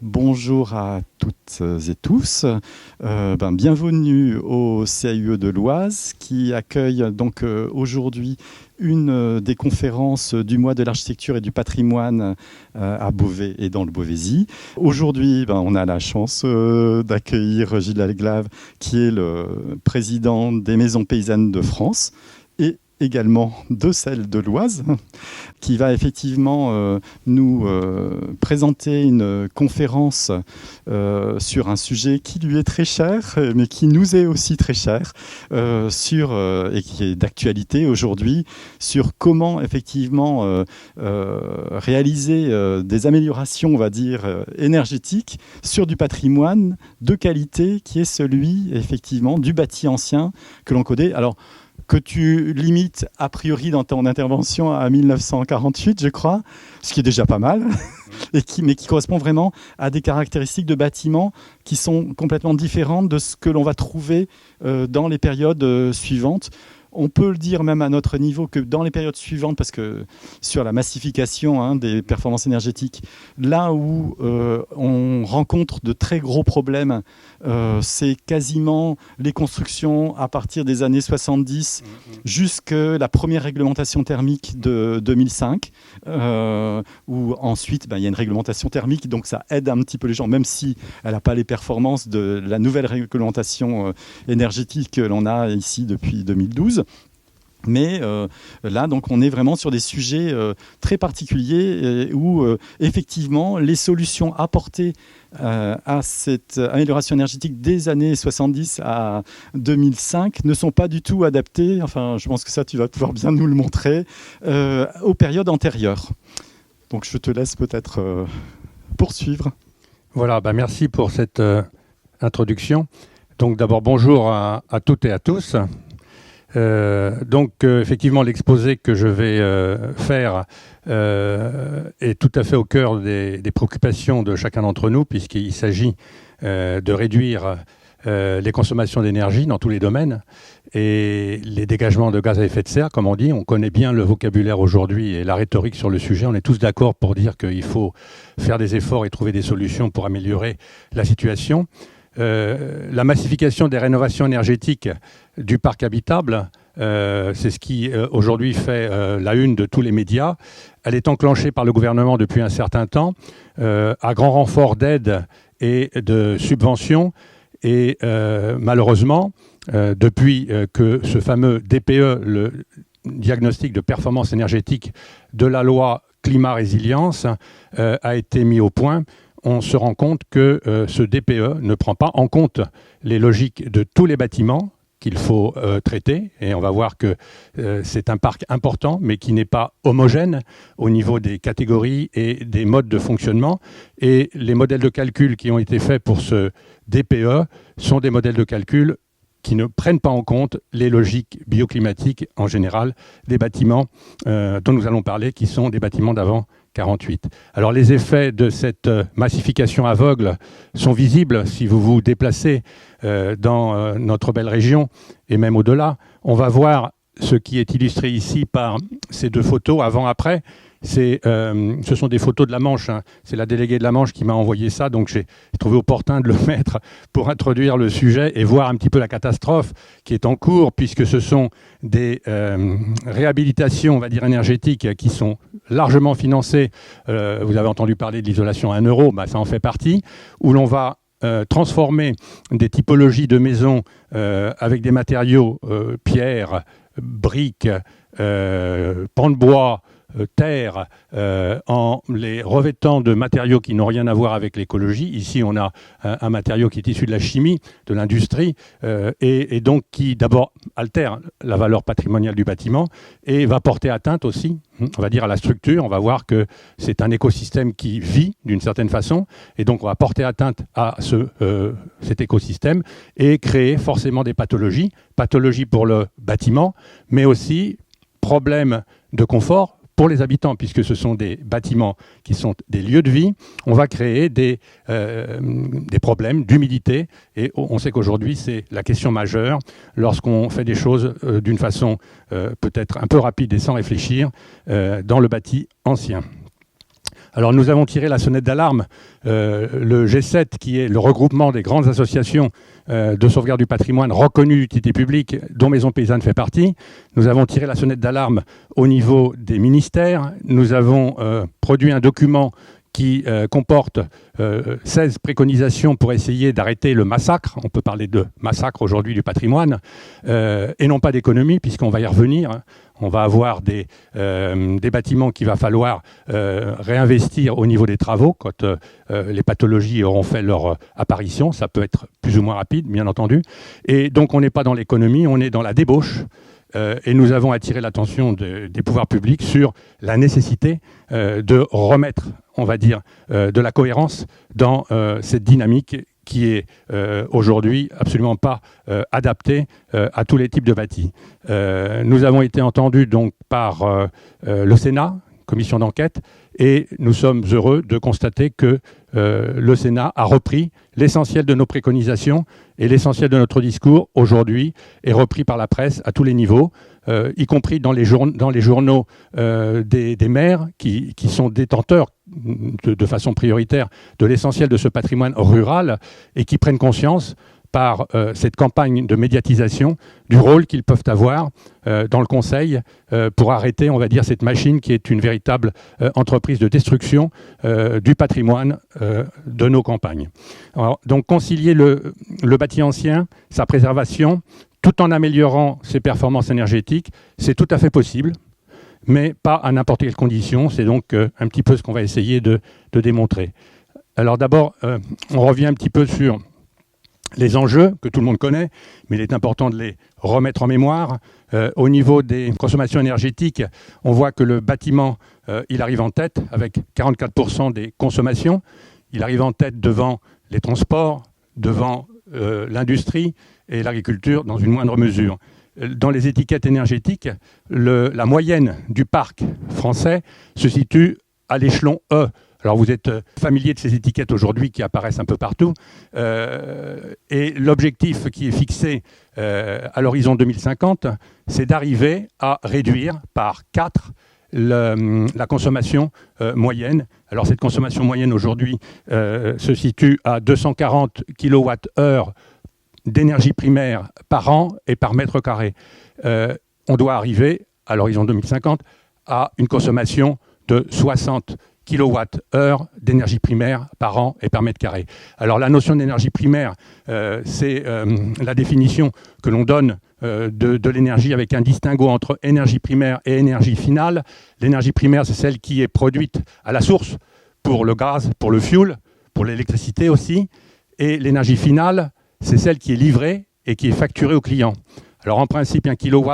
Bonjour à toutes et tous. Bienvenue au CAUE de l'Oise qui accueille donc aujourd'hui une des conférences du mois de l'architecture et du patrimoine à Beauvais et dans le Beauvaisis. Aujourd'hui, on a la chance d'accueillir Gilles Alglave qui est le président des Maisons Paysannes de France et également de celle de l'Oise, qui va effectivement nous présenter une conférence sur un sujet qui lui est très cher, mais qui nous est aussi très cher, et qui est d'actualité aujourd'hui, sur comment effectivement réaliser des améliorations, on va dire, énergétiques sur du patrimoine de qualité qui est celui, effectivement, du bâti ancien que l'on connaît. Alors, que tu limites a priori dans ton intervention à 1948, je crois, ce qui est déjà pas mal, mais qui correspond vraiment à des caractéristiques de bâtiments qui sont complètement différentes de ce que l'on va trouver dans les périodes suivantes. On peut le dire même à notre niveau que dans les périodes suivantes, parce que sur la massification des performances énergétiques, là où on rencontre de très gros problèmes, c'est quasiment les constructions à partir des années 70 jusqu'à la première réglementation thermique de 2005, où ensuite il y a une réglementation thermique, donc ça aide un petit peu les gens, même si elle n'a pas les performances de la nouvelle réglementation énergétique que l'on a ici depuis 2012. Mais là, donc, on est vraiment sur des sujets très particuliers où, effectivement, les solutions apportées à cette amélioration énergétique des années 70 à 2005 ne sont pas du tout adaptées, enfin, je pense que ça, tu vas pouvoir bien nous le montrer, aux périodes antérieures. Donc, je te laisse peut-être poursuivre. Voilà, merci pour cette introduction. Donc, d'abord, bonjour à toutes et à tous. Effectivement, l'exposé que je vais faire est tout à fait au cœur des préoccupations de chacun d'entre nous, puisqu'il s'agit de réduire les consommations d'énergie dans tous les domaines et les dégagements de gaz à effet de serre, comme on dit. On connaît bien le vocabulaire aujourd'hui et la rhétorique sur le sujet. On est tous d'accord pour dire qu'il faut faire des efforts et trouver des solutions pour améliorer la situation. La massification des rénovations énergétiques du parc habitable, c'est ce qui aujourd'hui fait la une de tous les médias. Elle est enclenchée par le gouvernement depuis un certain temps, à grand renfort d'aides et de subventions. Et malheureusement, depuis que ce fameux DPE, le diagnostic de performance énergétique de la loi climat-résilience, a été mis au point, on se rend compte que ce DPE ne prend pas en compte les logiques de tous les bâtiments qu'il faut traiter. Et on va voir que c'est un parc important, mais qui n'est pas homogène au niveau des catégories et des modes de fonctionnement. Et les modèles de calcul qui ont été faits pour ce DPE sont des modèles de calcul qui ne prennent pas en compte les logiques bioclimatiques en général des bâtiments dont nous allons parler, qui sont des bâtiments d'avant 48. Alors les effets de cette massification aveugle sont visibles si vous vous déplacez dans notre belle région et même au-delà. On va voir ce qui est illustré ici par ces deux photos avant-après. Ce sont des photos de la Manche. C'est la déléguée de la Manche qui m'a envoyé ça, donc j'ai trouvé opportun de le mettre pour introduire le sujet et voir un petit peu la catastrophe qui est en cours, puisque ce sont des réhabilitations, on va dire, énergétiques qui sont largement financées. Vous avez entendu parler de l'isolation à 1 euro, ça en fait partie, où l'on va transformer des typologies de maisons avec des matériaux pierre, briques, pans de bois, terre, en les revêtant de matériaux qui n'ont rien à voir avec l'écologie. Ici, on a un matériau qui est issu de la chimie, de l'industrie, et donc qui d'abord altère la valeur patrimoniale du bâtiment et va porter atteinte aussi, on va dire, à la structure. On va voir que c'est un écosystème qui vit d'une certaine façon, et donc on va porter atteinte à cet écosystème et créer forcément des pathologies pour le bâtiment, mais aussi problèmes de confort pour les habitants, puisque ce sont des bâtiments qui sont des lieux de vie. On va créer des problèmes d'humidité, et on sait qu'aujourd'hui, c'est la question majeure lorsqu'on fait des choses d'une façon peut-être un peu rapide et sans réfléchir dans le bâti ancien. Alors nous avons tiré la sonnette d'alarme, le G7 qui est le regroupement des grandes associations de sauvegarde du patrimoine reconnues d'utilité publique dont Maison Paysanne fait partie. Nous avons tiré la sonnette d'alarme au niveau des ministères. Nous avons produit un document qui comporte 16 préconisations pour essayer d'arrêter le massacre. On peut parler de massacre aujourd'hui du patrimoine, et non pas d'économie, puisqu'on va y revenir. On va avoir des bâtiments qu'il va falloir réinvestir au niveau des travaux quand les pathologies auront fait leur apparition. Ça peut être plus ou moins rapide, bien entendu. Et donc on n'est pas dans l'économie, on est dans la débauche. Et nous avons attiré l'attention des pouvoirs publics sur la nécessité de remettre, on va dire, de la cohérence dans cette dynamique qui est aujourd'hui absolument pas adaptée à tous les types de bâtis. Nous avons été entendus donc par le Sénat, commission d'enquête, et nous sommes heureux de constater que le Sénat a repris l'essentiel de nos préconisations et l'essentiel de notre discours aujourd'hui est repris par la presse à tous les niveaux, y compris dans les journaux des maires qui sont détenteurs de façon prioritaire de l'essentiel de ce patrimoine rural et qui prennent conscience par cette campagne de médiatisation du rôle qu'ils peuvent avoir dans le Conseil pour arrêter, on va dire, cette machine qui est une véritable entreprise de destruction du patrimoine de nos campagnes. Alors, donc concilier le bâti ancien, sa préservation, tout en améliorant ses performances énergétiques, c'est tout à fait possible, mais pas à n'importe quelle condition. C'est donc un petit peu ce qu'on va essayer de démontrer. Alors d'abord, on revient un petit peu sur les enjeux que tout le monde connaît, mais il est important de les remettre en mémoire. Au niveau des consommations énergétiques, on voit que le bâtiment, il arrive en tête avec 44% des consommations. Il arrive en tête devant les transports, devant l'industrie et l'agriculture dans une moindre mesure. Dans les étiquettes énergétiques, la moyenne du parc français se situe à l'échelon E. Alors vous êtes familier de ces étiquettes aujourd'hui qui apparaissent un peu partout. Et l'objectif qui est fixé à l'horizon 2050, c'est d'arriver à réduire par 4 la consommation moyenne. Alors cette consommation moyenne aujourd'hui se situe à 240 kWh d'énergie primaire par an et par mètre carré. On doit arriver à l'horizon 2050 à une consommation de 60 kWh d'énergie primaire par an et par mètre carré. Alors la notion d'énergie primaire, c'est la définition que l'on donne de l'énergie avec un distinguo entre énergie primaire et énergie finale. L'énergie primaire, c'est celle qui est produite à la source pour le gaz, pour le fuel, pour l'électricité aussi. Et l'énergie finale, c'est celle qui est livrée et qui est facturée au client. Alors en principe, 1 kW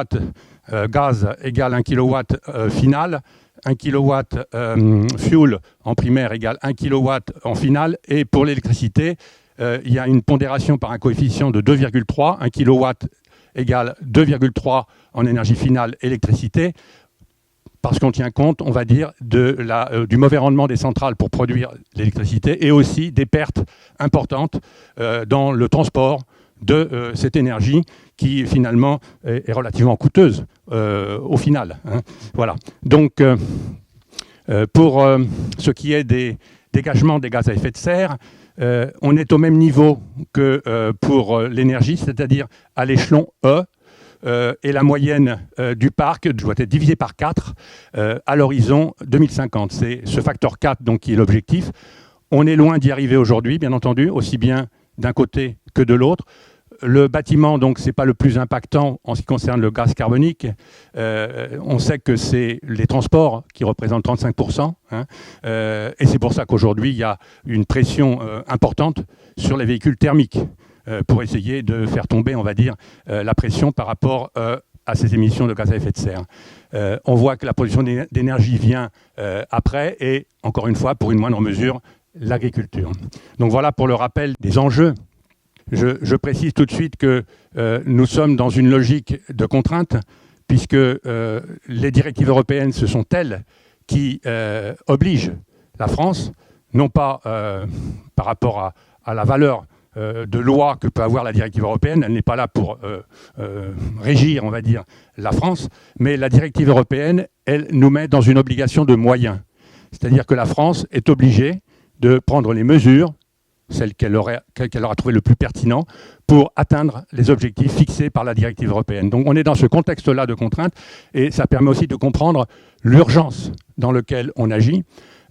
gaz égale 1 kW final. 1 kW fuel en primaire égale 1 kW en finale. Et pour l'électricité, il y a une pondération par un coefficient de 2,3. 1 kW égale 2,3 en énergie finale électricité, parce qu'on tient compte, on va dire, du mauvais rendement des centrales pour produire l'électricité et aussi des pertes importantes dans le transport de cette énergie qui finalement est relativement coûteuse au final. Hein. Voilà. Donc, pour ce qui est des dégagements des gaz à effet de serre, on est au même niveau que pour l'énergie, c'est-à-dire à l'échelon E, et la moyenne du parc doit être divisée par 4 à l'horizon 2050. C'est ce facteur 4 donc, qui est l'objectif. On est loin d'y arriver aujourd'hui, bien entendu, aussi bien d'un côté que de l'autre. Le bâtiment, donc, ce n'est pas le plus impactant en ce qui concerne le gaz carbonique. On sait que c'est les transports qui représentent 35%. Hein, et c'est pour ça qu'aujourd'hui, il y a une pression importante sur les véhicules thermiques pour essayer de faire tomber, on va dire, la pression par rapport à ces émissions de gaz à effet de serre. On voit que la production d'énergie vient après et, encore une fois, pour une moindre mesure, l'agriculture. Donc voilà pour le rappel des enjeux. Je précise tout de suite que nous sommes dans une logique de contrainte, puisque les directives européennes, ce sont elles qui obligent la France, non pas par rapport à la valeur de loi que peut avoir la directive européenne, elle n'est pas là pour régir, on va dire, la France, mais la directive européenne, elle nous met dans une obligation de moyens. C'est-à-dire que la France est obligée de prendre les mesures, celles qu'elle aura trouvées le plus pertinent, pour atteindre les objectifs fixés par la directive européenne. Donc on est dans ce contexte-là de contraintes, et ça permet aussi de comprendre l'urgence dans laquelle on agit.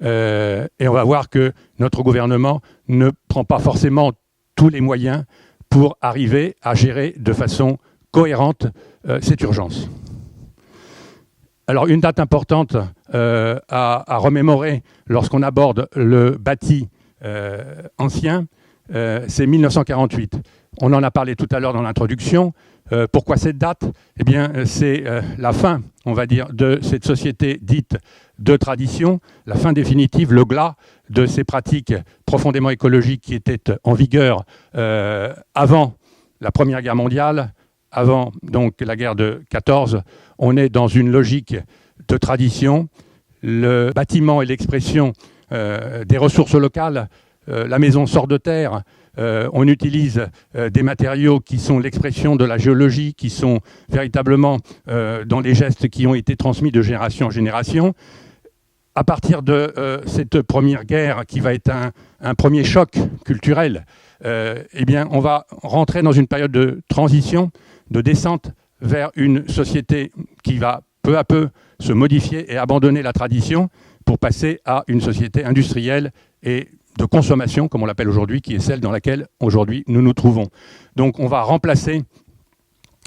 Et on va voir que notre gouvernement ne prend pas forcément tous les moyens pour arriver à gérer de façon cohérente cette urgence. Alors une date importante à remémorer lorsqu'on aborde le bâti ancien, c'est 1948. On en a parlé tout à l'heure dans l'introduction. Pourquoi cette date ? Eh bien, c'est la fin, on va dire, de cette société dite de tradition, la fin définitive, le glas de ces pratiques profondément écologiques qui étaient en vigueur avant la Première Guerre mondiale, avant donc la guerre de 14. On est dans une logique de tradition. Le bâtiment est l'expression des ressources locales. La maison sort de terre. On utilise des matériaux qui sont l'expression de la géologie, qui sont véritablement dans les gestes qui ont été transmis de génération en génération. À partir de cette première guerre, qui va être un premier choc culturel, eh bien, on va rentrer dans une période de transition, de descente vers une société qui va peu à peu se modifier et abandonner la tradition pour passer à une société industrielle et de consommation, comme on l'appelle aujourd'hui, qui est celle dans laquelle aujourd'hui nous nous trouvons. Donc on va remplacer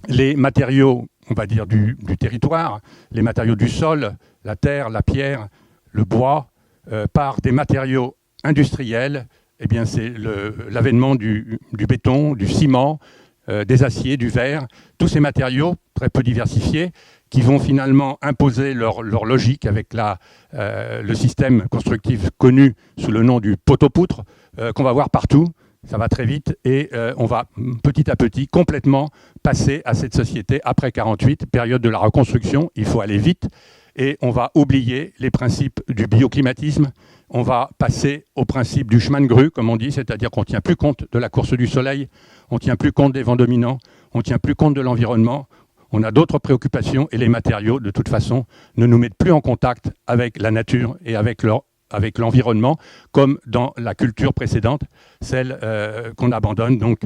les matériaux, on va dire, du territoire, les matériaux du sol, la terre, la pierre, le bois, par des matériaux industriels. Eh bien, c'est l'avènement du béton, du ciment, des aciers, du verre, tous ces matériaux très peu diversifiés qui vont finalement imposer leur logique avec le système constructif connu sous le nom du poteau-poutre, qu'on va voir partout. Ça va très vite et on va petit à petit complètement passer à cette société après 48, période de la reconstruction. Il faut aller vite et on va oublier les principes du bioclimatisme. On va passer au principe du chemin de grue, comme on dit, c'est-à-dire qu'on ne tient plus compte de la course du soleil, on ne tient plus compte des vents dominants, on ne tient plus compte de l'environnement. On a d'autres préoccupations et les matériaux, de toute façon, ne nous mettent plus en contact avec la nature et avec l'environnement, comme dans la culture précédente, celle qu'on abandonne donc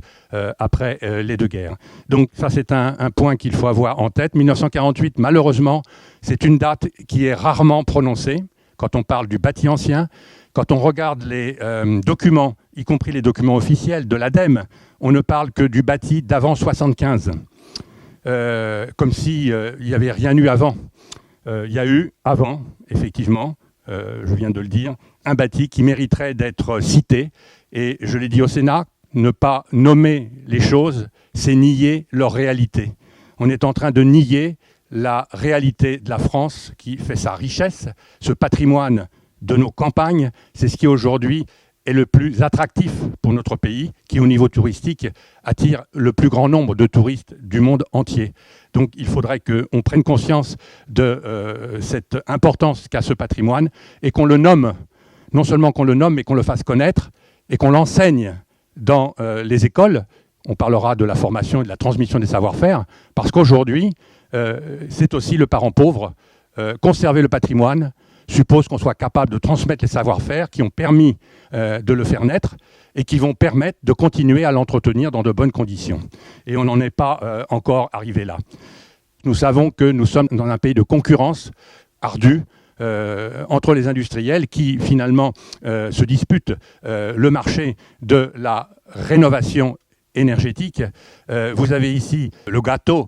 après les deux guerres. Donc ça, c'est un point qu'il faut avoir en tête. 1948, malheureusement, c'est une date qui est rarement prononcée quand on parle du bâti ancien. Quand on regarde les documents, y compris les documents officiels de l'ADEME, on ne parle que du bâti d'avant 75. Comme s'il n'y avait rien eu avant. Il y a eu avant, effectivement, je viens de le dire, un bâti qui mériterait d'être cité. Et je l'ai dit au Sénat, ne pas nommer les choses, c'est nier leur réalité. On est en train de nier la réalité de la France qui fait sa richesse, ce patrimoine de nos campagnes. C'est ce qui aujourd'hui est le plus attractif pour notre pays, qui au niveau touristique attire le plus grand nombre de touristes du monde entier. Donc il faudrait qu'on prenne conscience de cette importance qu'a ce patrimoine et qu'on le nomme, non seulement qu'on le nomme, mais qu'on le fasse connaître et qu'on l'enseigne dans les écoles. On parlera de la formation et de la transmission des savoir-faire, parce qu'aujourd'hui, c'est aussi le parent pauvre. Conserver le patrimoine suppose qu'on soit capable de transmettre les savoir-faire qui ont permis de le faire naître et qui vont permettre de continuer à l'entretenir dans de bonnes conditions. Et on n'en est pas encore arrivé là. Nous savons que nous sommes dans un pays de concurrence ardue entre les industriels qui finalement se disputent le marché de la rénovation énergétique. Vous avez ici le gâteau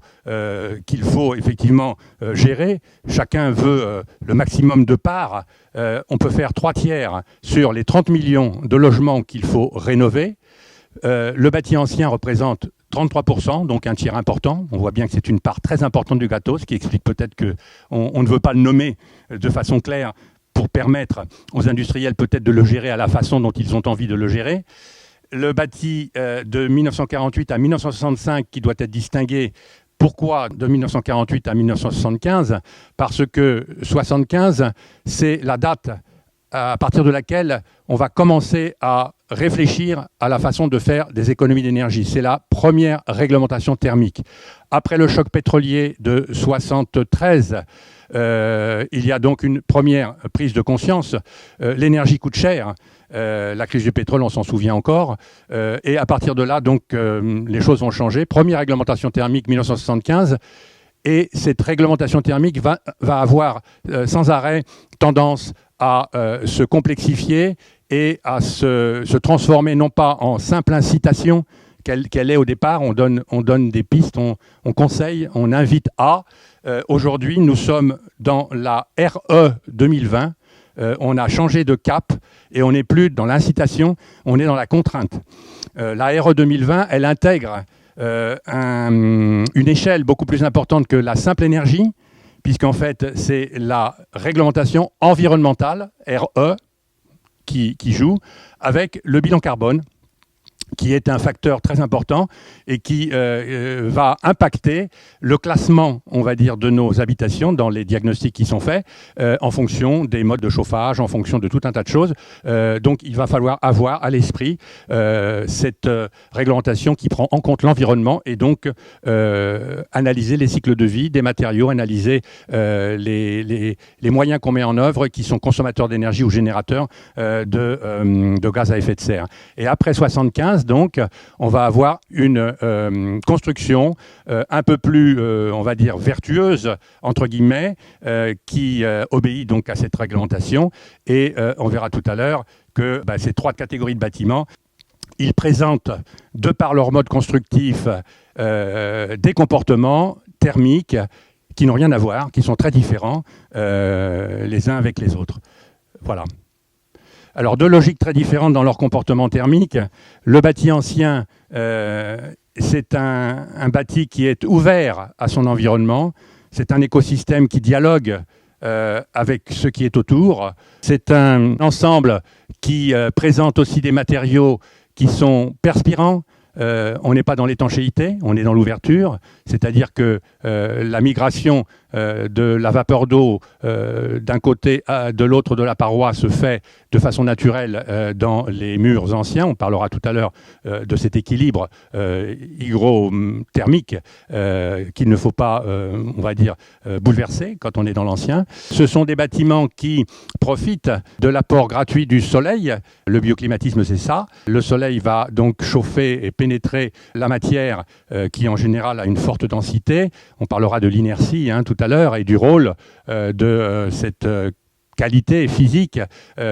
qu'il faut effectivement gérer. Chacun veut le maximum de parts. On peut faire 3/3 sur les 30 millions de logements qu'il faut rénover. Le bâti ancien représente 33%, donc un tiers important. On voit bien que c'est une part très importante du gâteau, ce qui explique peut-être qu'on ne veut pas le nommer de façon claire pour permettre aux industriels peut-être de le gérer à la façon dont ils ont envie de le gérer. Le bâti de 1948 à 1965 qui doit être distingué. Pourquoi de 1948 à 1975 ? Parce que 75, c'est la date à partir de laquelle on va commencer à réfléchir à la façon de faire des économies d'énergie. C'est la première réglementation thermique. Après le choc pétrolier de 1973, il y a donc une première prise de conscience. L'énergie coûte cher. La crise du pétrole, on s'en souvient encore. Et à partir de là, donc, les choses ont changé. Première réglementation thermique, 1975. Et cette réglementation thermique va avoir sans arrêt tendance à se complexifier et à se transformer non pas en simple incitation qu'elle est au départ. On donne des pistes, on conseille, on invite à. Aujourd'hui, nous sommes dans la RE 2020. On a changé de cap et on n'est plus dans l'incitation, on est dans la contrainte. La RE 2020, elle intègre une échelle beaucoup plus importante que la simple énergie, puisqu'en fait, c'est la réglementation environnementale, RE, qui joue, avec le bilan carbone, qui est un facteur très important et qui va impacter le classement, on va dire, de nos habitations dans les diagnostics qui sont faits en fonction des modes de chauffage, en fonction de tout un tas de choses. Donc, il va falloir avoir à l'esprit cette réglementation qui prend en compte l'environnement et donc analyser les cycles de vie des matériaux, analyser les moyens qu'on met en œuvre qui sont consommateurs d'énergie ou générateurs de gaz à effet de serre. Et après 75, donc, on va avoir une construction un peu plus, on va dire, vertueuse, entre guillemets, qui obéit donc à cette réglementation. Et on verra tout à l'heure que ces trois catégories de bâtiments, ils présentent, de par leur mode constructif, des comportements thermiques qui n'ont rien à voir, qui sont très différents les uns avec les autres. Voilà. Alors, deux logiques très différentes dans leur comportement thermique. Le bâti ancien, c'est un bâti qui est ouvert à son environnement. C'est un écosystème qui dialogue avec ce qui est autour. C'est un ensemble qui présente aussi des matériaux qui sont perspirants. On n'est pas dans l'étanchéité, on est dans l'ouverture, c'est-à-dire que la migration de la vapeur d'eau d'un côté de l'autre de la paroi se fait de façon naturelle dans les murs anciens. On parlera tout à l'heure de cet équilibre hygrothermique qu'il ne faut pas, on va dire, bouleverser quand on est dans l'ancien. Ce sont des bâtiments qui profitent de l'apport gratuit du soleil. Le bioclimatisme, c'est ça. Le soleil va donc chauffer et pénétrer la matière qui, en général, a une forte densité. On parlera de l'inertie tout à l'heure et du rôle de cette qualité physique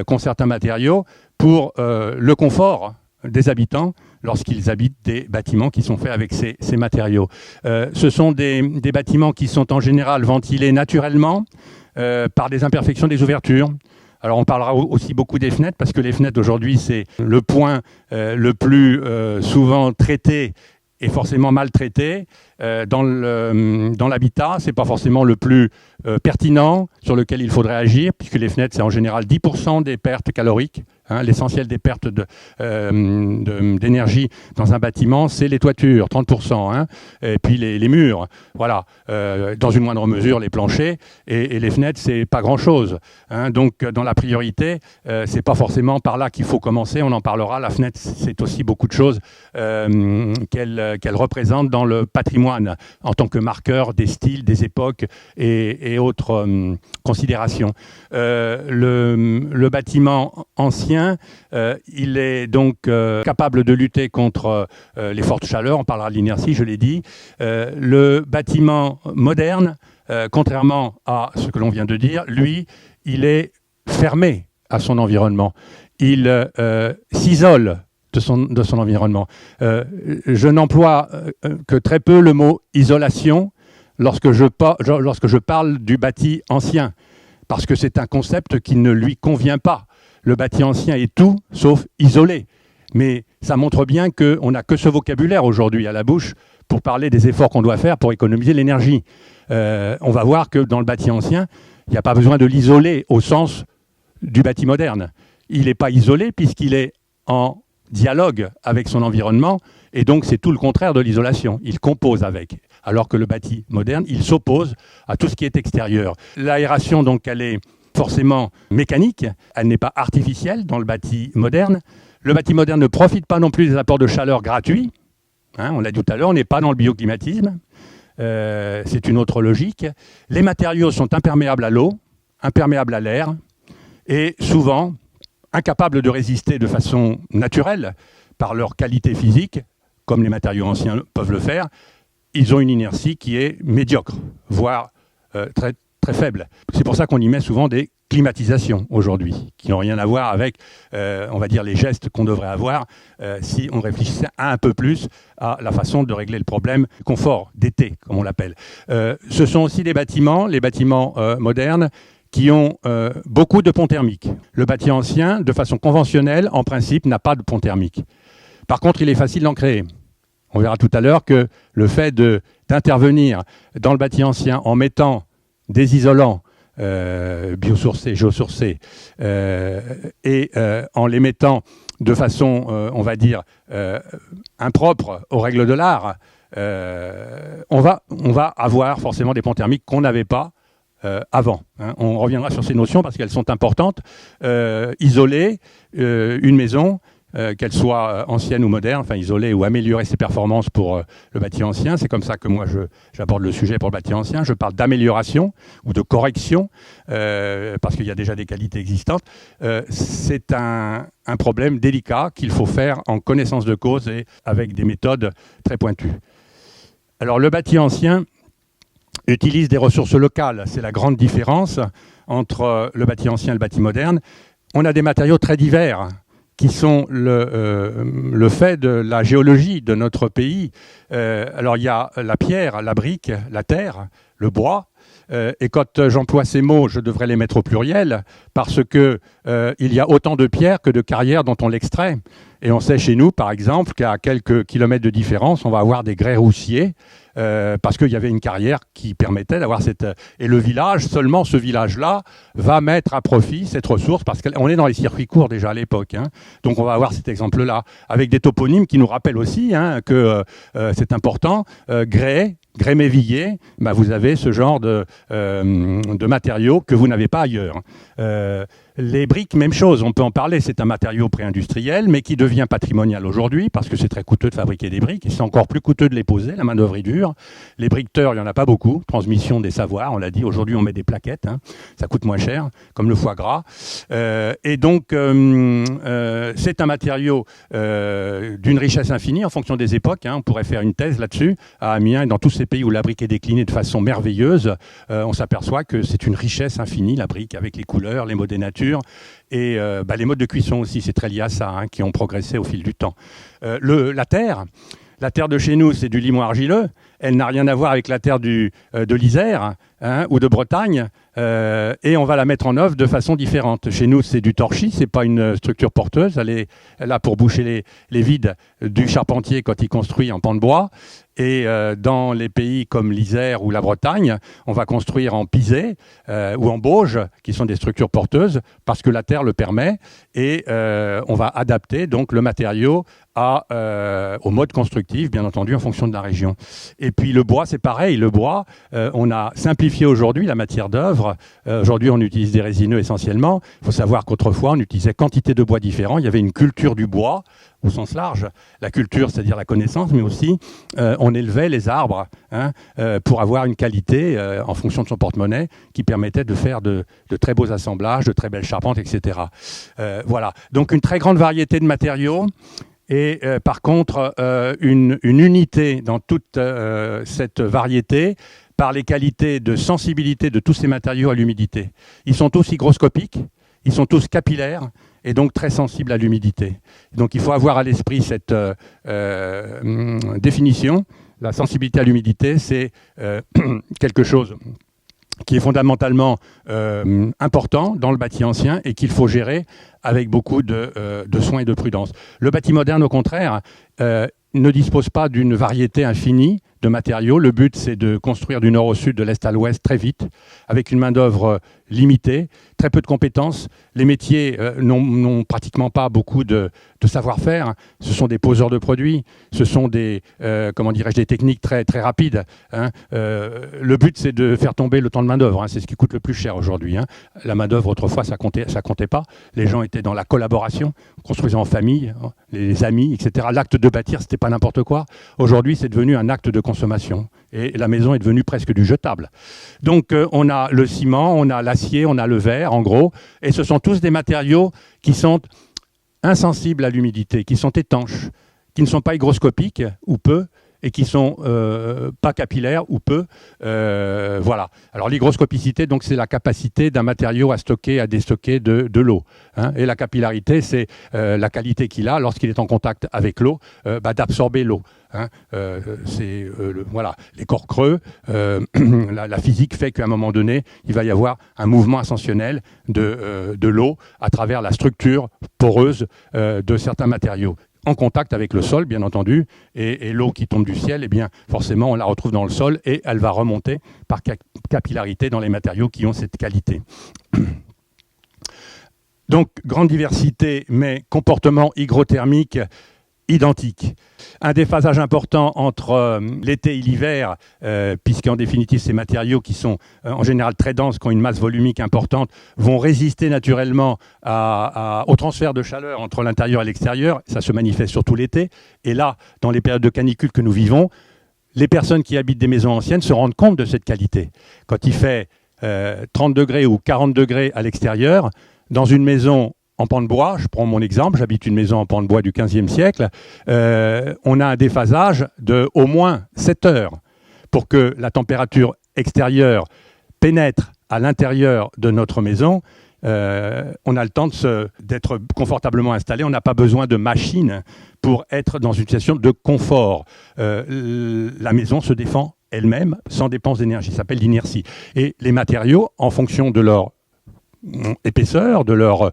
qu'ont certains matériaux pour le confort des habitants lorsqu'ils habitent des bâtiments qui sont faits avec ces matériaux. Ce sont des bâtiments qui sont en général ventilés naturellement par des imperfections des ouvertures. Alors on parlera aussi beaucoup des fenêtres, parce que les fenêtres aujourd'hui, c'est le point le plus souvent traité et forcément maltraité dans l'habitat. Ce n'est pas forcément le plus pertinent sur lequel il faudrait agir, puisque les fenêtres, c'est en général 10% des pertes caloriques. L'essentiel des pertes d'énergie dans un bâtiment, c'est les toitures, 30%, et puis les murs, voilà, dans une moindre mesure les planchers, et les fenêtres, c'est pas grand-chose. Donc dans la priorité, c'est pas forcément par là qu'il faut commencer, on en parlera. La fenêtre, c'est aussi beaucoup de choses qu'elle représente dans le patrimoine en tant que marqueur des styles, des époques et autres considérations. Le bâtiment ancien, il est donc capable de lutter contre les fortes chaleurs. On parlera de l'inertie, je l'ai dit. Le bâtiment moderne, contrairement à ce que l'on vient de dire, lui, il est fermé à son environnement. Il s'isole de son environnement. Je n'emploie que très peu le mot isolation lorsque je parle du bâti ancien, parce que c'est un concept qui ne lui convient pas. Le bâti ancien est tout sauf isolé. Mais ça montre bien qu'on n'a que ce vocabulaire aujourd'hui à la bouche pour parler des efforts qu'on doit faire pour économiser l'énergie. On va voir que dans le bâti ancien, il n'y a pas besoin de l'isoler au sens du bâti moderne. Il n'est pas isolé puisqu'il est en dialogue avec son environnement, et donc c'est tout le contraire de l'isolation. Il compose avec. Alors que le bâti moderne, il s'oppose à tout ce qui est extérieur. L'aération, donc, elle est forcément mécanique, elle n'est pas artificielle dans le bâti moderne. Le bâti moderne ne profite pas non plus des apports de chaleur gratuits. On l'a dit tout à l'heure, on n'est pas dans le bioclimatisme. C'est une autre logique. Les matériaux sont imperméables à l'eau, imperméables à l'air, et souvent incapables de résister de façon naturelle par leur qualité physique, comme les matériaux anciens peuvent le faire. Ils ont une inertie qui est médiocre, voire très, très faible. C'est pour ça qu'on y met souvent des climatisations aujourd'hui, qui n'ont rien à voir avec, on va dire, les gestes qu'on devrait avoir si on réfléchissait un peu plus à la façon de régler le problème confort d'été, comme on l'appelle. Ce sont aussi les bâtiments modernes, qui ont beaucoup de ponts thermiques. Le bâti ancien, de façon conventionnelle, en principe, n'a pas de pont thermique. Par contre, il est facile d'en créer. On verra tout à l'heure que le fait d'intervenir dans le bâti ancien en mettant des isolants biosourcés, géosourcés, et en les mettant de façon, on va dire, impropre aux règles de l'art, on va avoir forcément des ponts thermiques qu'on n'avait pas avant. On reviendra sur ces notions parce qu'elles sont importantes. Isoler une maison, qu'elle soit ancienne ou moderne, enfin isoler ou améliorer ses performances pour le bâti ancien. C'est comme ça que moi j'aborde le sujet pour le bâti ancien. Je parle d'amélioration ou de correction parce qu'il y a déjà des qualités existantes. C'est un problème délicat qu'il faut faire en connaissance de cause et avec des méthodes très pointues. Alors le bâti ancien utilise des ressources locales. C'est la grande différence entre le bâti ancien et le bâti moderne. On a des matériaux très divers qui sont le fait de la géologie de notre pays. Alors il y a la pierre, la brique, la terre, le bois. Et quand j'emploie ces mots, je devrais les mettre au pluriel parce que il y a autant de pierres que de carrières dont on l'extrait. Et on sait chez nous, par exemple, qu'à quelques kilomètres de différence, on va avoir des grès roussiers parce qu'il y avait une carrière qui permettait d'avoir cette... Et le village, seulement ce village-là, va mettre à profit cette ressource parce qu'on est dans les circuits courts déjà à l'époque. Donc on va avoir cet exemple-là avec des toponymes qui nous rappellent aussi que c'est important. Grès, Grémévillé, vous avez ce genre de matériaux que vous n'avez pas ailleurs. Les briques, même chose, on peut en parler, c'est un matériau pré-industriel, mais qui devient patrimonial aujourd'hui, parce que c'est très coûteux de fabriquer des briques, et c'est encore plus coûteux de les poser, la main-d'œuvre est dure. Les briqueteurs, il n'y en a pas beaucoup, transmission des savoirs, on l'a dit, aujourd'hui on met des plaquettes, ça coûte moins cher, comme le foie gras. Et donc, c'est un matériau d'une richesse infinie en fonction des époques, on pourrait faire une thèse là-dessus, à Amiens et dans tous ces pays où la brique est déclinée de façon merveilleuse, on s'aperçoit que c'est une richesse infinie, la brique, avec les couleurs, les mots des natures, et les modes de cuisson aussi, c'est très lié à ça, qui ont progressé au fil du temps. La terre de chez nous, c'est du limon argileux. Elle n'a rien à voir avec la terre de l'Isère ou de Bretagne, et on va la mettre en œuvre de façon différente. Chez nous, c'est du torchis, c'est pas une structure porteuse. Elle est là pour boucher les vides du charpentier quand il construit en pan de bois. Et dans les pays comme l'Isère ou la Bretagne, on va construire en pisé ou en bauge, qui sont des structures porteuses, parce que la terre le permet. Et on va adapter donc le matériau au mode constructif, bien entendu, en fonction de la région. Et puis le bois, c'est pareil. Le bois, on a simplifié aujourd'hui la matière d'œuvre. Aujourd'hui, on utilise des résineux essentiellement. Il faut savoir qu'autrefois, on utilisait quantité de bois différents. Il y avait une culture du bois au sens large. La culture, c'est-à-dire la connaissance, mais aussi on élevait les arbres pour avoir une qualité en fonction de son porte-monnaie qui permettait de faire de très beaux assemblages, de très belles charpentes, etc. Voilà. Donc une très grande variété de matériaux. Et par contre, une unité dans toute cette variété par les qualités de sensibilité de tous ces matériaux à l'humidité. Ils sont tous hygroscopiques, ils sont tous capillaires et donc très sensibles à l'humidité. Donc il faut avoir à l'esprit cette définition. La sensibilité à l'humidité, c'est quelque chose qui est fondamentalement important dans le bâti ancien et qu'il faut gérer avec beaucoup de soin et de prudence. Le bâti moderne, au contraire, ne dispose pas d'une variété infinie de matériaux. Le but, c'est de construire du nord au sud, de l'est à l'ouest, très vite, avec une main-d'œuvre limitée, très peu de compétences. Les métiers n'ont pratiquement pas beaucoup de savoir-faire. Ce sont des poseurs de produits, ce sont des techniques très, très rapides. Hein. Le but, c'est de faire tomber le temps de main-d'œuvre. Hein. C'est ce qui coûte le plus cher aujourd'hui. Hein. La main-d'œuvre, autrefois, ça comptait pas. Les gens étaient dans la collaboration, construisant en famille, hein, les amis, etc. L'acte de bâtir, c'était pas n'importe quoi. Aujourd'hui, c'est devenu un acte de consommation. Et la maison est devenue presque du jetable. Donc, on a le ciment, on a l'acier, on a le verre, en gros. Et ce sont tous des matériaux qui sont insensibles à l'humidité, qui sont étanches, qui ne sont pas hygroscopiques, ou peu, et qui sont pas capillaires ou peu. Voilà. Alors l'hygroscopicité, donc, c'est la capacité d'un matériau à stocker, à déstocker de l'eau. Hein. Et la capillarité, c'est la qualité qu'il a lorsqu'il est en contact avec l'eau, d'absorber l'eau. Hein. Voilà, les corps creux, la physique fait qu'à un moment donné, il va y avoir un mouvement ascensionnel de l'eau à travers la structure poreuse de certains matériaux, en contact avec le sol, bien entendu, et l'eau qui tombe du ciel, eh bien, forcément, on la retrouve dans le sol et elle va remonter par capillarité dans les matériaux qui ont cette qualité. Donc, grande diversité, mais comportement hygrothermique identique. Un déphasage important entre l'été et l'hiver, puisqu'en définitive, ces matériaux qui sont en général très denses, qui ont une masse volumique importante, vont résister naturellement au transfert de chaleur entre l'intérieur et l'extérieur. Ça se manifeste surtout l'été. Et là, dans les périodes de canicule que nous vivons, les personnes qui habitent des maisons anciennes se rendent compte de cette qualité. Quand il fait 30 degrés ou 40 degrés à l'extérieur, dans une maison en pan de bois, je prends mon exemple, j'habite une maison en pan de bois du XVe siècle, on a un déphasage de au moins 7 heures pour que la température extérieure pénètre à l'intérieur de notre maison. On a le temps d'être confortablement installé, on n'a pas besoin de machine pour être dans une situation de confort. La maison se défend elle-même sans dépense d'énergie, ça s'appelle l'inertie. Et les matériaux, en fonction de leur épaisseur, de leur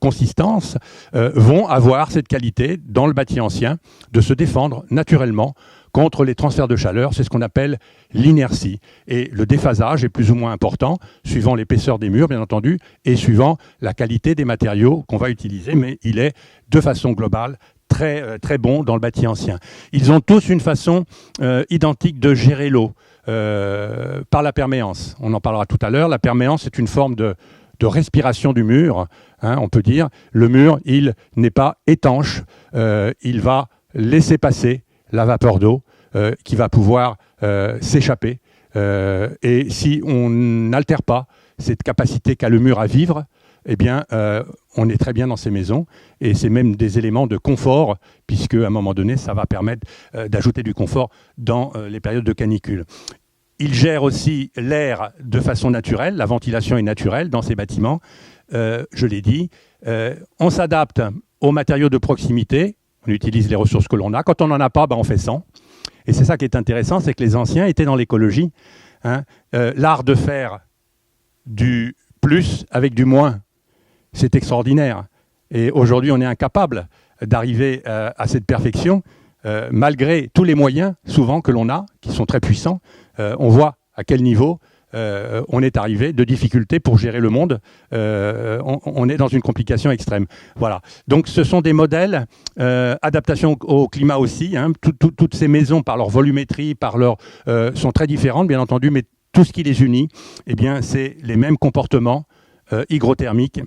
consistance, vont avoir cette qualité dans le bâti ancien de se défendre naturellement contre les transferts de chaleur. C'est ce qu'on appelle l'inertie. Et le déphasage est plus ou moins important, suivant l'épaisseur des murs, bien entendu, et suivant la qualité des matériaux qu'on va utiliser, mais il est, de façon globale, très, très bon dans le bâti ancien. Ils ont tous une façon identique de gérer l'eau par la perméance. On en parlera tout à l'heure. La perméance est une forme de respiration du mur, hein, on peut dire. Le mur, il n'est pas étanche, il va laisser passer la vapeur d'eau qui va pouvoir s'échapper. Et si on n'altère pas cette capacité qu'a le mur à vivre, eh bien, on est très bien dans ces maisons. Et c'est même des éléments de confort, puisque à un moment donné, ça va permettre d'ajouter du confort dans les périodes de canicule. Il gère aussi l'air de façon naturelle, la ventilation est naturelle dans ces bâtiments, je l'ai dit. On s'adapte aux matériaux de proximité, on utilise les ressources que l'on a. Quand on n'en a pas, on fait sans. Et c'est ça qui est intéressant, c'est que les anciens étaient dans l'écologie. Hein. L'art de faire du plus avec du moins, c'est extraordinaire. Et aujourd'hui, on est incapable d'arriver à cette perfection, malgré tous les moyens, souvent, que l'on a, qui sont très puissants. On voit à quel niveau on est arrivé de difficultés pour gérer le monde. On est dans une complication extrême. Voilà. Donc ce sont des modèles, adaptation au climat aussi. Hein. Toutes ces maisons, par leur volumétrie, sont très différentes, bien entendu, mais tout ce qui les unit, eh bien, c'est les mêmes comportements hygrothermiques,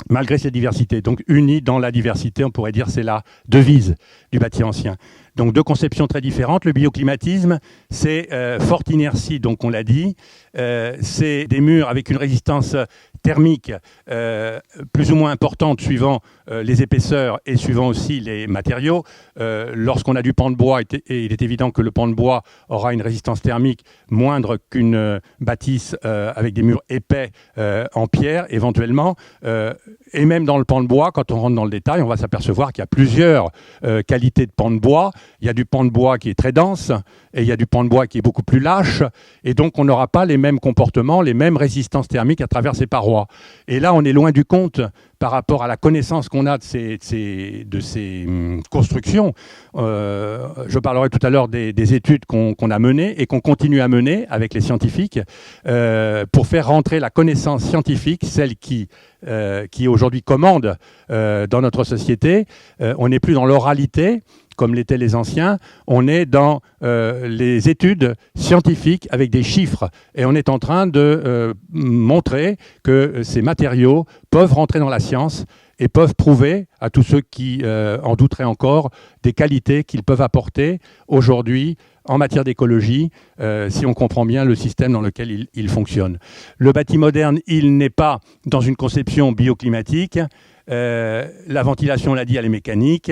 malgré cette diversité. Donc unis dans la diversité, on pourrait dire, c'est la devise du bâti ancien. Donc deux conceptions très différentes. Le bioclimatisme, c'est forte inertie, donc on l'a dit. C'est des murs avec une résistance thermique plus ou moins importante suivant les épaisseurs et suivant aussi les matériaux. Lorsqu'on a du pan de bois, et il est évident que le pan de bois aura une résistance thermique moindre qu'une bâtisse avec des murs épais en pierre, éventuellement. Et même dans le pan de bois, quand on rentre dans le détail, on va s'apercevoir qu'il y a plusieurs qualités de pan de bois. Il y a du pan de bois qui est très dense et il y a du pan de bois qui est beaucoup plus lâche. Et donc, on n'aura pas les mêmes comportements, les mêmes résistances thermiques à travers ces parois. froid. Et là, on est loin du compte par rapport à la connaissance qu'on a de ces constructions. Je parlerai tout à l'heure des études qu'on a menées et qu'on continue à mener avec les scientifiques pour faire rentrer la connaissance scientifique, celle qui aujourd'hui commande dans notre société. On n'est plus dans l'oralité, comme l'étaient les anciens, on est dans les études scientifiques avec des chiffres. Et on est en train de montrer que ces matériaux peuvent rentrer dans la science et peuvent prouver à tous ceux qui en douteraient encore des qualités qu'ils peuvent apporter aujourd'hui en matière d'écologie, si on comprend bien le système dans lequel il fonctionne. Le bâti moderne, il n'est pas dans une conception bioclimatique. La ventilation, on l'a dit, elle est mécanique.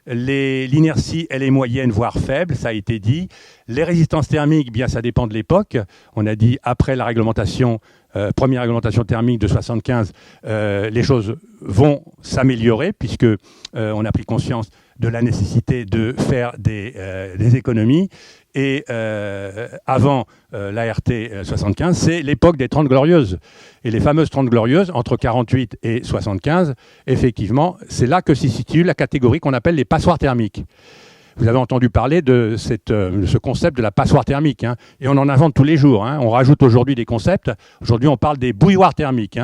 L'inertie, elle est moyenne, voire faible, ça a été dit. Les résistances thermiques, bien, ça dépend de l'époque. On a dit, après la réglementation, première réglementation thermique de 75, les choses vont s'améliorer, puisque on a pris conscience de la nécessité de faire des économies. Et avant l'ART 75, c'est l'époque des 30 glorieuses. Et les fameuses 30 glorieuses, entre 48 et 75, effectivement, c'est là que se situe la catégorie qu'on appelle les passoires thermiques. Vous avez entendu parler de ce concept de la passoire thermique, hein, et on en invente tous les jours. Hein. On rajoute aujourd'hui des concepts. Aujourd'hui, on parle des bouilloires thermiques.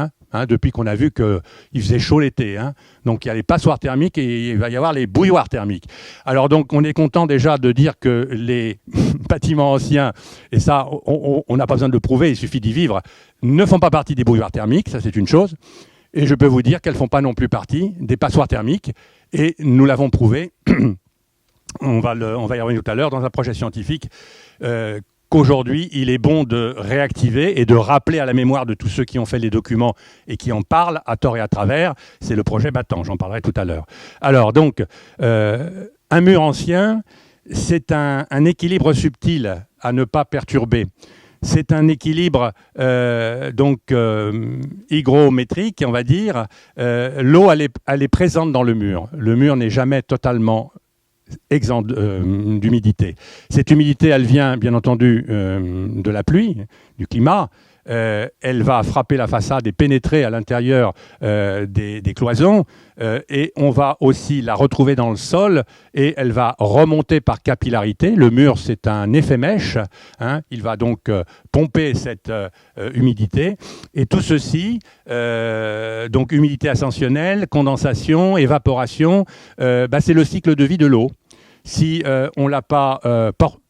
Depuis qu'on a vu qu'il faisait chaud l'été. Donc il y a les passoires thermiques et il va y avoir les bouilloires thermiques. Alors donc on est content déjà de dire que les bâtiments anciens, et ça on n'a pas besoin de le prouver, il suffit d'y vivre, ne font pas partie des bouilloires thermiques, ça c'est une chose. Et je peux vous dire qu'elles ne font pas non plus partie des passoires thermiques. Et nous l'avons prouvé, on va y revenir tout à l'heure, dans un projet scientifique, qu'aujourd'hui, il est bon de réactiver et de rappeler à la mémoire de tous ceux qui ont fait les documents et qui en parlent à tort et à travers. C'est le projet Battant, j'en parlerai tout à l'heure. Alors donc, un mur ancien, c'est un équilibre subtil à ne pas perturber. C'est un équilibre hygrométrique, on va dire. L'eau, elle est présente dans le mur. Le mur n'est jamais totalement exempt d'humidité. Cette humidité, elle vient bien entendu de la pluie, du climat. Elle va frapper la façade et pénétrer à l'intérieur des cloisons et on va aussi la retrouver dans le sol et elle va remonter par capillarité. Le mur, c'est un effet mèche. Il va donc pomper cette humidité et tout ceci, donc humidité ascensionnelle, condensation, évaporation, c'est le cycle de vie de l'eau. Si on ne l'a pas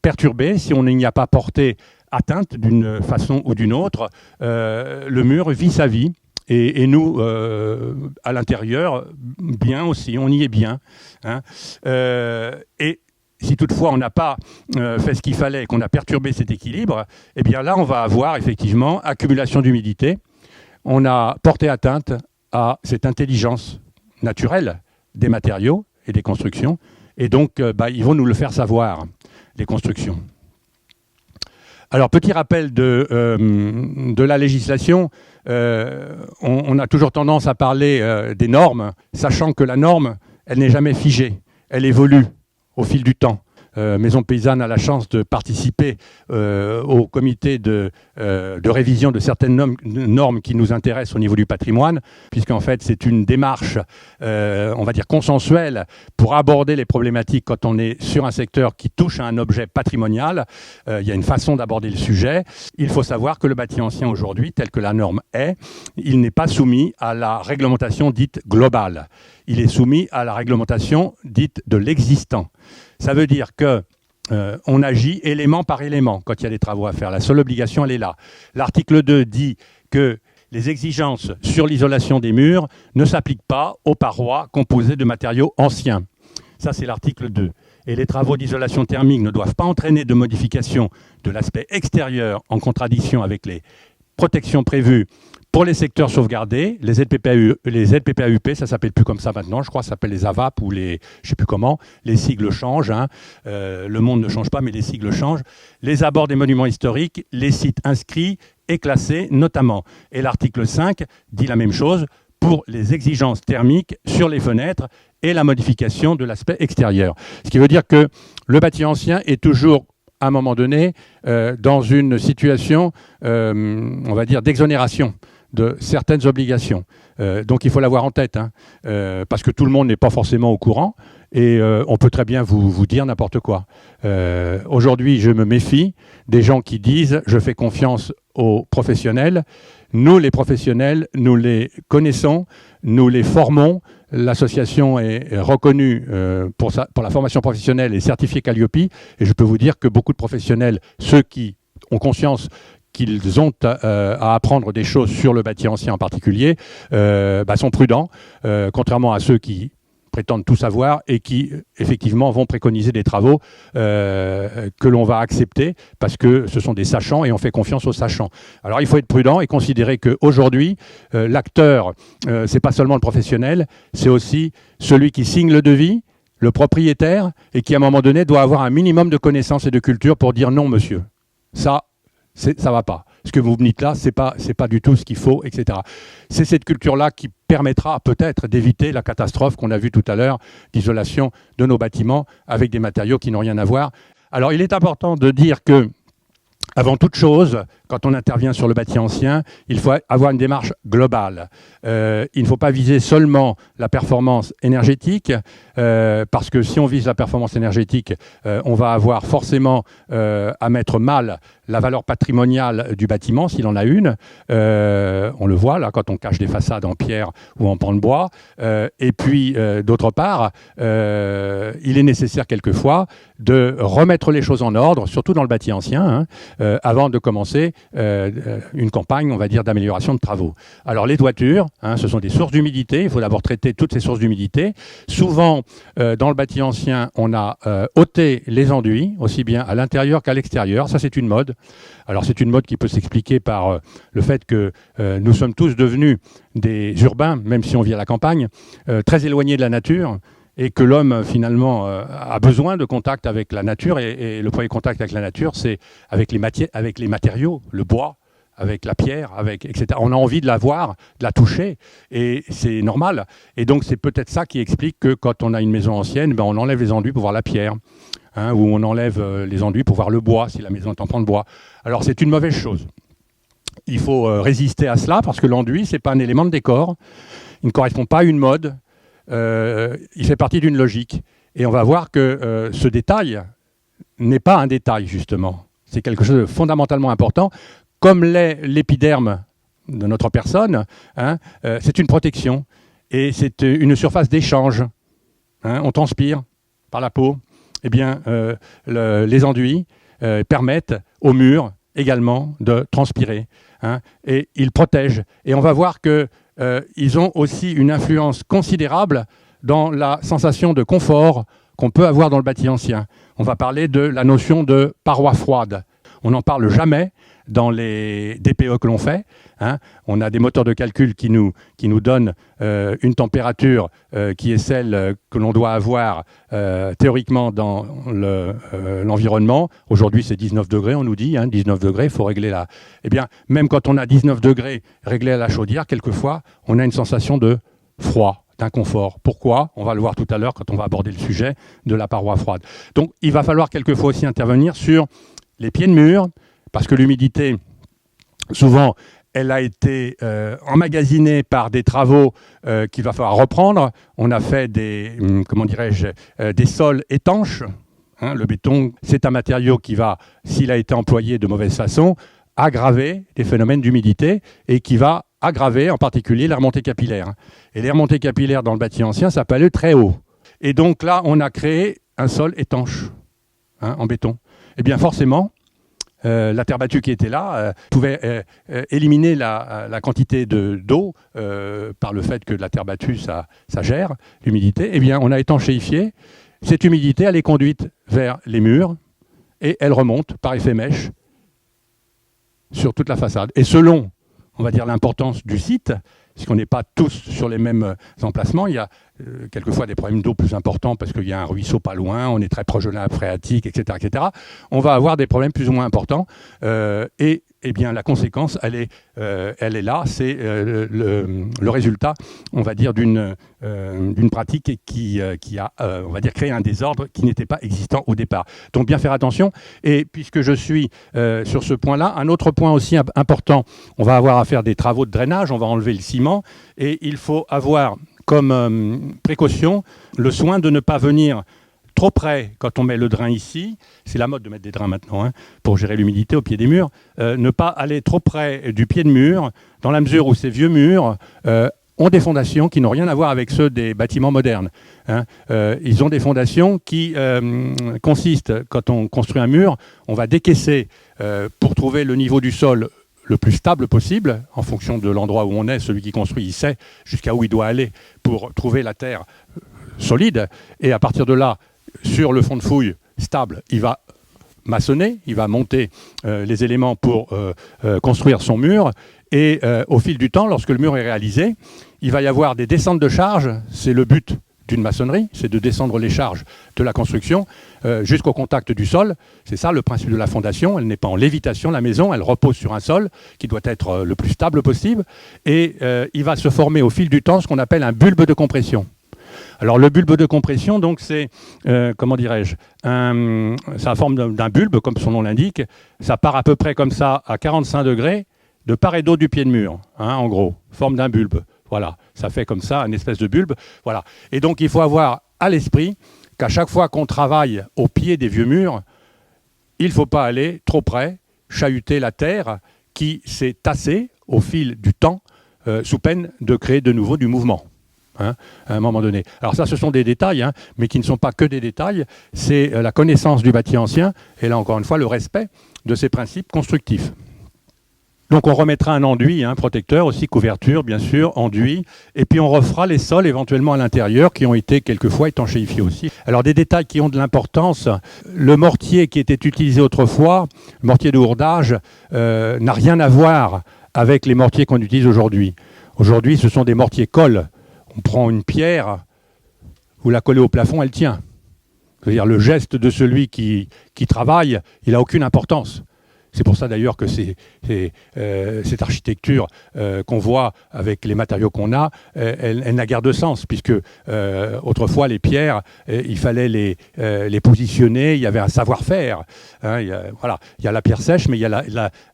perturbé, si on n'y a pas porté atteinte d'une façon ou d'une autre, le mur vit sa vie. Et nous, à l'intérieur, bien aussi, on y est bien. Et si toutefois on n'a pas fait ce qu'il fallait, qu'on a perturbé cet équilibre, eh bien là, on va avoir effectivement accumulation d'humidité. On a porté atteinte à cette intelligence naturelle des matériaux et des constructions. Et donc, ils vont nous le faire savoir, les constructions. Alors, petit rappel de la législation. On a toujours tendance à parler des normes, sachant que la norme, elle n'est jamais figée. Elle évolue au fil du temps. Maison Paysanne a la chance de participer au comité de révision de certaines normes qui nous intéressent au niveau du patrimoine, puisqu'en fait c'est une démarche, on va dire consensuelle, pour aborder les problématiques quand on est sur un secteur qui touche à un objet patrimonial. Il y a une façon d'aborder le sujet. Il faut savoir que le bâti ancien aujourd'hui, tel que la norme est, il n'est pas soumis à la réglementation dite globale. Il est soumis à la réglementation dite de l'existant. Ça veut dire qu'on agit élément par élément quand il y a des travaux à faire. La seule obligation, elle est là. L'article 2 dit que les exigences sur l'isolation des murs ne s'appliquent pas aux parois composées de matériaux anciens. Ça, c'est l'article 2. Et les travaux d'isolation thermique ne doivent pas entraîner de modification de l'aspect extérieur en contradiction avec les protections prévues pour les secteurs sauvegardés, les ZPPAUP, ça ne s'appelle plus comme ça maintenant, je crois que ça s'appelle les AVAP ou les, je ne sais plus comment, les sigles changent, le monde ne change pas mais les sigles changent, les abords des monuments historiques, les sites inscrits et classés notamment. Et l'article 5 dit la même chose pour les exigences thermiques sur les fenêtres et la modification de l'aspect extérieur. Ce qui veut dire que le bâti ancien est toujours à un moment donné dans une situation, on va dire, d'exonération de certaines obligations. Donc il faut l'avoir en tête, hein, parce que tout le monde n'est pas forcément au courant, et on peut très bien vous dire n'importe quoi. Aujourd'hui, je me méfie des gens qui disent « je fais confiance aux professionnels ». Nous, les professionnels, nous les connaissons, nous les formons. L'association est reconnue pour la formation professionnelle et certifiée Calliope. Et je peux vous dire que beaucoup de professionnels, ceux qui ont conscience qu'ils ont à apprendre des choses sur le bâti ancien en particulier, sont prudents, contrairement à ceux qui prétendent tout savoir et qui, effectivement, vont préconiser des travaux que l'on va accepter parce que ce sont des sachants et on fait confiance aux sachants. Alors, il faut être prudent et considérer qu'aujourd'hui, l'acteur, c'est pas seulement le professionnel, c'est aussi celui qui signe le devis, le propriétaire, et qui, à un moment donné, doit avoir un minimum de connaissances et de culture pour dire non, monsieur. Ça va pas. Ce que vous me dites là, c'est pas du tout ce qu'il faut, etc. C'est cette culture-là qui permettra peut-être d'éviter la catastrophe qu'on a vue tout à l'heure d'isolation de nos bâtiments avec des matériaux qui n'ont rien à voir. Alors, il est important de dire que, avant toute chose, quand on intervient sur le bâti ancien, il faut avoir une démarche globale. Il ne faut pas viser seulement la performance énergétique, parce que si on vise la performance énergétique, on va avoir forcément à mettre mal la valeur patrimoniale du bâtiment, s'il en a une. On le voit là quand on cache des façades en pierre ou en pan de bois. Et puis, d'autre part, il est nécessaire quelquefois de remettre les choses en ordre, surtout dans le bâti ancien, avant de commencer une campagne, on va dire, d'amélioration de travaux. Alors les toitures, ce sont des sources d'humidité, il faut d'abord traiter toutes ces sources d'humidité. Souvent, dans le bâti ancien, on a ôté les enduits, aussi bien à l'intérieur qu'à l'extérieur. Ça, c'est une mode. Alors c'est une mode qui peut s'expliquer par le fait que nous sommes tous devenus des urbains, même si on vit à la campagne, très éloignés de la nature, et que l'homme, finalement, a besoin de contact avec la nature. Et le premier contact avec la nature, c'est avec les matériaux, le bois, avec la pierre, etc. On a envie de la voir, de la toucher, et c'est normal. Et donc, c'est peut-être ça qui explique que quand on a une maison ancienne, on enlève les enduits pour voir la pierre, ou on enlève les enduits pour voir le bois, si la maison est en pan de bois. Alors, c'est une mauvaise chose. Il faut résister à cela, parce que l'enduit, ce n'est pas un élément de décor. Il ne correspond pas à une mode. Il fait partie d'une logique. Et on va voir que ce détail n'est pas un détail, justement. C'est quelque chose de fondamentalement important. Comme l'est l'épiderme de notre personne, c'est une protection. Et c'est une surface d'échange. On transpire par la peau. Eh bien, les enduits permettent aux murs également de transpirer. Et ils protègent. Et on va voir que ils ont aussi une influence considérable dans la sensation de confort qu'on peut avoir dans le bâti ancien. On va parler de la notion de paroi froide. On n'en parle jamais dans les DPE que l'on fait. On a des moteurs de calcul qui nous donnent une température qui est celle que l'on doit avoir théoriquement dans l'environnement. Aujourd'hui, c'est 19 degrés, on nous dit. 19 degrés, il faut régler la... Eh bien, même quand on a 19 degrés réglés à la chaudière, quelquefois, on a une sensation de froid, d'inconfort. Pourquoi ? On va le voir tout à l'heure quand on va aborder le sujet de la paroi froide. Donc, il va falloir quelquefois aussi intervenir sur les pieds de mur, parce que l'humidité, souvent, elle a été emmagasinée par des travaux qu'il va falloir reprendre. On a fait des sols étanches. Le béton, c'est un matériau qui va, s'il a été employé de mauvaise façon, aggraver des phénomènes d'humidité et qui va aggraver en particulier les remontées capillaires. Et les remontées capillaires dans le bâti ancien, ça peut aller très haut. Et donc là, on a créé un sol étanche en béton. Eh bien forcément, la terre battue qui était là pouvait éliminer la quantité d'eau par le fait que la terre battue, ça gère l'humidité. Eh bien, on a étanchéifié. Cette humidité, elle est conduite vers les murs et elle remonte par effet mèche sur toute la façade. Et selon, on va dire, l'importance du site, puisqu'on n'est pas tous sur les mêmes emplacements, il y a quelquefois des problèmes d'eau plus importants parce qu'il y a un ruisseau pas loin, on est très proche de la nappe phréatique, etc., etc. On va avoir des problèmes plus ou moins importants et eh bien, la conséquence, elle est là. C'est le résultat, on va dire, d'une pratique qui a, on va dire, créé un désordre qui n'était pas existant au départ. Donc, bien faire attention. Et puisque je suis sur ce point-là, un autre point aussi important, on va avoir à faire des travaux de drainage, on va enlever le ciment, et il faut avoir comme précaution le soin de ne pas venir trop près quand on met le drain ici. C'est la mode de mettre des drains maintenant, hein, pour gérer l'humidité au pied des murs. Ne pas aller trop près du pied de mur, dans la mesure où ces vieux murs ont des fondations qui n'ont rien à voir avec ceux des bâtiments modernes. Hein. Ils ont des fondations qui consistent, quand on construit un mur, on va décaisser pour trouver le niveau du sol le plus stable possible, en fonction de l'endroit où on est. Celui qui construit, il sait jusqu'à où il doit aller pour trouver la terre solide. Et à partir de là, sur le fond de fouille stable, il va maçonner, il va monter les éléments pour construire son mur. Et au fil du temps, lorsque le mur est réalisé, il va y avoir des descentes de charges. C'est le but d'une maçonnerie, c'est de descendre les charges de la construction jusqu'au contact du sol. C'est ça le principe de la fondation. Elle n'est pas en lévitation, la maison, elle repose sur un sol qui doit être le plus stable possible. Et il va se former au fil du temps ce qu'on appelle un bulbe de compression. Alors le bulbe de compression, donc c'est, comment dirais-je, c'est la forme d'un bulbe, comme son nom l'indique. Ça part à peu près comme ça, à 45 degrés, de part et d'autre du pied de mur, hein, en gros, forme d'un bulbe. Voilà, ça fait comme ça, une espèce de bulbe. Voilà. Et donc il faut avoir à l'esprit qu'à chaque fois qu'on travaille au pied des vieux murs, il ne faut pas aller trop près, chahuter la terre qui s'est tassée au fil du temps, sous peine de créer de nouveau du mouvement. Hein, à un moment donné. Alors ça, ce sont des détails, hein, mais qui ne sont pas que des détails. C'est la connaissance du bâti ancien, et là encore une fois, le respect de ses principes constructifs. Donc on remettra un enduit, un protecteur, aussi couverture, bien sûr, enduit, et puis on refera les sols éventuellement à l'intérieur, qui ont été quelquefois étanchéifiés aussi. Alors des détails qui ont de l'importance, le mortier qui était utilisé autrefois, le mortier de hourdage, n'a rien à voir avec les mortiers qu'on utilise aujourd'hui. Aujourd'hui, ce sont des mortiers colle. On prend une pierre, vous la collez au plafond, elle tient. C'est-à-dire le geste de celui qui travaille, il n'a aucune importance. C'est pour ça d'ailleurs que cette architecture qu'on voit avec les matériaux qu'on a, elle n'a guère de sens, puisque autrefois les pierres, il fallait les positionner, il y avait un savoir-faire. Hein, il y a la pierre sèche, mais il y a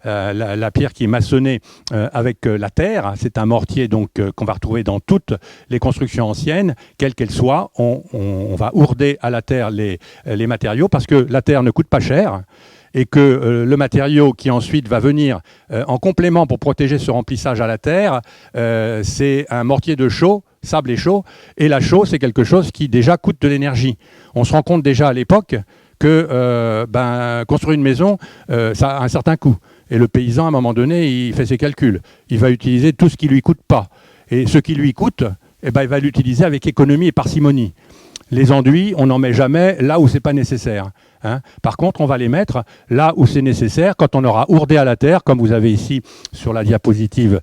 la pierre qui est maçonnée avec la terre. C'est un mortier donc qu'on va retrouver dans toutes les constructions anciennes, quelles qu'elles soient. On va ourder à la terre les matériaux, parce que la terre ne coûte pas cher. Et que le matériau qui ensuite va venir en complément pour protéger ce remplissage à la terre, c'est un mortier de chaux, sable et chaux. Et la chaux, c'est quelque chose qui déjà coûte de l'énergie. On se rend compte déjà à l'époque que construire une maison, ça a un certain coût. Et le paysan, à un moment donné, il fait ses calculs. Il va utiliser tout ce qui ne lui coûte pas. Et ce qui lui coûte, il va l'utiliser avec économie et parcimonie. Les enduits, on n'en met jamais là où ce n'est pas nécessaire. Hein. Par contre, on va les mettre là où c'est nécessaire, quand on aura ourdé à la terre, comme vous avez ici sur la diapositive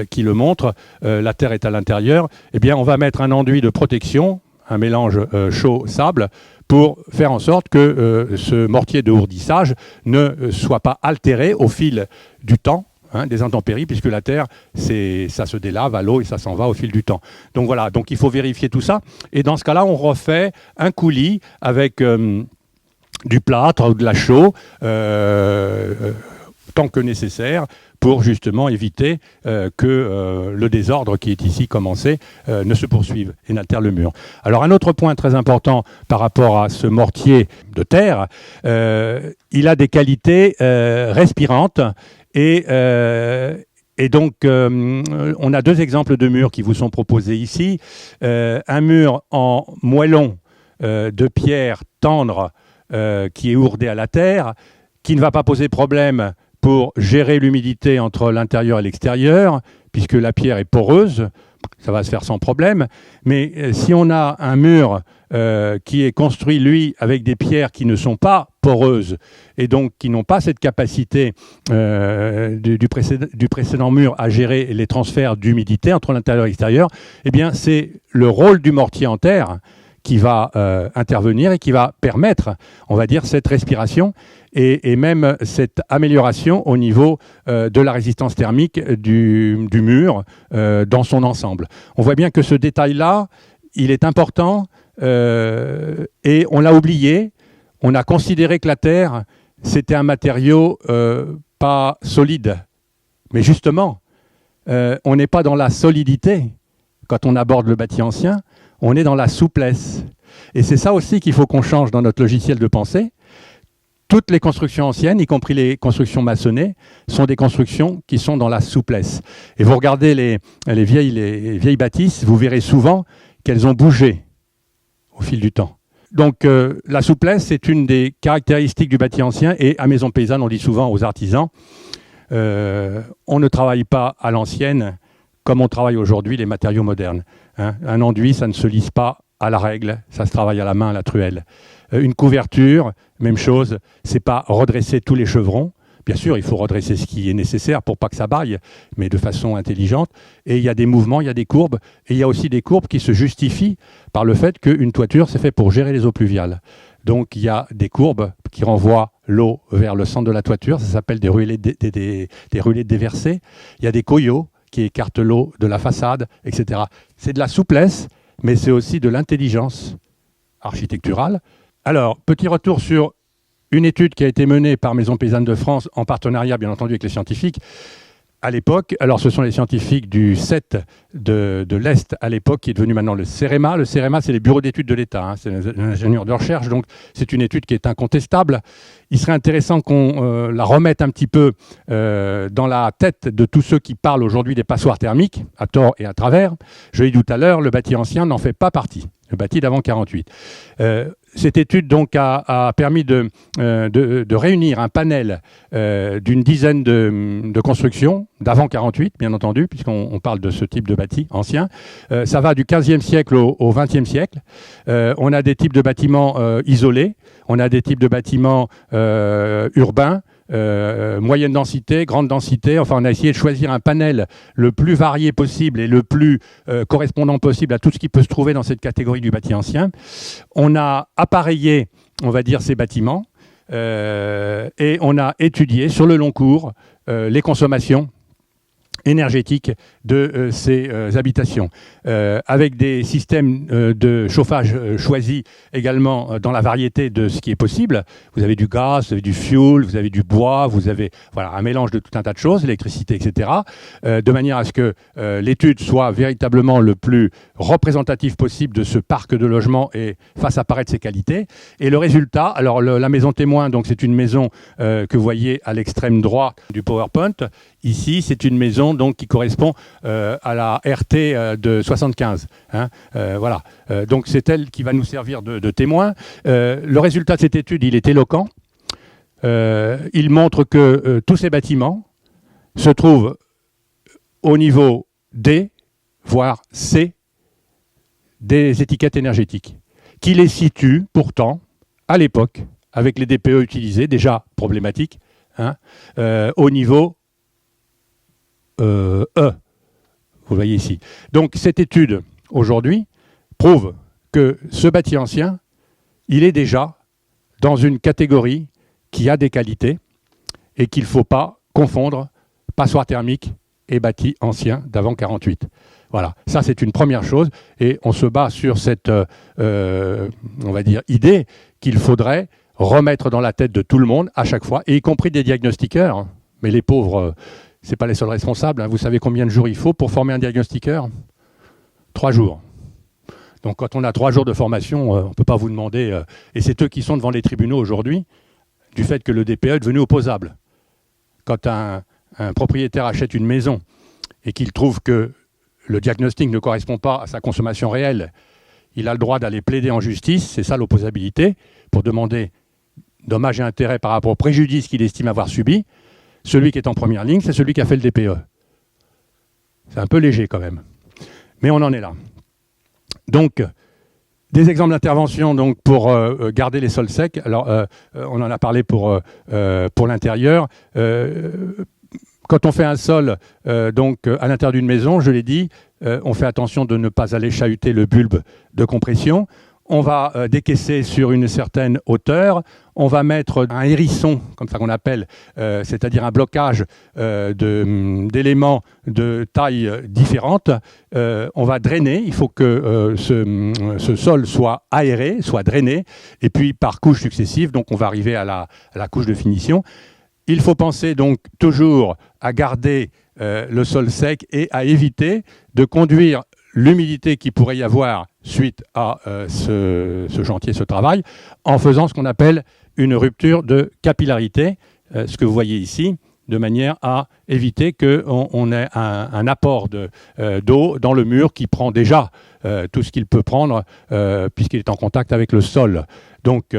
qui le montre, la terre est à l'intérieur, eh bien on va mettre un enduit de protection, un mélange chaud-sable, pour faire en sorte que ce mortier de ourdissage ne soit pas altéré au fil du temps, hein, des intempéries, puisque la terre, ça se délave à l'eau et ça s'en va au fil du temps. Donc voilà, donc il faut vérifier tout ça. Et dans ce cas-là, on refait un coulis avec du plâtre ou de la chaux, tant que nécessaire, pour justement éviter que le désordre qui est ici commencé ne se poursuive et n'altère le mur. Alors un autre point très important par rapport à ce mortier de terre, il a des qualités respirantes. Et donc, on a deux exemples de murs qui vous sont proposés ici. Un mur en moellon de pierre tendre qui est ourdé à la terre, qui ne va pas poser problème pour gérer l'humidité entre l'intérieur et l'extérieur, puisque la pierre est poreuse, ça va se faire sans problème. Mais si on a un mur qui est construit, lui, avec des pierres qui ne sont pas poreuses et donc qui n'ont pas cette capacité du précédent mur à gérer les transferts d'humidité entre l'intérieur et l'extérieur, eh bien c'est le rôle du mortier en terre qui va intervenir et qui va permettre, on va dire, cette respiration et même cette amélioration au niveau de la résistance thermique du mur dans son ensemble. On voit bien que ce détail-là, il est important et on l'a oublié. On a considéré que la terre, c'était un matériau pas solide. Mais justement, on n'est pas dans la solidité quand on aborde le bâti ancien, on est dans la souplesse. Et c'est ça aussi qu'il faut qu'on change dans notre logiciel de pensée. Toutes les constructions anciennes, y compris les constructions maçonnées, sont des constructions qui sont dans la souplesse. Et vous regardez les vieilles bâtisses, vous verrez souvent qu'elles ont bougé au fil du temps. Donc la souplesse, c'est une des caractéristiques du bâti ancien. Et à Maison Paysanne, on dit souvent aux artisans, on ne travaille pas à l'ancienne comme on travaille aujourd'hui les matériaux modernes. Hein. Un enduit, ça ne se lisse pas à la règle, ça se travaille à la main, à la truelle. Une couverture, même chose, c'est pas redresser tous les chevrons. Bien sûr, il faut redresser ce qui est nécessaire pour pas que ça baille, mais de façon intelligente. Et il y a des mouvements, il y a des courbes, et il y a aussi des courbes qui se justifient par le fait qu'une toiture, c'est fait pour gérer les eaux pluviales. Donc il y a des courbes qui renvoient l'eau vers le centre de la toiture, ça s'appelle des ruellets déversés. Il y a des coyots qui écartent l'eau de la façade, etc. C'est de la souplesse, mais c'est aussi de l'intelligence architecturale. Alors, petit retour sur une étude qui a été menée par Maison Paysanne de France, en partenariat bien entendu avec les scientifiques, à l'époque. Alors ce sont les scientifiques du CET de l'Est à l'époque, qui est devenu maintenant le CEREMA. Le CEREMA, c'est les bureaux d'études de l'État, hein, c'est l'ingénieur de recherche, donc c'est une étude qui est incontestable. Il serait intéressant qu'on la remette un petit peu dans la tête de tous ceux qui parlent aujourd'hui des passoires thermiques, à tort et à travers. Je l'ai dit tout à l'heure, le bâti ancien n'en fait pas partie, le bâti d'avant 48. Cette étude donc a permis de réunir un panel d'une dizaine de constructions d'avant 48, bien entendu, puisqu'on parle de ce type de bâti ancien. Ça va du 15e siècle au 20e siècle. On a des types de bâtiments isolés, on a des types de bâtiments urbains, moyenne densité, grande densité. Enfin, on a essayé de choisir un panel le plus varié possible et le plus correspondant possible à tout ce qui peut se trouver dans cette catégorie du bâti ancien. On a appareillé, on va dire, ces bâtiments et on a étudié sur le long cours les consommations énergétique de ces habitations, avec des systèmes de chauffage choisis également dans la variété de ce qui est possible. Vous avez du gaz, vous avez du fuel, vous avez du bois, vous avez voilà, un mélange de tout un tas de choses, l'électricité, etc., de manière à ce que l'étude soit véritablement le plus représentatif possible de ce parc de logements et fasse apparaître ses qualités. Et le résultat, alors la maison témoin, donc c'est une maison que vous voyez à l'extrême droit du PowerPoint. Ici, c'est une maison donc, qui correspond à la RT de 75. Hein, voilà. Donc c'est elle qui va nous servir de témoin. Le résultat de cette étude, il est éloquent. Il montre que tous ces bâtiments se trouvent au niveau D, voire C, des étiquettes énergétiques, qui les situent pourtant, à l'époque, avec les DPE utilisés, déjà problématiques, hein, au niveau E. Vous le voyez ici. Donc cette étude, aujourd'hui, prouve que ce bâti ancien, il est déjà dans une catégorie qui a des qualités et qu'il ne faut pas confondre passoire thermique et bâti ancien d'avant 48. Voilà, ça c'est une première chose et on se bat sur cette, on va dire, idée qu'il faudrait remettre dans la tête de tout le monde à chaque fois, et y compris des diagnostiqueurs, mais les pauvres... ce n'est pas les seuls responsables. Hein. Vous savez combien de jours il faut pour former un diagnostiqueur ? 3 jours. Donc quand on a 3 jours de formation, on ne peut pas vous demander... et c'est eux qui sont devant les tribunaux aujourd'hui, du fait que le DPE est devenu opposable. Quand un propriétaire achète une maison et qu'il trouve que le diagnostic ne correspond pas à sa consommation réelle, il a le droit d'aller plaider en justice, c'est ça l'opposabilité, pour demander dommages et intérêts par rapport au préjudice qu'il estime avoir subi. Celui qui est en première ligne, c'est celui qui a fait le DPE. C'est un peu léger quand même. Mais on en est là. Donc, des exemples d'intervention donc, pour garder les sols secs. Alors, on en a parlé pour l'intérieur. Quand on fait un sol donc, à l'intérieur d'une maison, je l'ai dit, on fait attention de ne pas aller chahuter le bulbe de compression. on va décaisser sur une certaine hauteur, on va mettre un hérisson, comme ça qu'on appelle, c'est-à-dire un blocage d'éléments de taille différente. On va drainer, il faut que ce sol soit aéré, soit drainé, et puis par couches successives, donc on va arriver à la couche de finition. Il faut penser donc toujours à garder le sol sec et à éviter de conduire l'humidité qu'il pourrait y avoir suite à ce chantier, ce travail, en faisant ce qu'on appelle une rupture de capillarité, ce que vous voyez ici, de manière à éviter qu'on ait un apport d'eau dans le mur qui prend déjà tout ce qu'il peut prendre puisqu'il est en contact avec le sol. Donc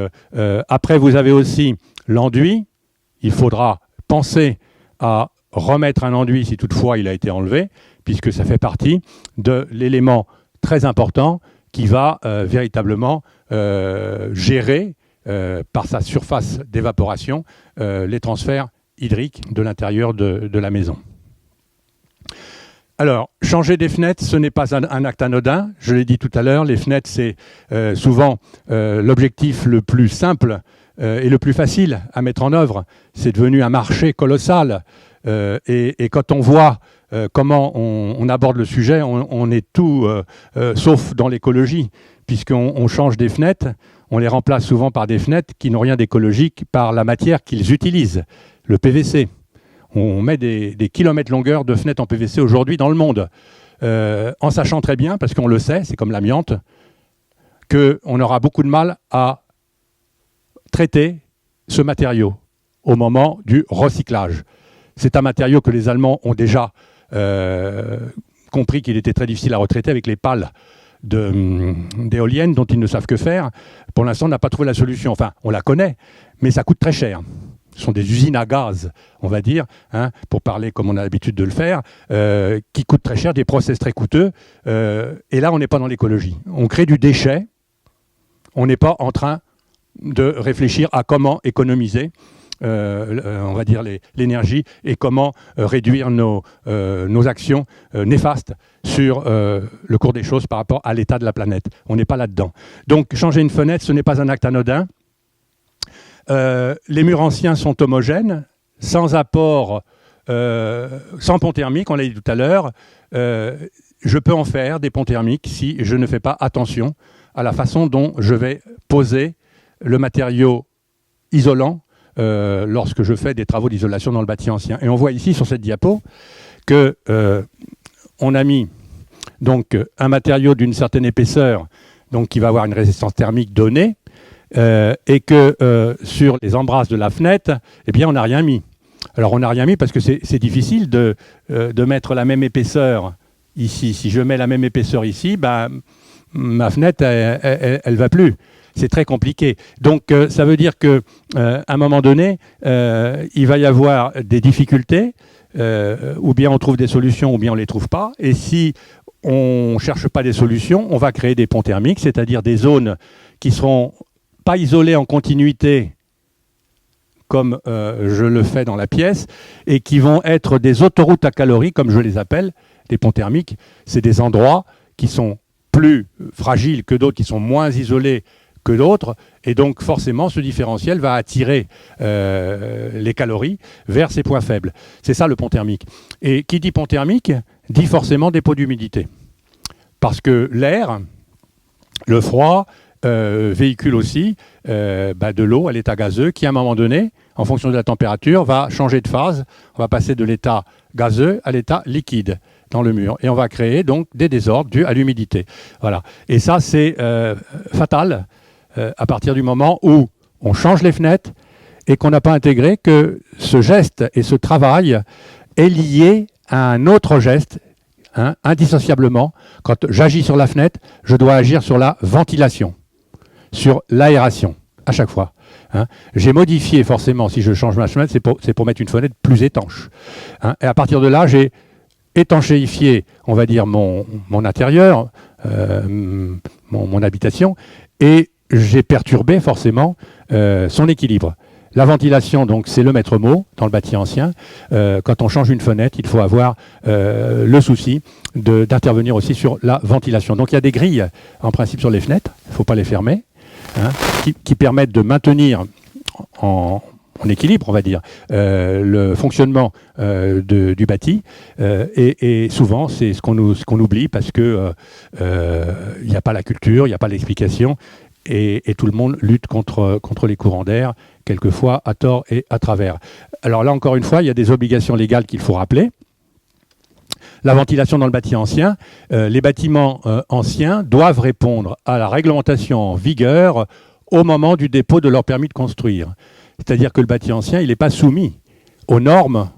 après, vous avez aussi l'enduit. Il faudra penser à remettre un enduit si toutefois il a été enlevé, puisque ça fait partie de l'élément très important qui va véritablement gérer par sa surface d'évaporation les transferts hydriques de l'intérieur de la maison. Alors, changer des fenêtres, ce n'est pas un acte anodin. Je l'ai dit tout à l'heure, les fenêtres, c'est souvent l'objectif le plus simple et le plus facile à mettre en œuvre. C'est devenu un marché colossal. Et quand on voit comment on aborde le sujet, on est tout sauf dans l'écologie, puisqu'on change des fenêtres, on les remplace souvent par des fenêtres qui n'ont rien d'écologique par la matière qu'ils utilisent, le PVC. On met des kilomètres longueur de fenêtres en PVC aujourd'hui dans le monde, en sachant très bien, parce qu'on le sait, c'est comme l'amiante, qu'on aura beaucoup de mal à traiter ce matériau au moment du recyclage. C'est un matériau que les Allemands ont déjà compris qu'il était très difficile à retraiter avec les pales d'éoliennes dont ils ne savent que faire. Pour l'instant, on n'a pas trouvé la solution. Enfin, on la connaît, mais ça coûte très cher. Ce sont des usines à gaz, on va dire, hein, pour parler comme on a l'habitude de le faire, qui coûtent très cher, des process très coûteux. Et là, on n'est pas dans l'écologie. On crée du déchet. On n'est pas en train de réfléchir à comment économiser on va dire l'énergie et comment réduire nos actions néfastes sur le cours des choses par rapport à l'état de la planète. On n'est pas là-dedans. Donc changer une fenêtre, ce n'est pas un acte anodin. Les murs anciens sont homogènes, sans apport, sans pont thermique, on l'a dit tout à l'heure. Je peux en faire des ponts thermiques si je ne fais pas attention à la façon dont je vais poser le matériau isolant lorsque je fais des travaux d'isolation dans le bâti ancien. Et on voit ici sur cette diapo que on a mis donc un matériau d'une certaine épaisseur, donc qui va avoir une résistance thermique donnée, et que sur les embrasses de la fenêtre, eh bien on n'a rien mis. Alors on n'a rien mis parce que c'est difficile de mettre la même épaisseur ici. Si je mets la même épaisseur ici, ben, ma fenêtre elle va plus. C'est très compliqué. Donc, ça veut dire qu'à un moment donné, il va y avoir des difficultés, ou bien on trouve des solutions, ou bien on ne les trouve pas. Et si on ne cherche pas des solutions, on va créer des ponts thermiques, c'est-à-dire des zones qui ne seront pas isolées en continuité, comme je le fais dans la pièce, et qui vont être des autoroutes à calories, comme je les appelle, des ponts thermiques. C'est des endroits qui sont plus fragiles que d'autres, qui sont moins isolés que d'autres, et donc forcément ce différentiel va attirer les calories vers ces points faibles. C'est ça le pont thermique. Et qui dit pont thermique dit forcément dépôt d'humidité. Parce que l'air, le froid, véhicule aussi de l'eau à l'état gazeux qui à un moment donné, en fonction de la température, va changer de phase. On va passer de l'état gazeux à l'état liquide dans le mur. Et on va créer donc des désordres dus à l'humidité. Voilà. Et ça, c'est fatal à partir du moment où on change les fenêtres et qu'on n'a pas intégré que ce geste et ce travail est lié à un autre geste, hein, indissociablement. Quand j'agis sur la fenêtre, je dois agir sur la ventilation, sur l'aération, à chaque fois. Hein. J'ai modifié forcément, si je change ma fenêtre, c'est pour mettre une fenêtre plus étanche. Hein. Et à partir de là, j'ai étanchéifié, on va dire, mon intérieur, mon habitation, et j'ai perturbé forcément son équilibre. La ventilation, donc, c'est le maître mot dans le bâti ancien. Quand on change une fenêtre, il faut avoir le souci d'intervenir aussi sur la ventilation. Donc il y a des grilles, en principe, sur les fenêtres, il ne faut pas les fermer, hein, qui permettent de maintenir en équilibre, on va dire, le fonctionnement du bâti. Et souvent, c'est ce qu'on oublie parce que il n'y a pas la culture, il n'y a pas l'explication. Et tout le monde lutte contre les courants d'air, quelquefois à tort et à travers. Alors là, encore une fois, il y a des obligations légales qu'il faut rappeler. La ventilation dans le bâti ancien, les bâtiments anciens doivent répondre à la réglementation en vigueur au moment du dépôt de leur permis de construire. C'est-à-dire que le bâti ancien, il n'est pas soumis aux normes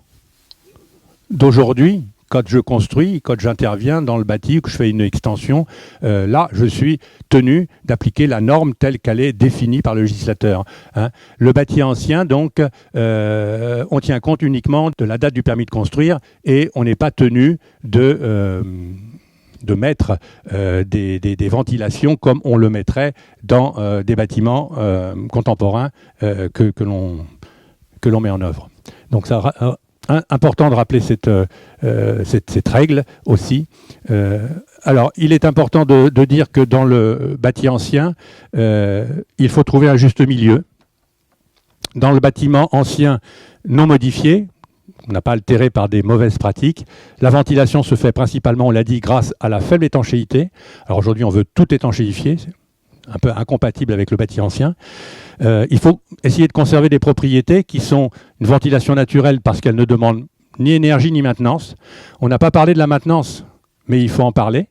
d'aujourd'hui. Quand je construis, quand j'interviens dans le bâti, que je fais une extension, là, je suis tenu d'appliquer la norme telle qu'elle est définie par le législateur. Hein. Le bâti ancien, donc, on tient compte uniquement de la date du permis de construire et on n'est pas tenu de mettre des ventilations comme on le mettrait dans des bâtiments contemporains que l'on met en œuvre. Donc ça... important de rappeler cette règle aussi. Alors, il est important de dire que dans le bâti ancien, il faut trouver un juste milieu. Dans le bâtiment ancien non modifié, on n'a pas altéré par des mauvaises pratiques, la ventilation se fait principalement, on l'a dit, grâce à la faible étanchéité. Alors aujourd'hui, on veut tout étanchéifier, c'est un peu incompatible avec le bâti ancien. Il faut essayer de conserver des propriétés qui sont une ventilation naturelle parce qu'elle ne demande ni énergie ni maintenance. On n'a pas parlé de la maintenance, mais il faut en parler.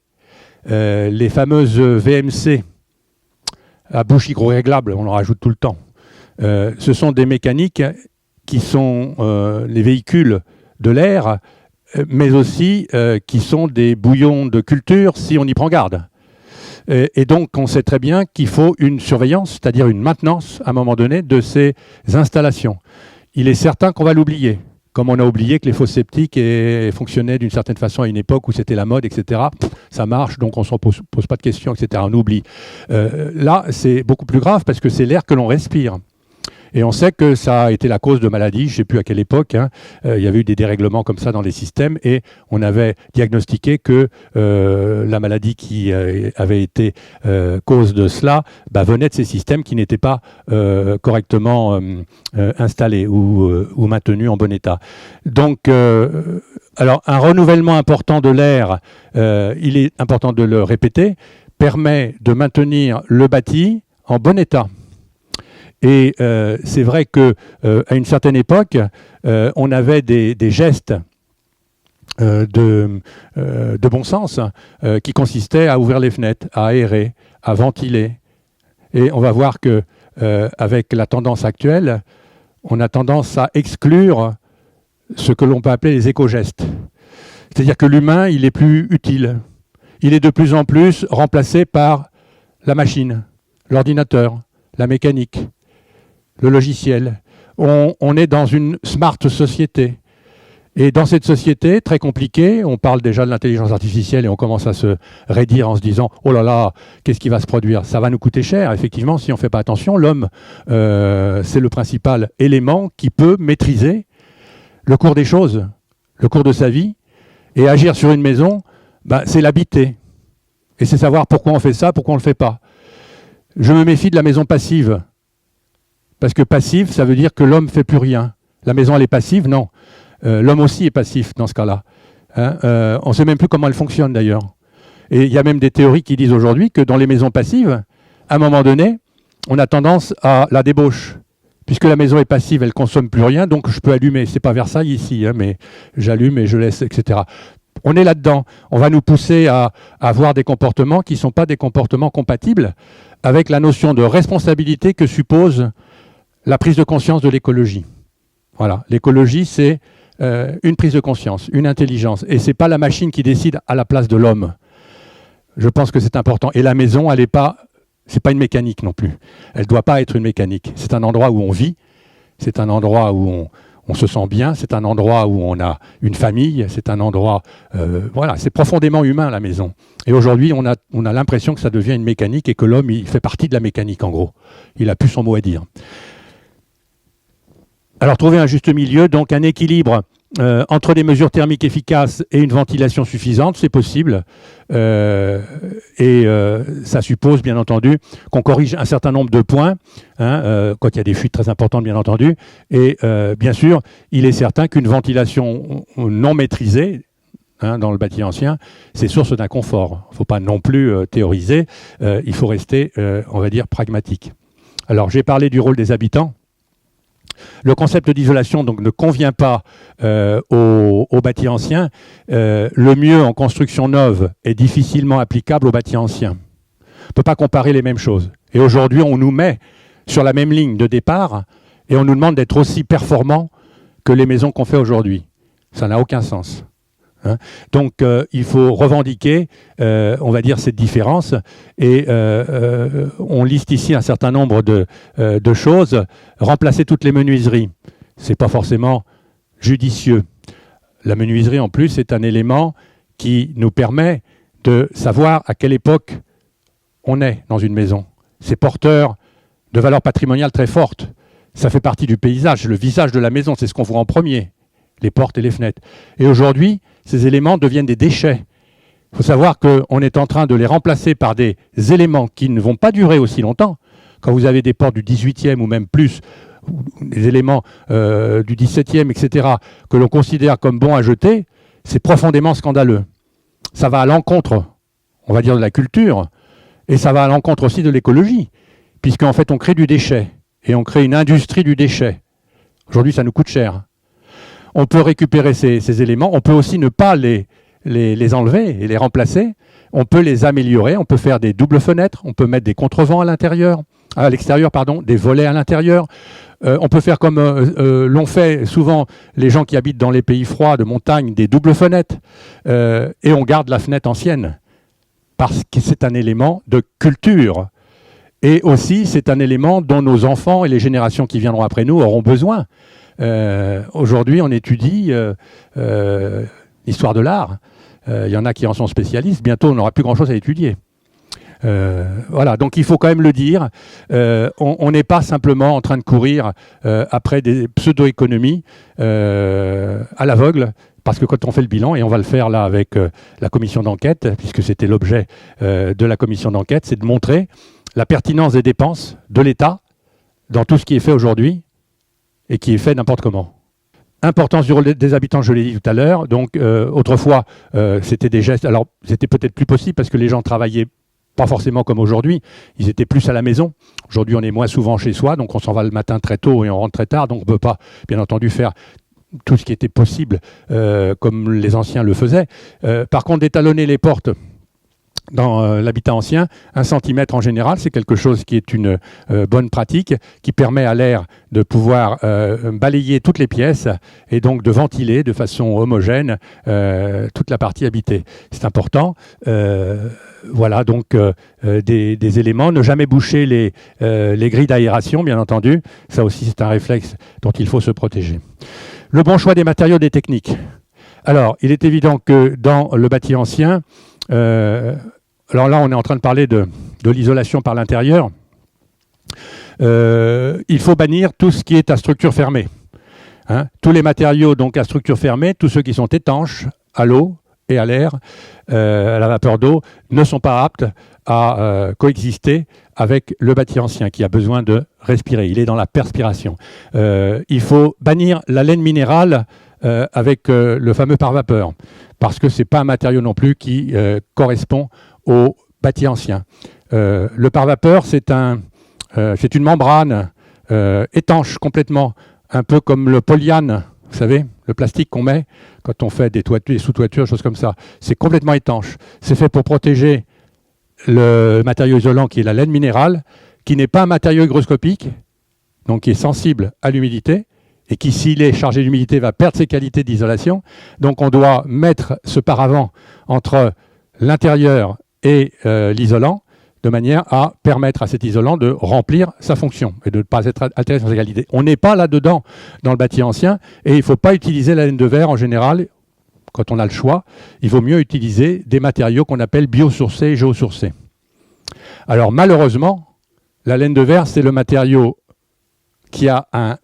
Les fameuses VMC à bouche hydro-réglable, on en rajoute tout le temps. Ce sont des mécaniques qui sont les véhicules de l'air, mais aussi qui sont des bouillons de culture si on y prend garde. Et donc, on sait très bien qu'il faut une surveillance, c'est-à-dire une maintenance, à un moment donné, de ces installations. Il est certain qu'on va l'oublier, comme on a oublié que les fosses septiques fonctionnaient d'une certaine façon à une époque où c'était la mode, etc. Ça marche, donc on ne s'en pose pas de questions, etc. On oublie. Là, c'est beaucoup plus grave parce que c'est l'air que l'on respire. Et on sait que ça a été la cause de maladies, je ne sais plus à quelle époque, hein. Il y avait eu des dérèglements comme ça dans les systèmes et on avait diagnostiqué que la maladie qui avait été cause de cela venait de ces systèmes qui n'étaient pas correctement installés ou maintenus en bon état. Donc, alors un renouvellement important de l'air, il est important de le répéter, permet de maintenir le bâti en bon état. Et c'est vrai qu'à une certaine époque, on avait des gestes de bon sens qui consistaient à ouvrir les fenêtres, à aérer, à ventiler. Et on va voir que avec la tendance actuelle, on a tendance à exclure ce que l'on peut appeler les éco-gestes. C'est-à-dire que l'humain, il est plus utile. Il est de plus en plus remplacé par la machine, l'ordinateur, la mécanique, le logiciel. On est dans une smart société. Et dans cette société très compliquée, on parle déjà de l'intelligence artificielle et on commence à se raidir en se disant « Oh là là, qu'est-ce qui va se produire ? Ça va nous coûter cher. » Effectivement, si on ne fait pas attention, l'homme, c'est le principal élément qui peut maîtriser le cours des choses, le cours de sa vie. Et agir sur une maison, c'est l'habiter. Et c'est savoir pourquoi on fait ça, pourquoi on ne le fait pas. Je me méfie de la maison passive. Parce que passive, ça veut dire que l'homme ne fait plus rien. La maison, elle est passive? Non. L'homme aussi est passif dans ce cas-là. Hein, on ne sait même plus comment elle fonctionne d'ailleurs. Et il y a même des théories qui disent aujourd'hui que dans les maisons passives, à un moment donné, on a tendance à la débauche. Puisque la maison est passive, elle ne consomme plus rien, donc je peux allumer. Ce n'est pas Versailles ici, hein, mais j'allume et je laisse, etc. On est là-dedans. On va nous pousser à avoir des comportements qui ne sont pas des comportements compatibles avec la notion de responsabilité que suppose la prise de conscience de l'écologie. Voilà, l'écologie, c'est une prise de conscience, une intelligence. Et ce n'est pas la machine qui décide à la place de l'homme. Je pense que c'est important. Et la maison, ce n'est pas une mécanique non plus. Elle ne doit pas être une mécanique. C'est un endroit où on vit, c'est un endroit où on se sent bien, c'est un endroit où on a une famille, c'est un endroit... voilà, c'est profondément humain, la maison. Et aujourd'hui, on a l'impression que ça devient une mécanique et que l'homme, il fait partie de la mécanique, en gros. Il n'a plus son mot à dire. Alors, trouver un juste milieu, donc un équilibre entre des mesures thermiques efficaces et une ventilation suffisante, c'est possible. Ça suppose, bien entendu, qu'on corrige un certain nombre de points, quand il y a des fuites très importantes, bien entendu. Et bien sûr, il est certain qu'une ventilation non maîtrisée, dans le bâti ancien, c'est source d'inconfort. Il ne faut pas non plus théoriser, il faut rester, on va dire, pragmatique. Alors, j'ai parlé du rôle des habitants. Le concept d'isolation donc ne convient pas aux bâtis anciens. Le mieux en construction neuve est difficilement applicable aux bâtis anciens. On ne peut pas comparer les mêmes choses. Et aujourd'hui, on nous met sur la même ligne de départ et on nous demande d'être aussi performants que les maisons qu'on fait aujourd'hui. Ça n'a aucun sens. Donc, il faut revendiquer, on va dire, cette différence. Et on liste ici un certain nombre de choses. Remplacer toutes les menuiseries, ce n'est pas forcément judicieux. La menuiserie, en plus, est un élément qui nous permet de savoir à quelle époque on est dans une maison. C'est porteur de valeurs patrimoniales très fortes. Ça fait partie du paysage, le visage de la maison, c'est ce qu'on voit en premier, les portes et les fenêtres. Et aujourd'hui, ces éléments deviennent des déchets. Il faut savoir qu'on est en train de les remplacer par des éléments qui ne vont pas durer aussi longtemps. Quand vous avez des portes du 18e ou même plus, des éléments du 17e, etc., que l'on considère comme bons à jeter, c'est profondément scandaleux. Ça va à l'encontre, on va dire, de la culture, et ça va à l'encontre aussi de l'écologie, puisqu'en fait on crée du déchet, et on crée une industrie du déchet. Aujourd'hui, ça nous coûte cher. On peut récupérer ces éléments, on peut aussi ne pas les enlever et les remplacer, on peut les améliorer, on peut faire des doubles fenêtres, on peut mettre des contrevents à l'extérieur, des volets à l'intérieur. On peut faire comme l'ont fait souvent les gens qui habitent dans les pays froids de montagne, des doubles fenêtres, et on garde la fenêtre ancienne, parce que c'est un élément de culture. Et aussi, c'est un élément dont nos enfants et les générations qui viendront après nous auront besoin. Aujourd'hui, on étudie l'histoire de l'art. Il y en a qui en sont spécialistes. Bientôt, on n'aura plus grand-chose à étudier. Voilà, donc il faut quand même le dire. On n'est pas simplement en train de courir après des pseudo-économies à l'aveugle, parce que quand on fait le bilan, et on va le faire là avec la commission d'enquête, puisque c'était l'objet de la commission d'enquête, c'est de montrer la pertinence des dépenses de l'État dans tout ce qui est fait aujourd'hui et qui est fait n'importe comment. Importance du rôle des habitants, je l'ai dit tout à l'heure. Donc, autrefois, c'était des gestes. Alors, c'était peut-être plus possible parce que les gens travaillaient pas forcément comme aujourd'hui. Ils étaient plus à la maison. Aujourd'hui, on est moins souvent chez soi, donc on s'en va le matin très tôt et on rentre très tard. Donc, on ne peut pas, bien entendu, faire tout ce qui était possible comme les anciens le faisaient. Par contre, d'étalonner les portes dans l'habitat ancien, 1 centimètre en général, c'est quelque chose qui est une bonne pratique, qui permet à l'air de pouvoir balayer toutes les pièces et donc de ventiler de façon homogène toute la partie habitée. C'est important. Voilà, donc des éléments. Ne jamais boucher les grilles d'aération, bien entendu. Ça aussi, c'est un réflexe dont il faut se protéger. Le bon choix des matériaux, des techniques. Alors, il est évident que dans le bâti ancien, alors là, on est en train de parler de l'isolation par l'intérieur. Il faut bannir tout ce qui est à structure fermée. Tous les matériaux donc à structure fermée, tous ceux qui sont étanches à l'eau et à l'air, à la vapeur d'eau, ne sont pas aptes à coexister avec le bâti ancien qui a besoin de respirer. Il est dans la perspiration. Il faut bannir la laine minérale avec le fameux pare-vapeur, parce que ce n'est pas un matériau non plus qui correspond au bâti ancien. Le pare-vapeur, c'est une membrane étanche complètement, un peu comme le polyane, vous savez, le plastique qu'on met quand on fait des sous-toitures, choses comme ça. C'est complètement étanche. C'est fait pour protéger le matériau isolant qui est la laine minérale, qui n'est pas un matériau hygroscopique, donc qui est sensible à l'humidité, et qui, s'il est chargé d'humidité, va perdre ses qualités d'isolation. Donc on doit mettre ce paravent entre l'intérieur et l'isolant, de manière à permettre à cet isolant de remplir sa fonction et de ne pas être altéré sur ses qualités. On n'est pas là-dedans dans le bâti ancien, et il ne faut pas utiliser la laine de verre en général. Quand on a le choix, il vaut mieux utiliser des matériaux qu'on appelle biosourcés et géosourcés. Alors malheureusement, la laine de verre, c'est le matériau qui a un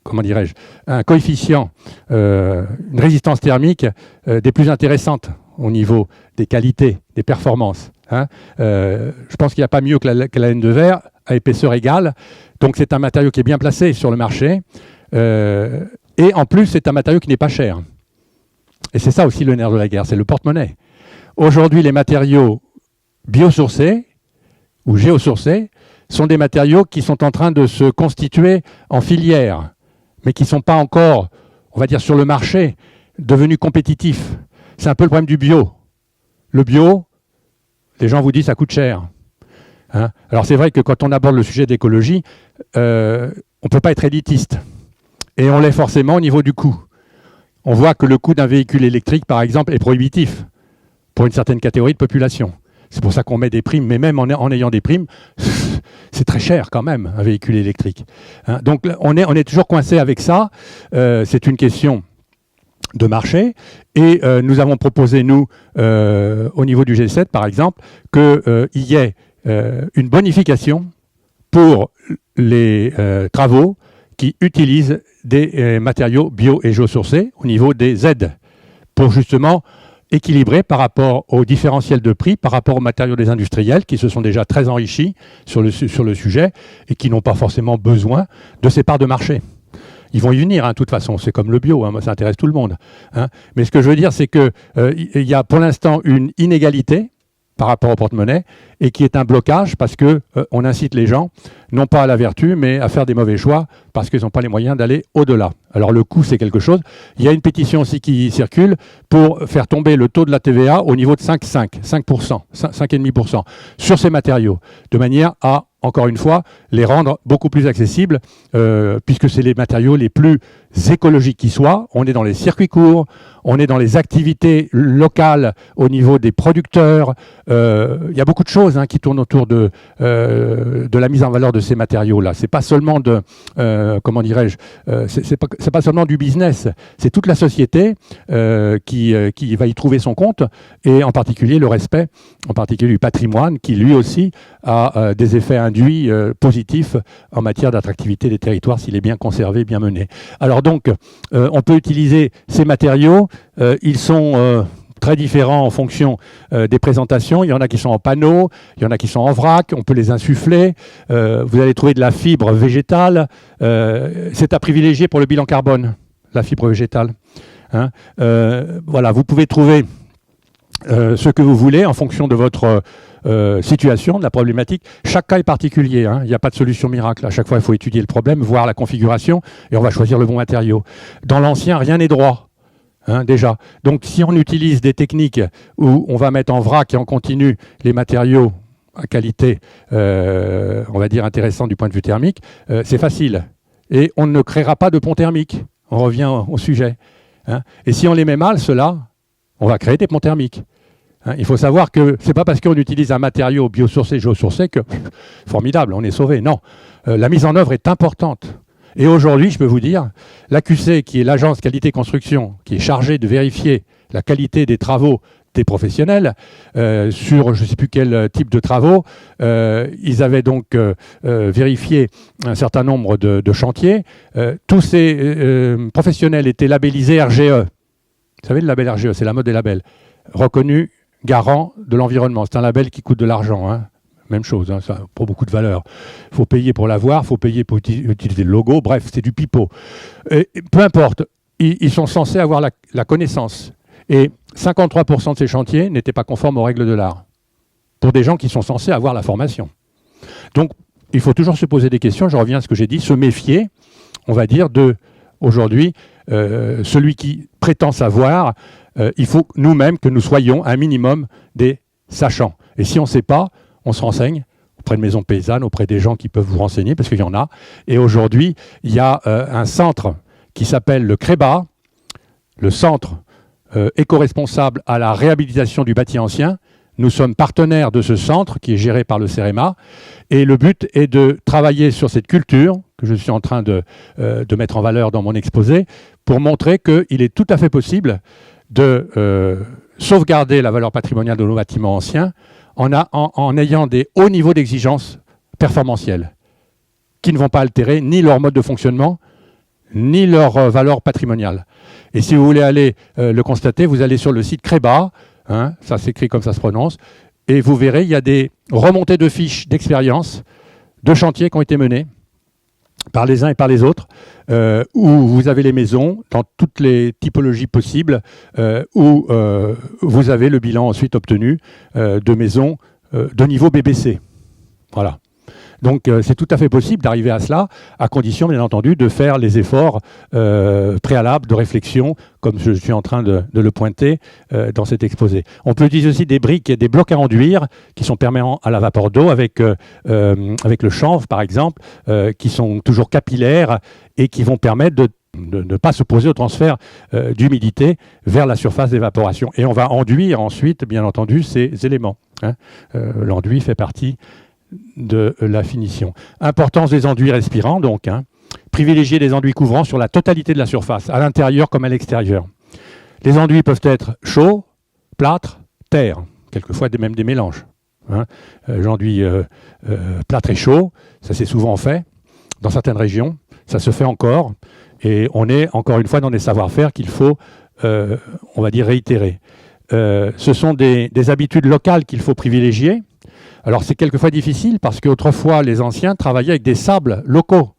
comment dirais-je, un coefficient, une résistance thermique des plus intéressantes au niveau des qualités, des performances. Hein. Je pense qu'il n'y a pas mieux que la laine de verre à épaisseur égale. Donc c'est un matériau qui est bien placé sur le marché. Et en plus, c'est un matériau qui n'est pas cher. Et c'est ça aussi le nerf de la guerre, c'est le porte-monnaie. Aujourd'hui, les matériaux biosourcés ou géosourcés sont des matériaux qui sont en train de se constituer en filière, mais qui ne sont pas encore, on va dire, sur le marché, devenus compétitifs. C'est un peu le problème du bio. Le bio, les gens vous disent ça coûte cher. Hein. Alors c'est vrai que quand on aborde le sujet d'écologie, on ne peut pas être élitiste. Et on l'est forcément au niveau du coût. On voit que le coût d'un véhicule électrique, par exemple, est prohibitif pour une certaine catégorie de population. C'est pour ça qu'on met des primes, mais même en ayant des primes, c'est très cher quand même, un véhicule électrique. Hein. Donc on est toujours coincé avec ça. C'est une question de marché. Et nous avons proposé, nous, au niveau du G7, par exemple, qu'il y ait une bonification pour les travaux qui utilisent des matériaux bio et géosourcés au niveau des aides, pour justement équilibrer par rapport au différentiel de prix, par rapport aux matériaux des industriels qui se sont déjà très enrichis sur le sujet et qui n'ont pas forcément besoin de ces parts de marché. Ils vont y venir, hein, de toute façon, c'est comme le bio, hein, ça intéresse tout le monde. Hein. Mais ce que je veux dire, c'est qu'il y a pour l'instant une inégalité par rapport au porte-monnaie, et qui est un blocage parce qu'on incite les gens, non pas à la vertu, mais à faire des mauvais choix, parce qu'ils n'ont pas les moyens d'aller au-delà. Alors le coût, c'est quelque chose. Il y a une pétition aussi qui circule pour faire tomber le taux de la TVA au niveau de 5,5%, 5,5% sur ces matériaux, de manière à, encore une fois, les rendre beaucoup plus accessibles, puisque c'est les matériaux les plus écologiques qui soient. On est dans les circuits courts, on est dans les activités locales au niveau des producteurs. Il y a beaucoup de choses qui tournent autour de la mise en valeur de ces matériaux-là. C'est pas seulement comment dirais-je, c'est pas seulement du business. C'est toute la société qui va y trouver son compte, et en particulier le respect, en particulier du patrimoine, qui lui aussi a des effets induits positifs en matière d'attractivité des territoires s'il est bien conservé, bien mené. Alors donc, on peut utiliser ces matériaux. Ils sont très différents en fonction des présentations. Il y en a qui sont en panneaux, il y en a qui sont en vrac, on peut les insuffler. Vous allez trouver de la fibre végétale. C'est à privilégier pour le bilan carbone, la fibre végétale. Hein. Voilà, vous pouvez trouver ce que vous voulez en fonction de votre situation, de la problématique. Chaque cas est particulier, hein. Il n'y a pas de solution miracle. À chaque fois, il faut étudier le problème, voir la configuration, et on va choisir le bon matériau. Dans l'ancien, rien n'est droit. Hein, déjà. Donc si on utilise des techniques où on va mettre en vrac et en continu les matériaux à qualité, on va dire intéressante du point de vue thermique, c'est facile. Et on ne créera pas de pont thermique. On revient au sujet. Hein. Et si on les met mal, ceux-là, on va créer des ponts thermiques. Hein. Il faut savoir que c'est pas parce qu'on utilise un matériau biosourcé, géosourcé que formidable, on est sauvé. Non, la mise en œuvre est importante. Et aujourd'hui, je peux vous dire, l'AQC, qui est l'agence qualité construction, qui est chargée de vérifier la qualité des travaux des professionnels, sur je ne sais plus quel type de travaux, ils avaient donc vérifié un certain nombre de chantiers. Tous ces professionnels étaient labellisés RGE. Vous savez, le label RGE, c'est la mode des labels. Reconnu garant de l'environnement. C'est un label qui coûte de l'argent, hein. Même chose, hein, ça n'a pas beaucoup de valeur. Il faut payer pour l'avoir, il faut payer pour utiliser le logo, bref, c'est du pipeau. Peu importe, ils sont censés avoir la connaissance. Et 53% de ces chantiers n'étaient pas conformes aux règles de l'art, pour des gens qui sont censés avoir la formation. Donc, il faut toujours se poser des questions, je reviens à ce que j'ai dit, se méfier, on va dire, de, aujourd'hui, celui qui prétend savoir, il faut nous-mêmes que nous soyons un minimum des sachants. Et si on ne sait pas, on se renseigne auprès de maisons paysannes, auprès des gens qui peuvent vous renseigner, parce qu'il y en a. Et aujourd'hui, il y a un centre qui s'appelle le CREBA, le centre éco-responsable à la réhabilitation du bâti ancien. Nous sommes partenaires de ce centre qui est géré par le CEREMA. Et le but est de travailler sur cette culture que je suis en train de mettre en valeur dans mon exposé, pour montrer qu'il est tout à fait possible de sauvegarder la valeur patrimoniale de nos bâtiments anciens en ayant des hauts niveaux d'exigence performantielle qui ne vont pas altérer ni leur mode de fonctionnement, ni leur valeur patrimoniale. Et si vous voulez aller le constater, vous allez sur le site Creba, hein, ça s'écrit comme ça se prononce, et vous verrez, il y a des remontées de fiches d'expérience, de chantiers qui ont été menés par les uns et par les autres, où vous avez les maisons dans toutes les typologies possibles, où vous avez le bilan ensuite obtenu de maisons de niveau BBC. Voilà. Donc c'est tout à fait possible d'arriver à cela, à condition bien entendu de faire les efforts préalables de réflexion, comme je suis en train de le pointer dans cet exposé. On peut utiliser aussi des briques et des blocs à enduire qui sont perméants à la vapeur d'eau avec le chanvre par exemple, qui sont toujours capillaires et qui vont permettre de ne pas s'opposer au transfert d'humidité vers la surface d'évaporation. Et on va enduire ensuite, bien entendu, ces éléments. Hein. L'enduit fait partie de la finition. Importance des enduits respirants, donc. Hein. Privilégier des enduits couvrants sur la totalité de la surface, à l'intérieur comme à l'extérieur. Les enduits peuvent être chauds, plâtre, terre, quelquefois même des mélanges. Hein. L'enduit plâtre et chaud, ça c'est souvent fait dans certaines régions, ça se fait encore, et on est encore une fois dans des savoir-faire qu'il faut, on va dire, réitérer. Ce sont des habitudes locales qu'il faut privilégier. Alors c'est quelquefois difficile parce qu'autrefois les anciens travaillaient avec des sables locaux.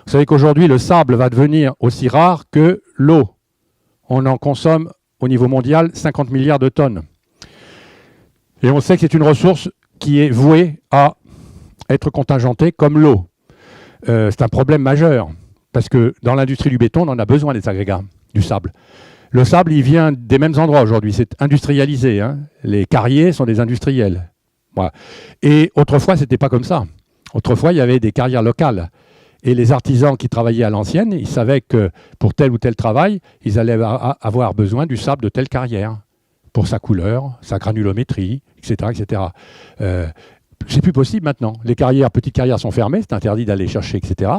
Vous savez qu'aujourd'hui le sable va devenir aussi rare que l'eau. On en consomme au niveau mondial 50 milliards de tonnes. Et on sait que c'est une ressource qui est vouée à être contingentée comme l'eau. C'est un problème majeur parce que dans l'industrie du béton on en a besoin des agrégats, du sable. Le sable il vient des mêmes endroits aujourd'hui, c'est industrialisé. Hein. Les carriers sont des industriels. Voilà. Et autrefois, ce n'était pas comme ça. Autrefois, il y avait des carrières locales. Et les artisans qui travaillaient à l'ancienne, ils savaient que pour tel ou tel travail, ils allaient avoir besoin du sable de telle carrière, pour sa couleur, sa granulométrie, etc. etc. C'est plus possible maintenant. Les carrières, petites carrières sont fermées, c'est interdit d'aller chercher, etc.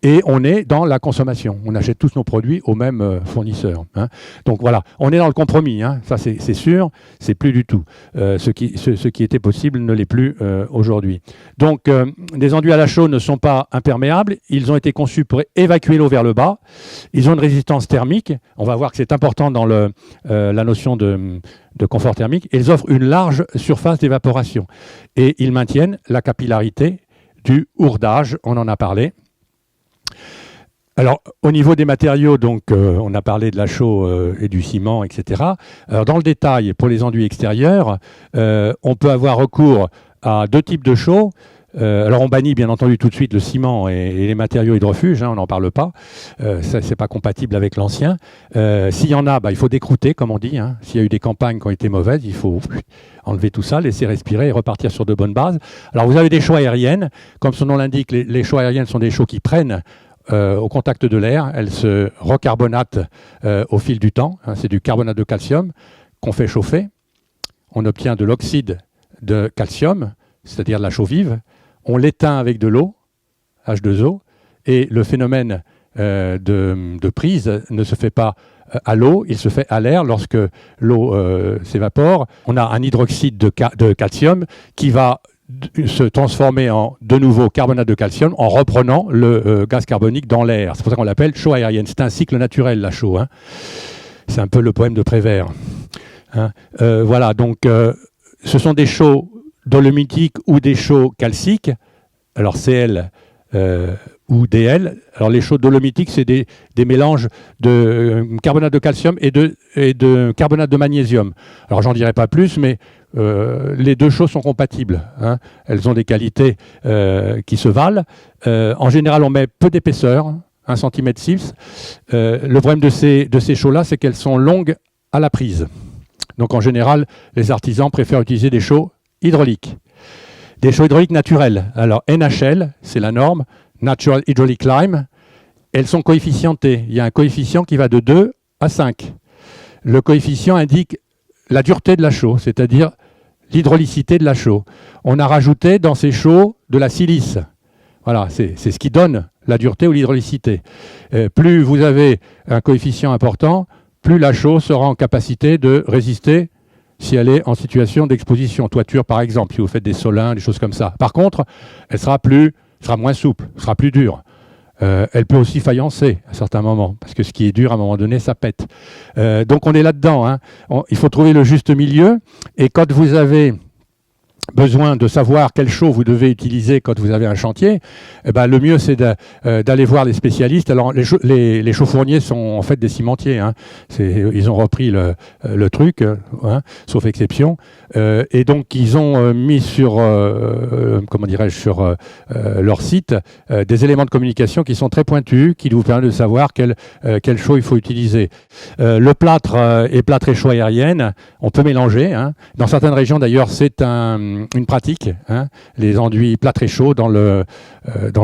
Et on est dans la consommation. On achète tous nos produits au même fournisseur. Hein. Donc voilà, on est dans le compromis. Hein. Ça, c'est sûr, c'est plus du tout. Ce qui était possible ne l'est plus aujourd'hui. Donc, des enduits à la chaux ne sont pas imperméables. Ils ont été conçus pour évacuer l'eau vers le bas. Ils ont une résistance thermique. On va voir que c'est important dans la notion de confort thermique. Ils offrent une large surface d'évaporation. Et ils maintiennent la capillarité du hourdage. On en a parlé. Alors, au niveau des matériaux, donc, on a parlé de la chaux et du ciment, etc. Alors, dans le détail, pour les enduits extérieurs, on peut avoir recours à deux types de chaux. Alors, on bannit bien entendu tout de suite le ciment et les matériaux hydrofuges, hein, on n'en parle pas. Ça, c'est pas compatible avec l'ancien. S'il y en a, il faut décrouter, comme on dit. Hein. S'il y a eu des campagnes qui ont été mauvaises, il faut enlever tout ça, laisser respirer et repartir sur de bonnes bases. Alors, vous avez des chaux aériennes. Comme son nom l'indique, les chaux aériennes sont des chaux qui prennent au contact de l'air. Elles se recarbonatent au fil du temps. Hein. C'est du carbonate de calcium qu'on fait chauffer. On obtient de l'oxyde de calcium, c'est-à-dire de la chaux vive. On l'éteint avec de l'eau, H2O, et le phénomène de prise ne se fait pas à l'eau, il se fait à l'air. Lorsque l'eau s'évapore, on a un hydroxyde de calcium qui va se transformer en de nouveau carbonate de calcium en reprenant le gaz carbonique dans l'air. C'est pour ça qu'on l'appelle chaux aérienne. C'est un cycle naturel, la chaux. Hein. C'est un peu le poème de Prévert. Hein. Voilà, donc ce sont des chaux dolomitiques ou des chaux calciques, alors Cl ou Dl. Alors les chaux dolomitiques, c'est des mélanges de carbonate de calcium et de carbonate de magnésium. Alors j'en dirai pas plus, mais les deux chaux sont compatibles. Hein. Elles ont des qualités qui se valent. En général, on met peu d'épaisseur, 1 cm 6. Le problème de ces chaux-là, c'est qu'elles sont longues à la prise. Donc en général, les artisans préfèrent utiliser des chaux hydrauliques. Des chaux hydrauliques naturelles. Alors NHL, c'est la norme, Natural Hydraulic Lime. Elles sont coefficientées. Il y a un coefficient qui va de 2 à 5. Le coefficient indique la dureté de la chaux, c'est-à-dire l'hydraulicité de la chaux. On a rajouté dans ces chaux de la silice. Voilà, c'est ce qui donne la dureté ou l'hydraulicité. Plus vous avez un coefficient important, plus la chaux sera en capacité de résister si elle est en situation d'exposition, toiture par exemple, si vous faites des solins, des choses comme ça. Par contre, elle sera moins souple, sera plus dure. elle peut aussi faïencer à certains moments, parce que ce qui est dur, à un moment donné, ça pète. Donc on est là-dedans, hein. Il faut trouver le juste milieu, et quand vous avez besoin de savoir quel chaux vous devez utiliser quand vous avez un chantier, eh ben, le mieux c'est d'aller voir les spécialistes. Alors les chauffourniers sont en fait des cimentiers, hein. Ils ont repris le truc, hein, sauf exception, et donc ils ont mis sur comment dirais-je, sur leur site des éléments de communication qui sont très pointus, qui vous permettent de savoir quel chaux il faut utiliser. Le plâtre et plâtre et chaux aérienne, on peut mélanger, hein. Dans certaines régions d'ailleurs c'est une pratique, hein, les enduits plâtre et chaud dans le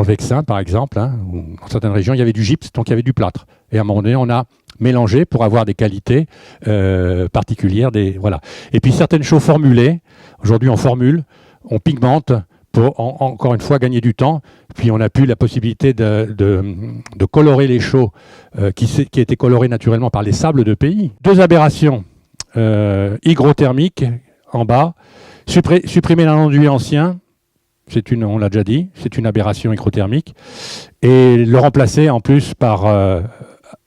Vexin par exemple, hein, où dans certaines régions il y avait du gypse, donc il y avait du plâtre. Et à un moment donné on a mélangé pour avoir des qualités particulières. Voilà. Et puis certaines chaux formulées, aujourd'hui on formule, on pigmente pour encore une fois gagner du temps. Puis on a pu la possibilité de colorer les chaux qui étaient colorés naturellement par les sables de pays. 2 aberrations hygrothermiques en bas. Supprimer un enduit ancien, on l'a déjà dit, c'est une aberration hygrothermique, et le remplacer en plus par,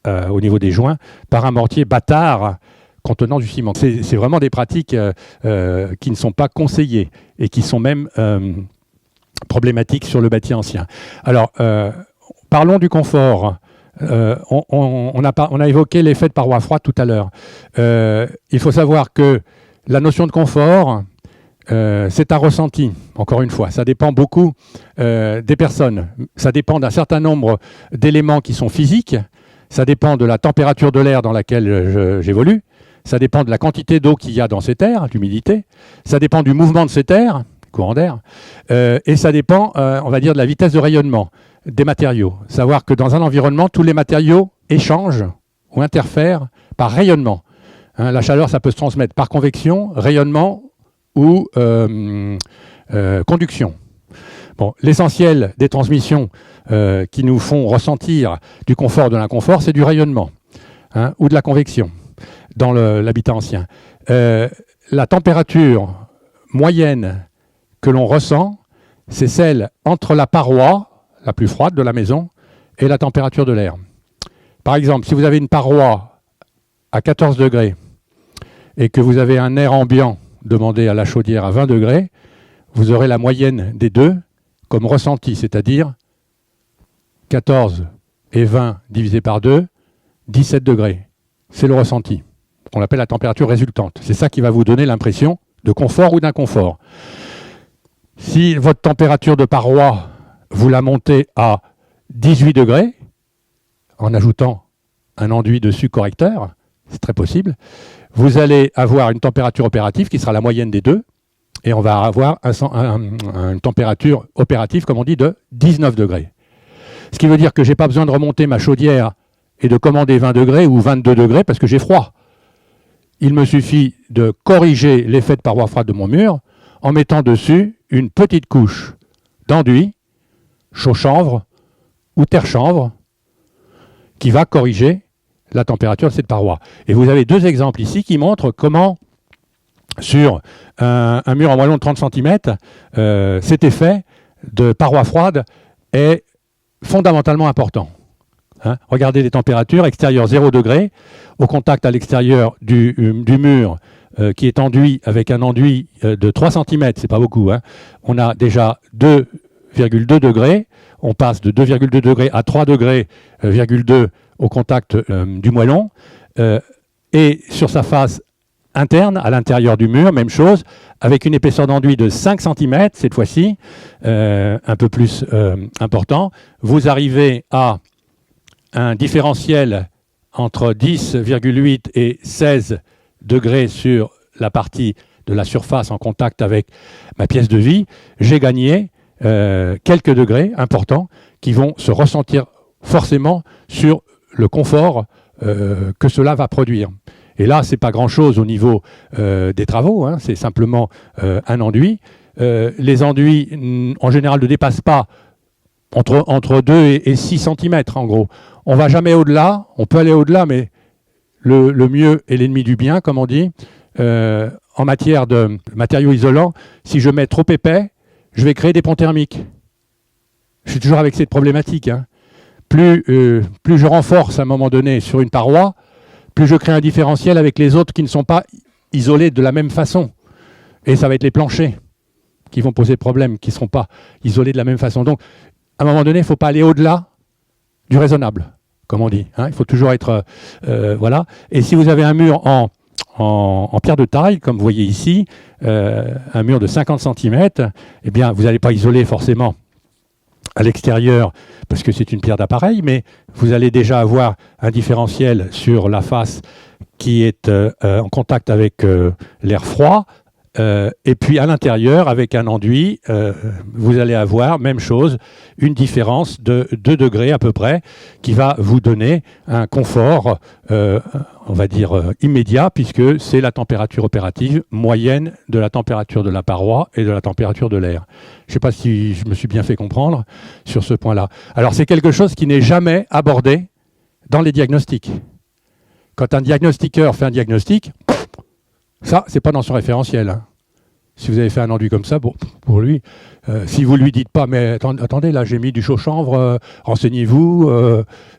au niveau des joints, par un mortier bâtard contenant du ciment. C'est vraiment des pratiques qui ne sont pas conseillées et qui sont même problématiques sur le bâti ancien. Alors, parlons du confort. On a évoqué l'effet de paroi froide tout à l'heure. Il faut savoir que la notion de confort, c'est un ressenti, encore une fois. Ça dépend beaucoup des personnes. Ça dépend d'un certain nombre d'éléments qui sont physiques. Ça dépend de la température de l'air dans laquelle j'évolue. Ça dépend de la quantité d'eau qu'il y a dans cet air, l'humidité. Ça dépend du mouvement de cet air, courant d'air. Et ça dépend, on va dire, de la vitesse de rayonnement des matériaux. Savoir que dans un environnement, tous les matériaux échangent ou interfèrent par rayonnement. Hein, la chaleur, ça peut se transmettre par convection, rayonnement ou conduction. Bon, l'essentiel des transmissions qui nous font ressentir du confort ou de l'inconfort, c'est du rayonnement, hein, ou de la convection dans l'habitat ancien. La température moyenne que l'on ressent, c'est celle entre la paroi, la plus froide de la maison, et la température de l'air. Par exemple, si vous avez une paroi à 14 degrés et que vous avez un air ambiant demandé à la chaudière à 20 degrés, vous aurez la moyenne des deux comme ressenti, c'est-à-dire 14 et 20 divisé par 2, 17 degrés. C'est le ressenti, qu'on appelle la température résultante. C'est ça qui va vous donner l'impression de confort ou d'inconfort. Si votre température de paroi, vous la montez à 18 degrés, en ajoutant un enduit dessus correcteur, c'est très possible, vous allez avoir une température opérative qui sera la moyenne des deux, et on va avoir une température opérative, comme on dit, de 19 degrés. Ce qui veut dire que je n'ai pas besoin de remonter ma chaudière et de commander 20 degrés ou 22 degrés parce que j'ai froid. Il me suffit de corriger l'effet de paroi froide de mon mur en mettant dessus une petite couche d'enduit, chaux-chanvre ou terre-chanvre, qui va corriger la température de cette paroi. Et vous avez 2 exemples ici qui montrent comment, sur un mur en moellon de 30 cm, cet effet de paroi froide est fondamentalement important. Hein, regardez les températures, extérieur 0 degré, au contact à l'extérieur du mur qui est enduit avec un enduit de 3 cm, c'est pas beaucoup, hein, on a déjà 2,2 degrés, on passe de 2,2 degrés à 3 degrés, 2 au contact du moellon, et sur sa face interne, à l'intérieur du mur, même chose, avec une épaisseur d'enduit de 5 cm, cette fois-ci, un peu plus important, vous arrivez à un différentiel entre 10,8 et 16 degrés sur la partie de la surface en contact avec ma pièce de vie. J'ai gagné quelques degrés importants qui vont se ressentir forcément sur le confort que cela va produire. Et là, ce n'est pas grand-chose au niveau des travaux, hein, c'est simplement un enduit. Les enduits, en général, ne dépassent pas entre 2 et 6 cm, en gros. On ne va jamais au-delà, on peut aller au-delà, mais le mieux est l'ennemi du bien, comme on dit. En matière de matériaux isolants, si je mets trop épais, je vais créer des ponts thermiques. Je suis toujours avec cette problématique, hein. plus je renforce à un moment donné sur une paroi, plus je crée un différentiel avec les autres qui ne sont pas isolés de la même façon. Et ça va être les planchers qui vont poser problème, qui ne seront pas isolés de la même façon. Donc, à un moment donné, il ne faut pas aller au-delà du raisonnable, comme on dit. Il faut toujours être... voilà. Et si vous avez un mur en pierre de taille, comme vous voyez ici, un mur de 50 cm, eh bien, vous n'allez pas isoler forcément à l'extérieur, parce que c'est une pierre d'appareil, mais vous allez déjà avoir un différentiel sur la face qui est en contact avec l'air froid, et puis à l'intérieur, avec un enduit, vous allez avoir, même chose, une différence de 2 degrés à peu près, qui va vous donner un confort, on va dire, immédiat, puisque c'est la température opérative moyenne de la température de la paroi et de la température de l'air. Je ne sais pas si je me suis bien fait comprendre sur ce point-là. Alors c'est quelque chose qui n'est jamais abordé dans les diagnostics. Quand un diagnostiqueur fait un diagnostic, ça, c'est pas dans son référentiel. Si vous avez fait un enduit comme ça, pour lui, si vous lui dites pas, mais attendez, là j'ai mis du chaud-chanvre, renseignez-vous,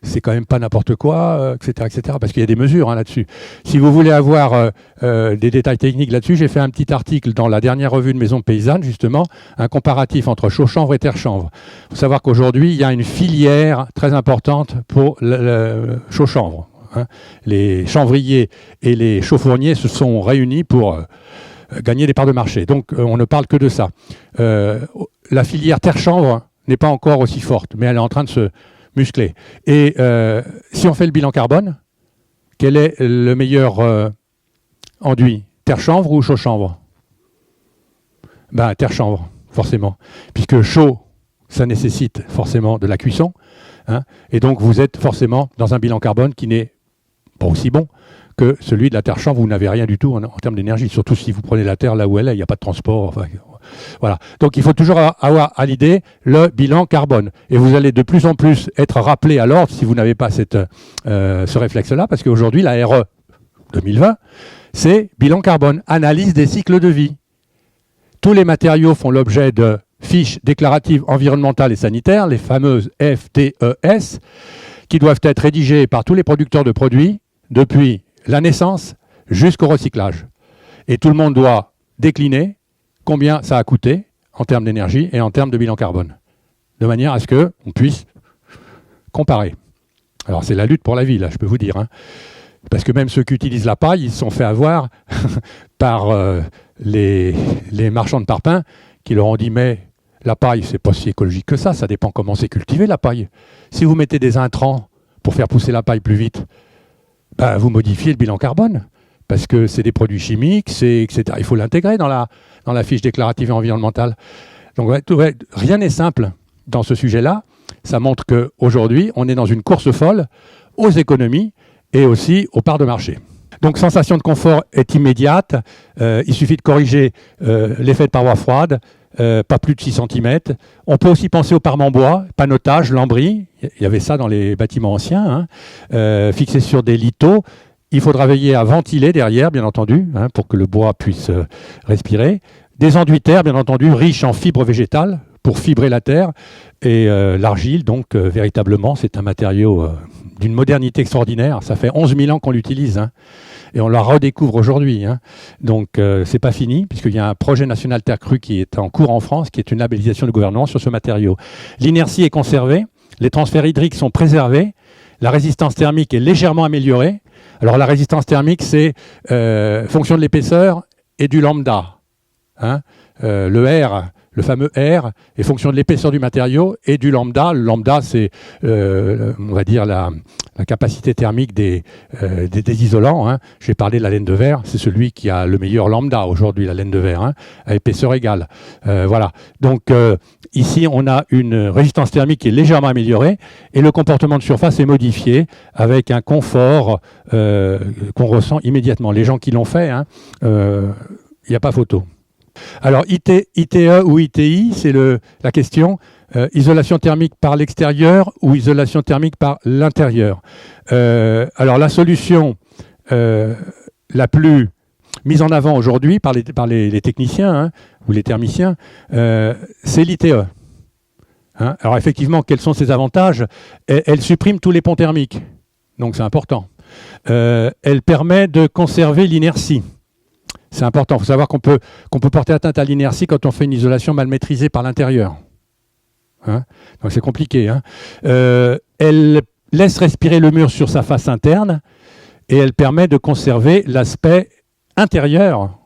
c'est quand même pas n'importe quoi, etc., etc., parce qu'il y a des mesures là-dessus. Si vous voulez avoir des détails techniques là-dessus, j'ai fait un petit article dans la dernière revue de Maison Paysanne, justement, un comparatif entre chaud-chanvre et terre-chanvre. Il faut savoir qu'aujourd'hui, il y a une filière très importante pour le chaud-chanvre. Les chanvriers et les chauffourniers se sont réunis pour gagner des parts de marché. Donc on ne parle que de ça. La filière terre-chanvre n'est pas encore aussi forte, mais elle est en train de se muscler. Et si on fait le bilan carbone, quel est le meilleur enduit? Terre-chanvre ou chaud-chanvre? Ben, terre-chanvre, forcément. Puisque chaud, ça nécessite forcément de la cuisson. Et donc vous êtes forcément dans un bilan carbone qui n'est pas aussi bon que celui de la terre-chanvre où vous n'avez rien du tout en termes d'énergie, surtout si vous prenez la terre là où elle est, il n'y a pas de transport. Enfin, voilà. Donc il faut toujours avoir à l'idée le bilan carbone. Et vous allez de plus en plus être rappelé à l'ordre si vous n'avez pas ce réflexe-là, parce qu'aujourd'hui, la RE 2020, c'est bilan carbone, analyse des cycles de vie. Tous les matériaux font l'objet de fiches déclaratives environnementales et sanitaires, les fameuses FDES, qui doivent être rédigées par tous les producteurs de produits depuis la naissance jusqu'au recyclage. Et tout le monde doit décliner combien ça a coûté en termes d'énergie et en termes de bilan carbone, de manière à ce qu'on puisse comparer. Alors c'est la lutte pour la vie, là, je peux vous dire. Parce que même ceux qui utilisent la paille, ils se sont fait avoir par les marchands de parpaings qui leur ont dit « mais la paille, c'est pas si écologique que ça dépend comment c'est cultivé la paille. Si vous mettez des intrants pour faire pousser la paille plus vite, ben, vous modifiez le bilan carbone, parce que c'est des produits chimiques, etc. Il faut l'intégrer dans la fiche déclarative et environnementale. Donc rien n'est simple dans ce sujet-là. Ça montre qu'aujourd'hui, on est dans une course folle aux économies et aussi aux parts de marché. Donc sensation de confort est immédiate. Il suffit de corriger l'effet de paroi froide, pas plus de 6 cm. On peut aussi penser aux parements en bois, panotage, lambris. Il y avait ça dans les bâtiments anciens, fixés sur des lithos. Il faudra veiller à ventiler derrière, bien entendu, pour que le bois puisse respirer. Des enduits terre, bien entendu, riches en fibres végétales pour fibrer la terre. Et l'argile, donc, véritablement, c'est un matériau d'une modernité extraordinaire. Ça fait 11 000 ans qu'on l'utilise. Et on la redécouvre aujourd'hui. Donc, c'est pas fini, puisqu'il y a un projet national terre crue qui est en cours en France, qui est une labellisation du gouvernement sur ce matériau. L'inertie est conservée, les transferts hydriques sont préservés, la résistance thermique est légèrement améliorée. Alors, la résistance thermique, c'est fonction de l'épaisseur et du lambda. Le R, le fameux R, est fonction de l'épaisseur du matériau et du lambda. Le lambda, c'est, on va dire, la capacité thermique des isolants. J'ai parlé de la laine de verre, c'est celui qui a le meilleur lambda aujourd'hui, la laine de verre, à épaisseur égale. Voilà. Donc ici, on a une résistance thermique qui est légèrement améliorée et le comportement de surface est modifié avec un confort qu'on ressent immédiatement. Les gens qui l'ont fait, il n'y a pas photo. Alors, ITE ou ITI, c'est la question. Isolation thermique par l'extérieur ou isolation thermique par l'intérieur. Alors, la solution la plus mise en avant aujourd'hui par les techniciens ou les thermiciens, c'est l'ITE. Hein. Alors effectivement, quels sont ses avantages? Elle supprime tous les ponts thermiques, donc c'est important. Elle permet de conserver l'inertie. C'est important. Il faut savoir qu'on peut porter atteinte à l'inertie quand on fait une isolation mal maîtrisée par l'intérieur. Hein, donc c'est compliqué. Hein. Elle laisse respirer le mur sur sa face interne et elle permet de conserver l'aspect intérieur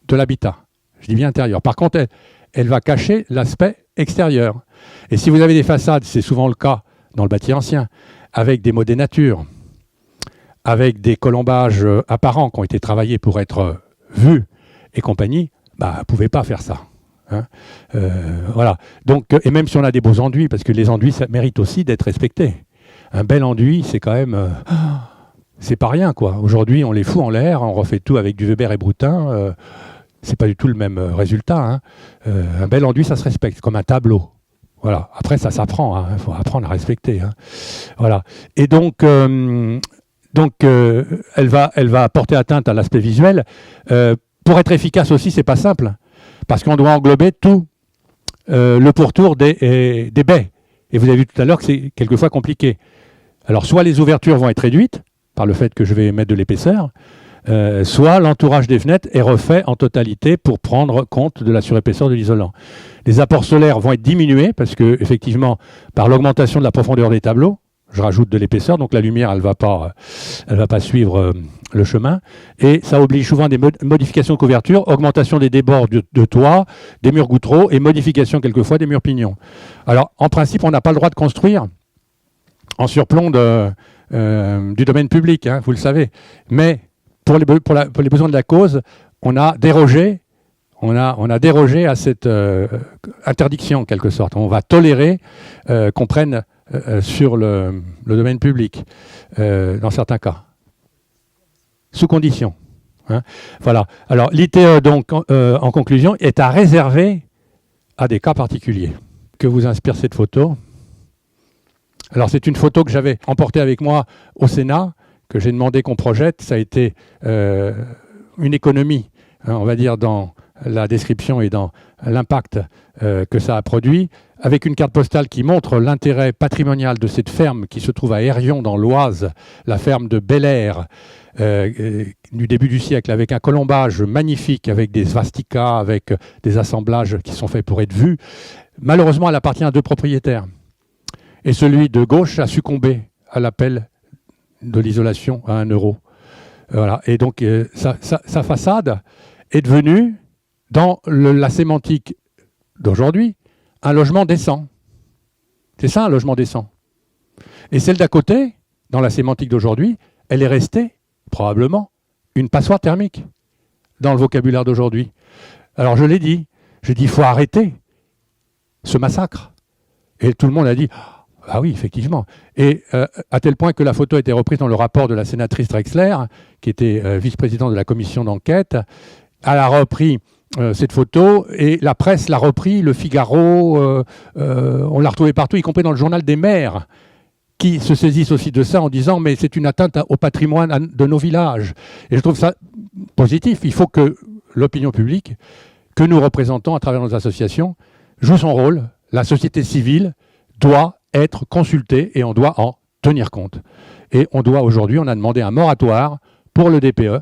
de l'habitat. Je dis bien intérieur. Par contre, elle va cacher l'aspect extérieur. Et si vous avez des façades, c'est souvent le cas dans le bâti ancien, avec des modés nature, avec des colombages apparents qui ont été travaillés pour être vus et compagnie, bah, vous ne pouvez pas faire ça. Hein. Voilà. Donc, et même si on a des beaux enduits, parce que les enduits, ça mérite aussi d'être respecté. Un bel enduit, c'est quand même... c'est pas rien, quoi. Aujourd'hui, on les fout en l'air, on refait tout avec du Weber et Broutin. C'est pas du tout le même résultat. Hein. Un bel enduit, ça se respecte, comme un tableau. Voilà. Après, ça s'apprend. Il faut apprendre à respecter. Hein. Voilà. Et donc elle va porter atteinte à l'aspect visuel. Pour être efficace aussi, c'est pas simple. Parce qu'on doit englober tout le pourtour des baies. Et vous avez vu tout à l'heure que c'est quelquefois compliqué. Alors, soit les ouvertures vont être réduites, par le fait que je vais mettre de l'épaisseur, soit l'entourage des fenêtres est refait en totalité pour prendre compte de la surépaisseur de l'isolant. Les apports solaires vont être diminués, parce que, effectivement, par l'augmentation de la profondeur des tableaux, je rajoute de l'épaisseur, donc la lumière, elle va pas suivre le chemin. Et ça oblige souvent des modifications de couverture, augmentation des débords de toit, des murs gouttereaux et modification quelquefois des murs pignons. Alors, en principe, on n'a pas le droit de construire en surplomb du domaine public, hein, vous le savez. Mais pour les besoins de la cause, on a dérogé à cette interdiction, en quelque sorte. On va tolérer qu'on prenne sur le domaine public, dans certains cas. Sous condition. Hein. Voilà. Alors, l'ITE, donc, en conclusion, est à réserver à des cas particuliers. Que vous inspire cette photo? Alors, c'est une photo que j'avais emportée avec moi au Sénat, que j'ai demandé qu'on projette. Ça a été une économie, hein, on va dire, dans la description et dans l'impact que ça a produit, avec une carte postale qui montre l'intérêt patrimonial de cette ferme qui se trouve à Airion, dans l'Oise, la ferme de Bel-Air, du début du siècle, avec un colombage magnifique, avec des svastikas, avec des assemblages qui sont faits pour être vus. Malheureusement, elle appartient à deux propriétaires. Et celui de gauche a succombé à l'appel de l'isolation à 1 euro. Voilà. Et donc, sa façade est devenue, dans la sémantique d'aujourd'hui, un logement décent. C'est ça, un logement décent. Et celle d'à côté, dans la sémantique d'aujourd'hui, elle est restée, probablement, une passoire thermique, dans le vocabulaire d'aujourd'hui. Alors, je l'ai dit, il faut arrêter ce massacre. Et tout le monde a dit... Ah oui, effectivement. Et à tel point que la photo a été reprise dans le rapport de la sénatrice Drexler, qui était vice-présidente de la commission d'enquête. Elle a repris cette photo et la presse l'a repris, Le Figaro, on l'a retrouvé partout, y compris dans le journal des maires, qui se saisissent aussi de ça en disant « mais c'est une atteinte au patrimoine de nos villages ». Et je trouve ça positif. Il faut que l'opinion publique, que nous représentons à travers nos associations, joue son rôle. La société civile doit être consulté et on doit en tenir compte. Et on doit aujourd'hui, on a demandé un moratoire pour le DPE,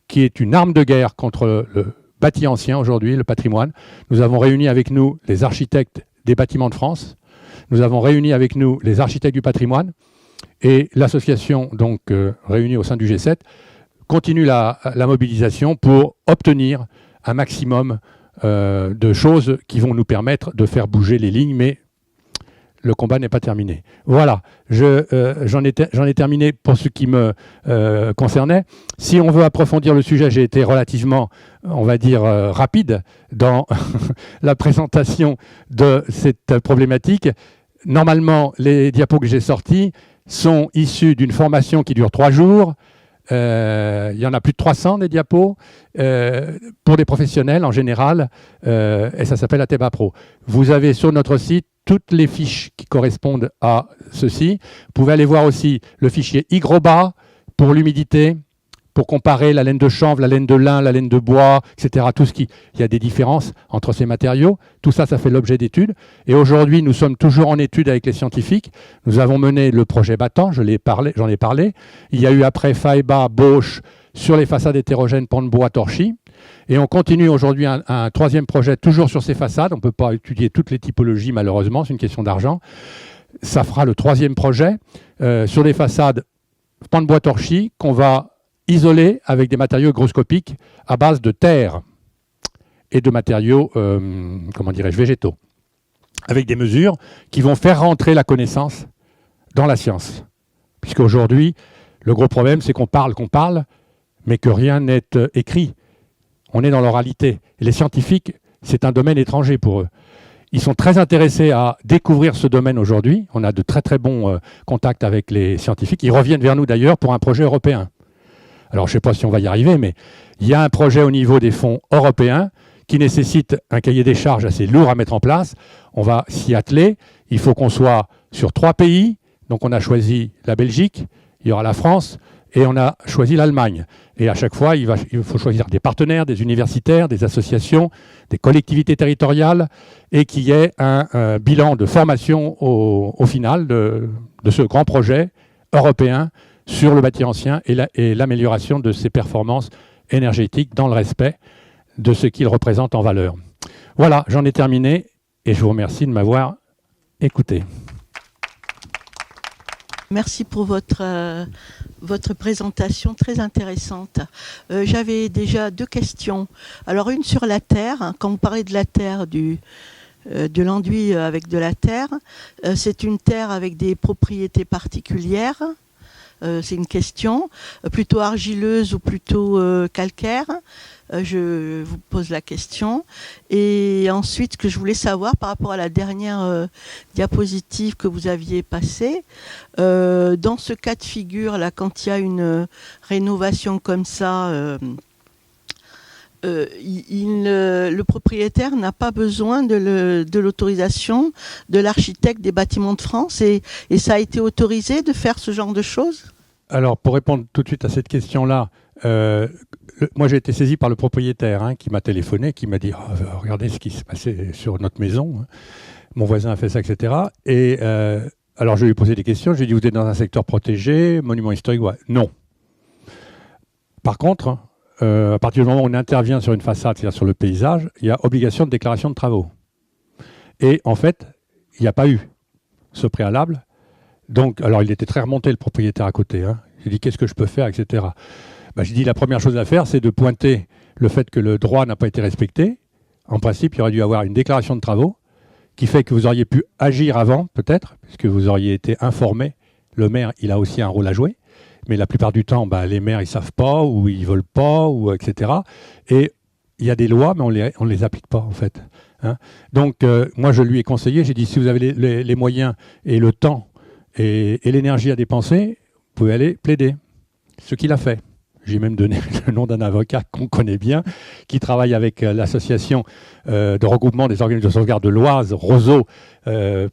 qui est une arme de guerre contre le bâti ancien aujourd'hui, le patrimoine. Nous avons réuni avec nous les architectes des bâtiments de France, nous avons réuni avec nous les architectes du patrimoine, et l'association, donc réunie au sein du G7, continue la mobilisation pour obtenir un maximum de choses qui vont nous permettre de faire bouger les lignes, mais le combat n'est pas terminé. Voilà, j'en ai terminé pour ce qui me concernait. Si on veut approfondir le sujet, j'ai été relativement, on va dire, rapide dans la présentation de cette problématique. Normalement, les diapos que j'ai sortis sont issus d'une formation qui dure 3 jours. Il y en a plus de 300 des diapos pour des professionnels en général, et ça s'appelle Ateba Pro. Vous avez sur notre site toutes les fiches qui correspondent à ceci. Vous pouvez aller voir aussi le fichier hygroba pour l'humidité, pour comparer la laine de chanvre, la laine de lin, la laine de bois, etc. Il y a des différences entre ces matériaux. Tout ça, ça fait l'objet d'études. Et aujourd'hui, nous sommes toujours en étude avec les scientifiques. Nous avons mené le projet Battant, j'en ai parlé. Il y a eu après Faeba, Bosch, sur les façades hétérogènes, pans de bois, torchis. Et on continue aujourd'hui un troisième projet, toujours sur ces façades. On ne peut pas étudier toutes les typologies, malheureusement, c'est une question d'argent. Ça fera le troisième projet sur des façades pans de bois torchis qu'on va isolés avec des matériaux hygroscopiques à base de terre et de matériaux végétaux, avec des mesures qui vont faire rentrer la connaissance dans la science. Puisqu'aujourd'hui, le gros problème, c'est qu'on parle, mais que rien n'est écrit. On est dans l'oralité. Et les scientifiques, c'est un domaine étranger pour eux. Ils sont très intéressés à découvrir ce domaine aujourd'hui. On a de très très bons contacts avec les scientifiques. Ils reviennent vers nous d'ailleurs pour un projet européen. Alors, je ne sais pas si on va y arriver, mais il y a un projet au niveau des fonds européens qui nécessite un cahier des charges assez lourd à mettre en place. On va s'y atteler. Il faut qu'on soit sur 3 pays. Donc, on a choisi la Belgique, il y aura la France et on a choisi l'Allemagne. Et à chaque fois, il faut choisir des partenaires, des universitaires, des associations, des collectivités territoriales et qu'il y ait un bilan de formation au final de ce grand projet européen sur le bâti ancien et l'amélioration de ses performances énergétiques dans le respect de ce qu'il représente en valeur. Voilà, j'en ai terminé et je vous remercie de m'avoir écouté. Merci pour votre présentation très intéressante. J'avais déjà 2 questions. Alors une sur la terre, quand vous parlez de la terre, de l'enduit avec de la terre, c'est une terre avec des propriétés particulières. C'est une question, plutôt argileuse ou plutôt calcaire. Je vous pose la question. Et ensuite, ce que je voulais savoir par rapport à la dernière diapositive que vous aviez passée, dans ce cas de figure, là, quand il y a une rénovation comme ça, le propriétaire n'a pas besoin de l'autorisation de l'architecte des bâtiments de France et ça a été autorisé de faire ce genre de choses? Alors, pour répondre tout de suite à cette question-là, moi j'ai été saisi par le propriétaire qui m'a téléphoné, qui m'a dit regardez ce qui s'est passé sur notre maison, mon voisin a fait ça, etc. Et alors je lui ai posé des questions, je lui ai dit vous êtes dans un secteur protégé, monument historique? Ouais. Non. Par contre, à partir du moment où on intervient sur une façade, c'est-à-dire sur le paysage, il y a obligation de déclaration de travaux. Et en fait, il n'y a pas eu ce préalable. Donc, alors il était très remonté, le propriétaire à côté. J'ai dit qu'est-ce que je peux faire, etc. J'ai dit la première chose à faire, c'est de pointer le fait que le droit n'a pas été respecté. En principe, il aurait dû y avoir une déclaration de travaux qui fait que vous auriez pu agir avant, peut-être, puisque vous auriez été informé. Le maire, il a aussi un rôle à jouer. Mais la plupart du temps, les maires, ils ne savent pas, ou ils ne veulent pas, ou etc. Et il y a des lois, mais on ne les applique pas, en fait. Donc, moi, je lui ai conseillé, j'ai dit, si vous avez les moyens et le temps et l'énergie à dépenser, vous pouvez aller plaider. Ce qu'il a fait. J'ai même donné le nom d'un avocat qu'on connaît bien, qui travaille avec l'association de regroupement des organismes de sauvegarde de l'Oise, Roseau,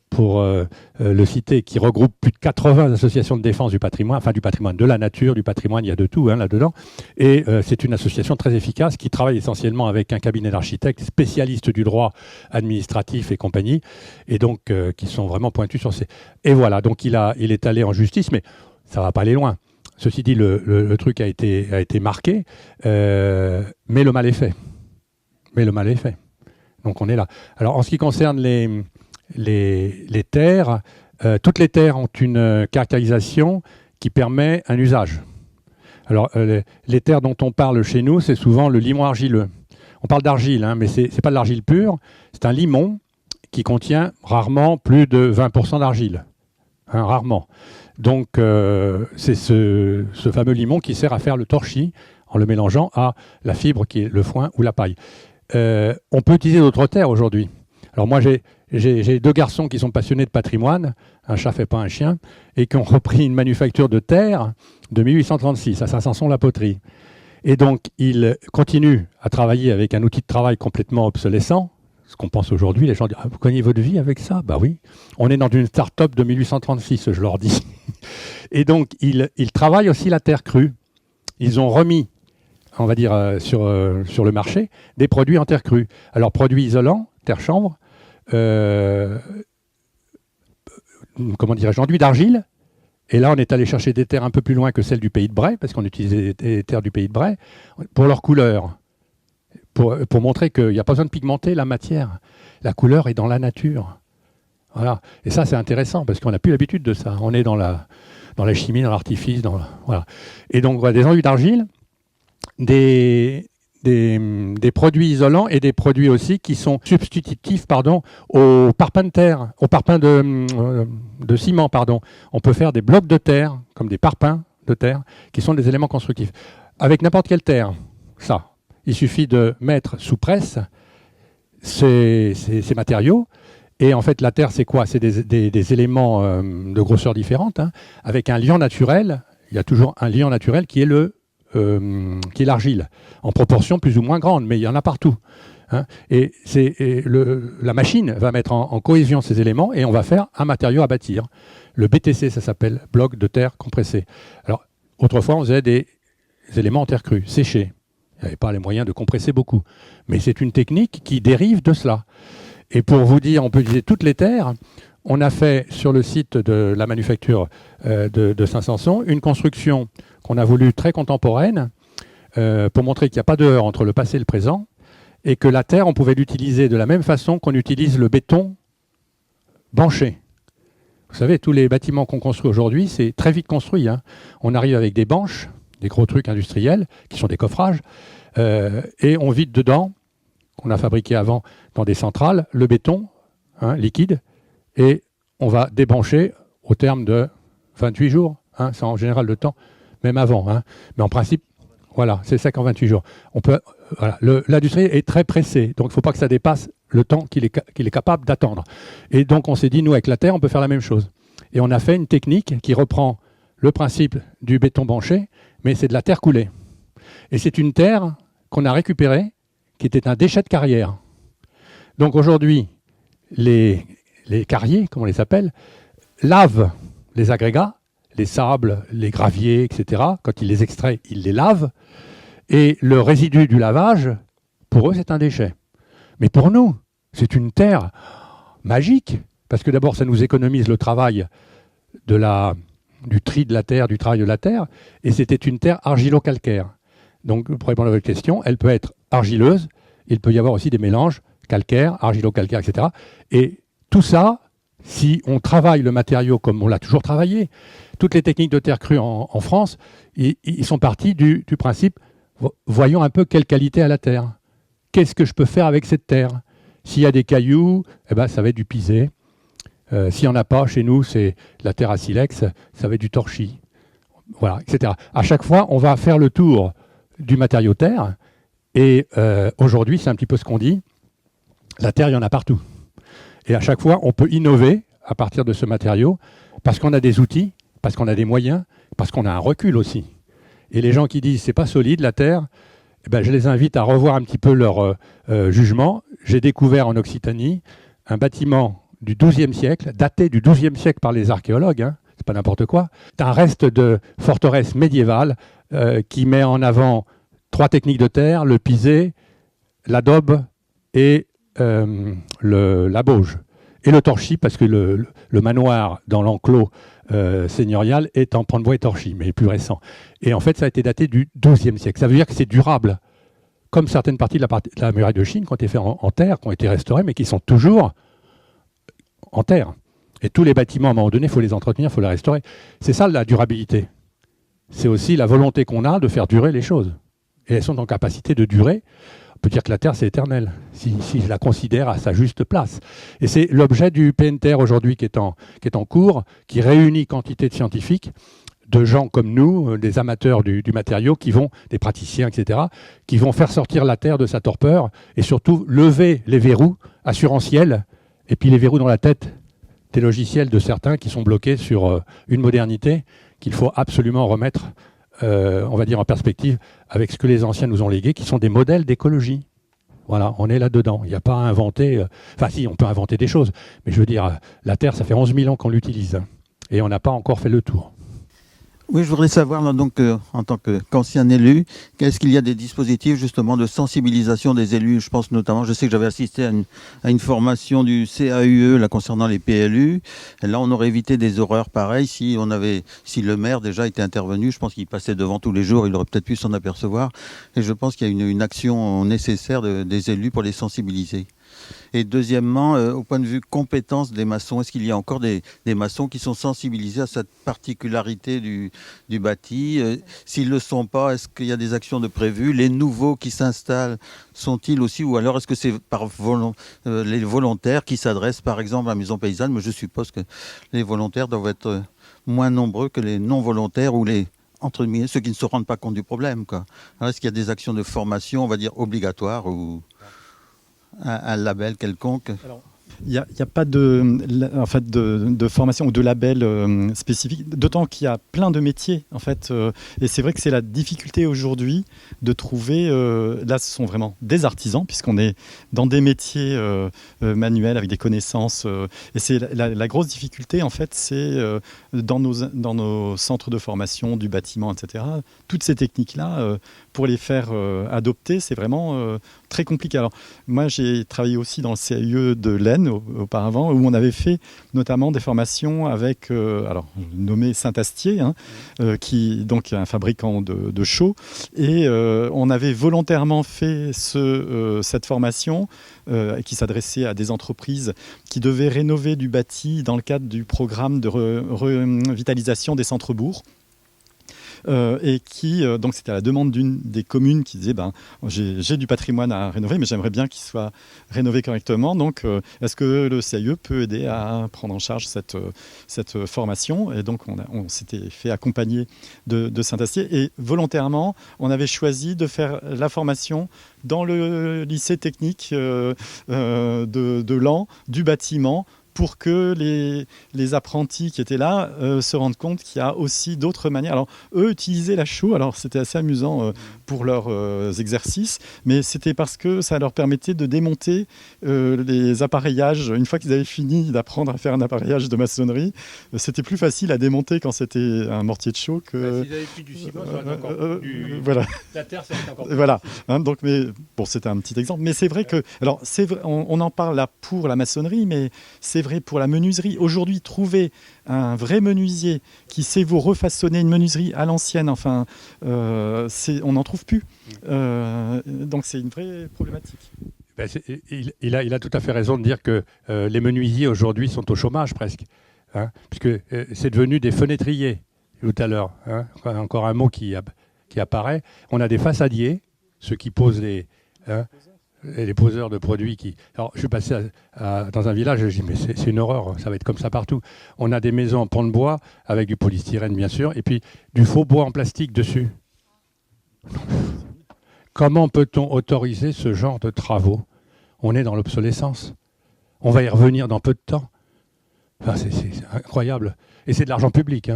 pour le citer, qui regroupe plus de 80 associations de défense du patrimoine, enfin du patrimoine, de la nature, du patrimoine, il y a de tout là-dedans. Et c'est une association très efficace qui travaille essentiellement avec un cabinet d'architectes spécialistes du droit administratif et compagnie, et donc qui sont vraiment pointus sur ces... Et voilà, donc il est allé en justice, mais ça ne va pas aller loin. Ceci dit, le truc a été marqué, mais le mal est fait. Donc on est là. Alors en ce qui concerne les terres, toutes les terres ont une caractérisation qui permet un usage. Alors les terres dont on parle chez nous, c'est souvent le limon argileux. On parle d'argile, mais ce n'est pas de l'argile pure, c'est un limon qui contient rarement plus de 20% d'argile. Rarement. Donc, c'est ce fameux limon qui sert à faire le torchis en le mélangeant à la fibre qui est le foin ou la paille. On peut utiliser d'autres terres aujourd'hui. Alors moi, j'ai 2 garçons qui sont passionnés de patrimoine, un chat fait pas un chien, et qui ont repris une manufacture de terre de 1836 à Saint-Sanson-la-Poterie. Et donc, ils continuent à travailler avec un outil de travail complètement obsolescent. Ce qu'on pense aujourd'hui, les gens disent vous gagnez votre vie avec ça? Oui. On est dans une start-up de 1836, je leur dis. Et donc, ils travaillent aussi la terre crue. ils ont remis, on va dire, sur le marché, des produits en terre crue. Alors, produits isolants, terre chanvre, comment dirais-je, enduit d'argile. Et là, on est allé chercher des terres un peu plus loin que celles du Pays de Bray, parce qu'on utilisait des terres du Pays de Bray, pour leur couleur. Pour montrer qu'il n'y a pas besoin de pigmenter la matière. La couleur est dans la nature. Voilà. Et ça, c'est intéressant, parce qu'on n'a plus l'habitude de ça. On est dans la chimie, dans l'artifice. Voilà. Et donc, des enduits d'argile, des produits isolants et des produits aussi qui sont substitutifs aux parpaings de terre, aux parpaings de ciment. On peut faire des blocs de terre, comme des parpaings de terre, qui sont des éléments constructifs. Avec n'importe quelle terre, ça. Il suffit de mettre sous presse ces matériaux. Et en fait, la terre, c'est quoi? C'est des éléments de grosseur différente, hein, avec un liant naturel. Il y a toujours un liant naturel qui est l'argile, en proportion plus ou moins grande, mais il y en a partout. Hein. Et la machine va mettre en cohésion ces éléments et on va faire un matériau à bâtir. Le BTC, ça s'appelle bloc de terre compressé. Alors, autrefois, on faisait des éléments en terre crue, séchés. Il n'y avait pas les moyens de compresser beaucoup. Mais c'est une technique qui dérive de cela. Et pour vous dire, on peut utiliser toutes les terres. On a fait sur le site de la manufacture de Saint-Sanson une construction qu'on a voulu très contemporaine pour montrer qu'il n'y a pas de heurt entre le passé et le présent et que la terre, on pouvait l'utiliser de la même façon qu'on utilise le béton banché. Vous savez, tous les bâtiments qu'on construit aujourd'hui, c'est très vite construit. Hein. On arrive avec des banches, des gros trucs industriels, qui sont des coffrages, et on vide dedans, qu'on a fabriqué avant dans des centrales, le béton liquide, et on va débrancher au terme de 28 jours. Hein, c'est en général le temps, même avant. Hein. Mais en principe, voilà, c'est ça qu'en 28 jours. L'industrie est très pressée, donc il ne faut pas que ça dépasse le temps qu'il est capable d'attendre. Et donc on s'est dit, nous, avec la terre, on peut faire la même chose. Et on a fait une technique qui reprend le principe du béton banché, mais c'est de la terre coulée. Et c'est une terre qu'on a récupérée, qui était un déchet de carrière. Donc aujourd'hui, les carriers, comme on les appelle, lavent les agrégats, les sables, les graviers, etc. Quand ils les extraient, ils les lavent. Et le résidu du lavage, pour eux, c'est un déchet. Mais pour nous, c'est une terre magique, parce que d'abord, ça nous économise le travail du tri de la terre, du travail de la terre, et c'était une terre argilo-calcaire. Donc, pour répondre à votre question, elle peut être argileuse, il peut y avoir aussi des mélanges calcaires, argilo-calcaires, etc. Et tout ça, si on travaille le matériau comme on l'a toujours travaillé, toutes les techniques de terre crue en France, ils sont partis du principe, voyons un peu quelle qualité a la terre. Qu'est-ce que je peux faire avec cette terre? S'il y a des cailloux, ça va être du pisé. S'il n'y en a pas, chez nous, c'est la terre à silex, ça va être du torchis, voilà, etc. À chaque fois, on va faire le tour du matériau terre, et aujourd'hui, c'est un petit peu ce qu'on dit, la terre, il y en a partout. Et à chaque fois, on peut innover à partir de ce matériau, parce qu'on a des outils, parce qu'on a des moyens, parce qu'on a un recul aussi. Et les gens qui disent, c'est pas solide, la terre, je les invite à revoir un petit peu leur jugement. J'ai découvert en Occitanie un bâtiment du XIIe siècle, daté du XIIe siècle par les archéologues, hein, c'est pas n'importe quoi. C'est un reste de forteresse médiévale qui met en avant 3 techniques de terre, le pisé, l'adobe et la bauge. Et le torchis, parce que le manoir dans l'enclos seigneurial est en pan de bois et torchis, mais plus récent. Et en fait, ça a été daté du XIIe siècle. Ça veut dire que c'est durable, comme certaines parties de la muraille de Chine qui ont été faites en terre, qui ont été restaurées, mais qui sont toujours en terre. Et tous les bâtiments, à un moment donné, il faut les entretenir, il faut les restaurer. C'est ça la durabilité. C'est aussi la volonté qu'on a de faire durer les choses. Et elles sont en capacité de durer. On peut dire que la Terre, c'est éternel, si je la considère à sa juste place. Et c'est l'objet du PNTR aujourd'hui qui est en cours, qui réunit quantité de scientifiques, de gens comme nous, des amateurs du matériau, des praticiens, etc., qui vont faire sortir la Terre de sa torpeur et surtout lever les verrous assurantiels et puis les verrous dans la tête des logiciels de certains qui sont bloqués sur une modernité qu'il faut absolument remettre, on va dire, en perspective avec ce que les anciens nous ont légué, qui sont des modèles d'écologie. Voilà, on est là-dedans. Il n'y a pas à inventer... Enfin, si, on peut inventer des choses. Mais je veux dire, la Terre, ça fait 11 000 ans qu'on l'utilise. Et on n'a pas encore fait le tour. Oui, je voudrais savoir, donc, en tant qu'ancien élu, est-ce qu'il y a des dispositifs justement de sensibilisation des élus? Je pense notamment, je sais que j'avais assisté à une formation du CAUE là, concernant les PLU. Et là, on aurait évité des horreurs pareilles si si le maire déjà était intervenu. Je pense qu'il passait devant tous les jours, il aurait peut-être pu s'en apercevoir. Et je pense qu'il y a une action nécessaire des élus pour les sensibiliser. Et deuxièmement, au point de vue compétences des maçons, est-ce qu'il y a encore des maçons qui sont sensibilisés à cette particularité du bâti? S'ils ne le sont pas, est-ce qu'il y a des actions de prévues? Les nouveaux qui s'installent sont-ils aussi, ou alors est-ce que c'est les volontaires qui s'adressent par exemple à la maison paysanne? Mais je suppose que les volontaires doivent être moins nombreux que les non-volontaires ou entre guillemets, ceux qui ne se rendent pas compte du problème, quoi. Alors, est-ce qu'il y a des actions de formation, on va dire, obligatoires ou un label quelconque? Alors, il n'y a pas en fait, de formation ou de label spécifique, d'autant qu'il y a plein de métiers. En fait, et c'est vrai que c'est la difficulté aujourd'hui de trouver, là ce sont vraiment des artisans, puisqu'on est dans des métiers manuels avec des connaissances. Et c'est la grosse difficulté, en fait, c'est dans nos centres de formation du bâtiment, etc. Toutes ces techniques-là, pour les faire adopter, c'est vraiment très compliqué. Alors, moi, j'ai travaillé aussi dans le CAUE de l'Aisne auparavant, où on avait fait notamment des formations avec, alors nommé Saint-Astier, qui donc est un fabricant de chaux, et on avait volontairement fait cette formation qui s'adressait à des entreprises qui devaient rénover du bâti dans le cadre du programme de revitalisation des centres-bourgs. Et qui, donc c'était à la demande d'une des communes qui disait j'ai du patrimoine à rénover, mais j'aimerais bien qu'il soit rénové correctement. Donc, est-ce que le CAUE peut aider à prendre en charge cette formation? Et donc, on s'était fait accompagner de Saint-Astier. Et volontairement, on avait choisi de faire la formation dans le lycée technique de Laon, du bâtiment, pour que les apprentis qui étaient là se rendent compte qu'il y a aussi d'autres manières. Alors, eux utilisaient la chaux, alors c'était assez amusant pour leurs exercices, mais c'était parce que ça leur permettait de démonter les appareillages. Une fois qu'ils avaient fini d'apprendre à faire un appareillage de maçonnerie, c'était plus facile à démonter quand c'était un mortier de chaux que... S'ils avaient pris du ciment, ça aurait été encore voilà. La terre, ça aurait été encore plus voilà. Donc, mais, bon, c'était un petit exemple. Mais c'est vrai que... Alors, on en parle là pour la maçonnerie, mais c'est vrai pour la menuiserie. Aujourd'hui, trouver un vrai menuisier qui sait vous refaçonner une menuiserie à l'ancienne, enfin, on n'en trouve plus. Donc c'est une vraie problématique. Il a tout à fait raison de dire que les menuisiers aujourd'hui sont au chômage presque, puisque c'est devenu des fenêtriers tout à l'heure. Encore un mot qui apparaît. On a des façadiers, ceux qui posent les poseurs de produits qui... Alors, je suis passé dans un village, je me dis, mais c'est une horreur, ça va être comme ça partout. On a des maisons en pans de bois, avec du polystyrène, bien sûr, et puis du faux bois en plastique dessus. Comment peut-on autoriser ce genre de travaux? On est dans l'obsolescence. On va y revenir dans peu de temps. Enfin, c'est incroyable. Et c'est de l'argent public.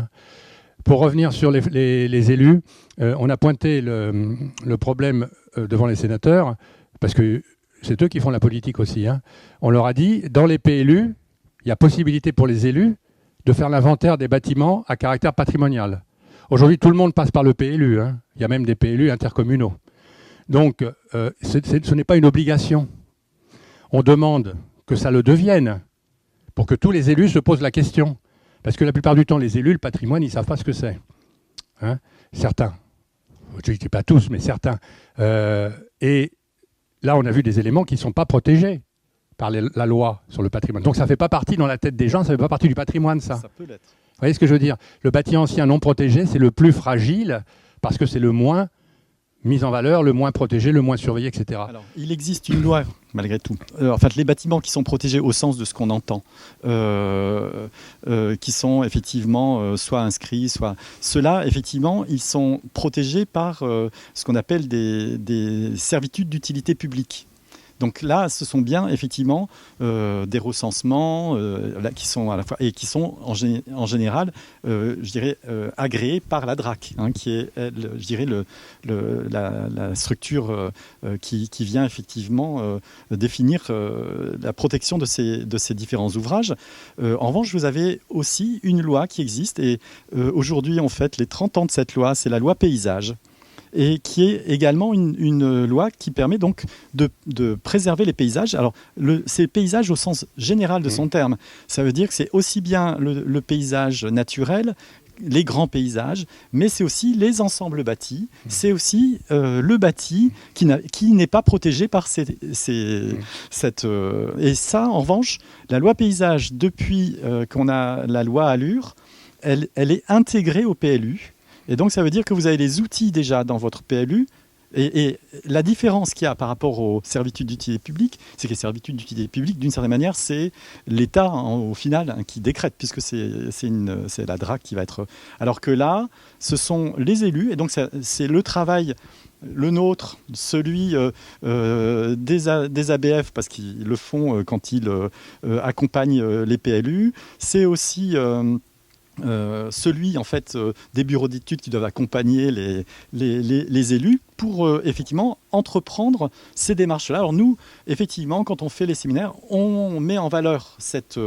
Pour revenir sur les élus, on a pointé le problème devant les sénateurs, parce que c'est eux qui font la politique aussi. On leur a dit, dans les PLU, il y a possibilité pour les élus de faire l'inventaire des bâtiments à caractère patrimonial. Aujourd'hui, tout le monde passe par le PLU. Il y a même des PLU intercommunaux. Donc, ce n'est pas une obligation. On demande que ça le devienne pour que tous les élus se posent la question. Parce que la plupart du temps, les élus, le patrimoine, ils ne savent pas ce que c'est. Certains. Je ne dis pas tous, mais certains. Et là, on a vu des éléments qui ne sont pas protégés par la loi sur le patrimoine. Donc ça ne fait pas partie dans la tête des gens, ça ne fait pas partie du patrimoine, ça. Ça peut l'être. Vous voyez ce que je veux dire? Le bâti ancien non protégé, c'est le plus fragile parce que c'est le moins mis en valeur, le moins protégé, le moins surveillé, etc. Alors, il existe une loi, malgré tout. En fait, les bâtiments qui sont protégés au sens de ce qu'on entend, qui sont effectivement soit inscrits, soit... Ceux-là, effectivement, ils sont protégés par ce qu'on appelle des servitudes d'utilité publique. Donc là, ce sont bien effectivement des recensements là, qui sont à la fois et qui sont en général, je dirais, agréés par la DRAC, hein, qui est, je dirais, la structure qui vient effectivement définir la protection de ces différents ouvrages. En revanche, vous avez aussi une loi qui existe et aujourd'hui, on fête les 30 ans de cette loi, c'est la loi paysage. Et qui est également une loi qui permet donc de préserver les paysages. Alors, c'est paysage au sens général de son terme. Ça veut dire que c'est aussi bien le paysage naturel, les grands paysages, mais c'est aussi les ensembles bâtis, c'est aussi le bâti qui n'est pas protégé par cette... Et ça, en revanche, la loi paysage, depuis qu'on a la loi Allure, elle est intégrée au PLU. Et donc, ça veut dire que vous avez les outils déjà dans votre PLU. Et la différence qu'il y a par rapport aux servitudes d'utilité publique, c'est que les servitudes d'utilité publique, d'une certaine manière, c'est l'État, au final, qui décrète, puisque c'est la DRAC qui va être... Alors que là, ce sont les élus. Et donc, c'est le travail, le nôtre, celui des ABF, parce qu'ils le font quand ils accompagnent les PLU. C'est aussi... celui en fait des bureaux d'études qui doivent accompagner les élus pour effectivement entreprendre ces démarches-là. Alors nous, effectivement, quand on fait les séminaires, on met en valeur cette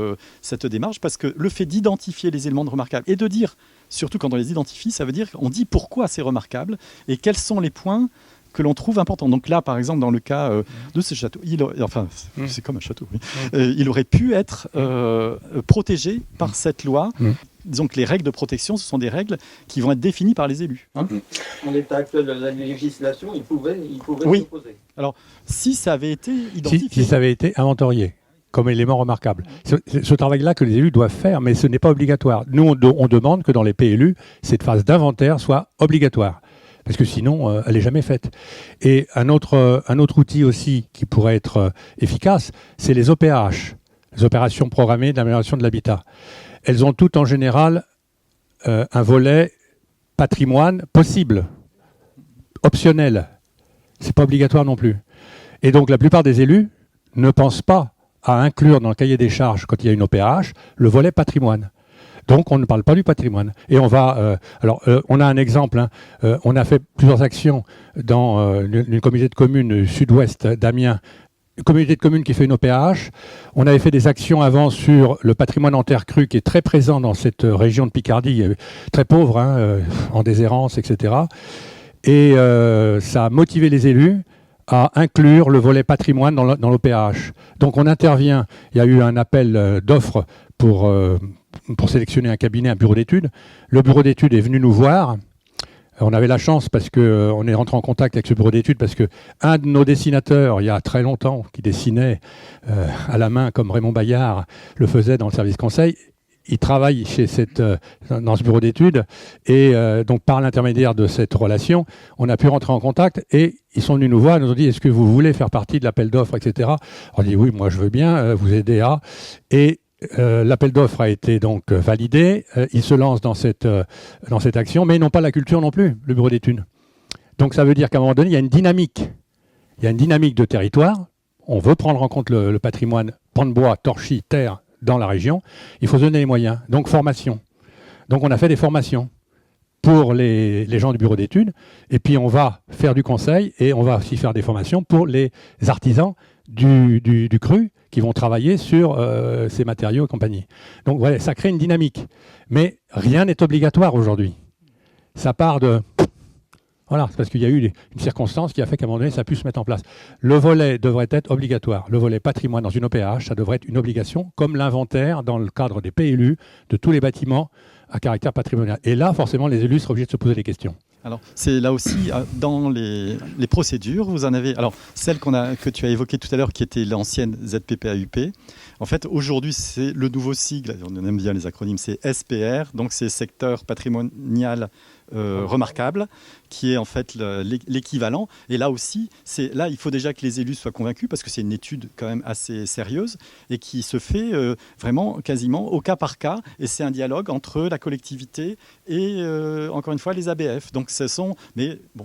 démarche parce que le fait d'identifier les éléments remarquables et de dire, surtout quand on les identifie, ça veut dire qu'on dit pourquoi c'est remarquable et quels sont les points que l'on trouve importants. Donc là, par exemple, dans le cas de ce château, c'est comme un château, oui. Il aurait pu être protégé par cette loi. Donc les règles de protection, ce sont des règles qui vont être définies par les élus. Hein. En l'état actuel de la législation, il pouvait oui. s'opposer. Alors, si ça avait été identifié... Si ça avait été inventorié comme élément remarquable. C'est ce travail-là que les élus doivent faire, mais ce n'est pas obligatoire. Nous, on demande que dans les PLU, cette phase d'inventaire soit obligatoire. Parce que sinon, elle n'est jamais faite. Et un autre outil aussi qui pourrait être efficace, c'est les OPH, les opérations programmées d'amélioration de l'habitat. Elles ont toutes en général un volet patrimoine possible, optionnel. Ce n'est pas obligatoire non plus. Et donc la plupart des élus ne pensent pas à inclure dans le cahier des charges, quand il y a une OPH, le volet patrimoine. Donc on ne parle pas du patrimoine. Et on va... on a un exemple. Hein, on a fait plusieurs actions dans une communauté de communes sud-ouest d'Amiens, une communauté de communes qui fait une OPH. On avait fait des actions avant sur le patrimoine en terre crue qui est très présent dans cette région de Picardie, très pauvre, hein, en déshérence, etc. Et ça a motivé les élus à inclure le volet patrimoine dans l'OPH. Donc on intervient, il y a eu un appel d'offres pour sélectionner un cabinet, un bureau d'études. Le bureau d'études est venu nous voir. On avait la chance parce qu'on est rentré en contact avec ce bureau d'études parce qu'un de nos dessinateurs, il y a très longtemps, qui dessinait à la main comme Raymond Bayard le faisait dans le service conseil, il travaille dans ce bureau d'études et donc par l'intermédiaire de cette relation, on a pu rentrer en contact et ils sont venus nous voir, ils nous ont dit est-ce que vous voulez faire partie de l'appel d'offres, etc. On a dit oui, moi je veux bien vous aider à... Et l'appel d'offres a été donc validé. Ils se lancent dans cette action, mais ils n'ont pas la culture non plus, le bureau d'études. Donc ça veut dire qu'à un moment donné, il y a une dynamique. Il y a une dynamique de territoire. On veut prendre en compte le patrimoine pan de bois, torchis, terre dans la région. Il faut se donner les moyens. Donc formation. Donc on a fait des formations pour les gens du bureau d'études. Et puis on va faire du conseil et on va aussi faire des formations pour les artisans du cru qui vont travailler sur ces matériaux et compagnie. Donc voilà, ça crée une dynamique. Mais rien n'est obligatoire aujourd'hui. Ça part de... Voilà, c'est parce qu'il y a eu une circonstance qui a fait qu'à un moment donné, ça a pu se mettre en place. Le volet devrait être obligatoire. Le volet patrimoine dans une OPH, ça devrait être une obligation, comme l'inventaire dans le cadre des PLU de tous les bâtiments à caractère patrimonial. Et là, forcément, les élus seraient obligés de se poser des questions. Alors, c'est là aussi, dans les procédures, vous en avez... Alors, celle que tu as évoquée tout à l'heure, qui était l'ancienne ZPPAUP, en fait, aujourd'hui, c'est le nouveau sigle, on aime bien les acronymes, c'est SPR, donc c'est secteur patrimonial remarquable, qui est en fait l'équivalent. Et là aussi, là, il faut déjà que les élus soient convaincus, parce que c'est une étude quand même assez sérieuse, et qui se fait vraiment quasiment au cas par cas, et c'est un dialogue entre la collectivité et, encore une fois, les ABF. Donc, ce sont des... C'est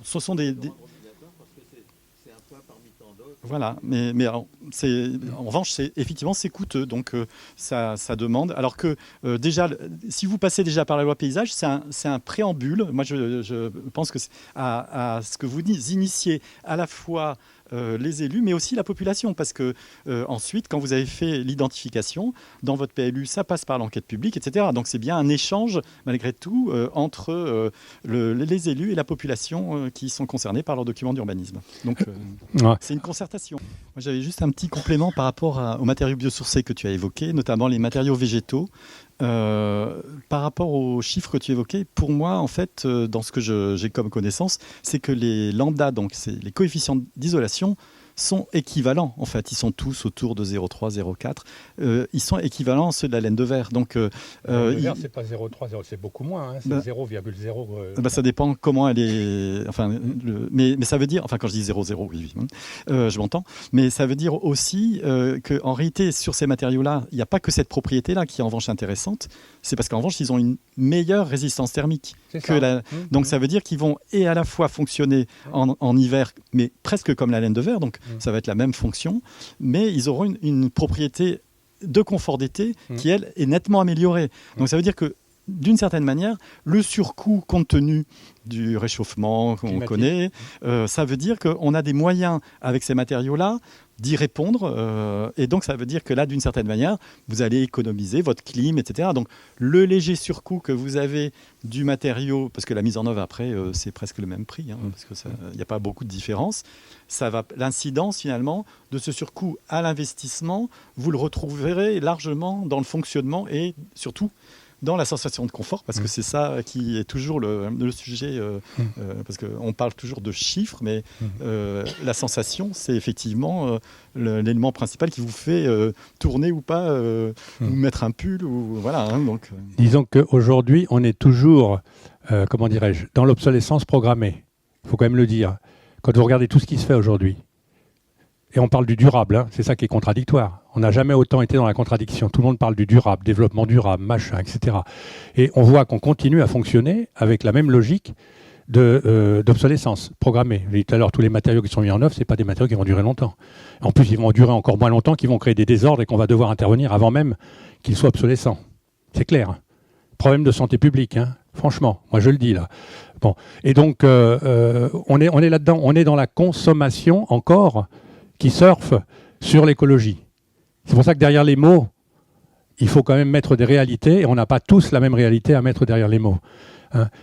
un point parmi tant d'autres Voilà, mais alors, en revanche, effectivement, c'est coûteux, donc ça demande. Alors que déjà, si vous passez déjà par la loi paysage, c'est un préambule. Moi, je pense que à ce que vous initiez à la fois les élus, mais aussi la population, parce que ensuite, quand vous avez fait l'identification dans votre PLU, ça passe par l'enquête publique, etc. Donc c'est bien un échange, malgré tout, entre les élus et la population qui sont concernés par leur document d'urbanisme. Donc c'est une concertation. Moi, j'avais juste un petit complément par rapport aux matériaux biosourcés que tu as évoqués, notamment les matériaux végétaux. Par rapport aux chiffres que tu évoquais, pour moi, en fait, dans ce que j'ai comme connaissance, c'est que les lambda, donc c'est les coefficients d'isolation, sont équivalents. En fait, ils sont tous autour de 0,3, 0,4. Ils sont équivalents à ceux de la laine de verre. Donc, la laine de verre, c'est pas 0,3, c'est beaucoup moins. Hein, c'est 0,0. Ça dépend comment elle est. Enfin, mais ça veut dire. Enfin, quand je dis 0,0, oui, je m'entends. Mais ça veut dire aussi qu'en réalité, sur ces matériaux-là, il n'y a pas que cette propriété-là qui est en revanche intéressante. C'est parce qu'en revanche, ils ont une meilleure résistance thermique. Donc, ça veut dire qu'ils vont et à la fois fonctionner en hiver, mais presque comme la laine de verre. Donc, ça va être la même fonction, mais ils auront une propriété de confort d'été qui, elle, est nettement améliorée. Donc ça veut dire que, d'une certaine manière, le surcoût compte tenu du réchauffement qu'on connaît, ça veut dire qu'on a des moyens avec ces matériaux-là d'y répondre. Et donc ça veut dire que là, d'une certaine manière, vous allez économiser votre clim, etc. Donc le léger surcoût que vous avez du matériau, parce que la mise en œuvre après, c'est presque le même prix, parce qu'il n'y a pas beaucoup de différence. L'incidence finalement de ce surcoût à l'investissement, vous le retrouverez largement dans le fonctionnement et surtout dans la sensation de confort, parce que c'est ça qui est toujours le sujet, parce qu'on parle toujours de chiffres, mais la sensation, c'est effectivement l'élément principal qui vous fait tourner ou pas, ou mettre un pull, ou voilà. Donc, Disons qu'aujourd'hui, on est toujours, comment dirais-je, dans l'obsolescence programmée. Il faut quand même le dire. Quand vous regardez tout ce qui se fait aujourd'hui, et on parle du durable, c'est ça qui est contradictoire. On n'a jamais autant été dans la contradiction. Tout le monde parle du durable, développement durable, machin, etc. Et on voit qu'on continue à fonctionner avec la même logique d'obsolescence programmée. Je l'ai dit tout à l'heure, tous les matériaux qui sont mis en œuvre, ce n'est pas des matériaux qui vont durer longtemps. En plus, ils vont durer encore moins longtemps, qu'ils vont créer des désordres et qu'on va devoir intervenir avant même qu'ils soient obsolescents. C'est clair. Problème de santé publique, franchement, moi je le dis là. Bon. Et donc, on est là-dedans, on est dans la consommation encore qui surfe sur l'écologie. C'est pour ça que derrière les mots, il faut quand même mettre des réalités, et on n'a pas tous la même réalité à mettre derrière les mots.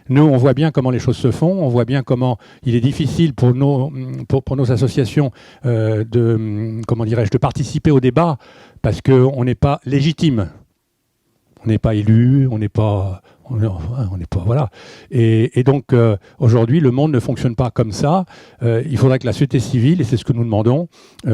Nous, on voit bien comment les choses se font, on voit bien comment il est difficile pour nos associations de participer au débat, parce qu'on n'est pas légitime. On n'est pas élu, on n'est pas voilà. Et donc aujourd'hui, le monde ne fonctionne pas comme ça. Il faudrait que la société civile, et c'est ce que nous demandons,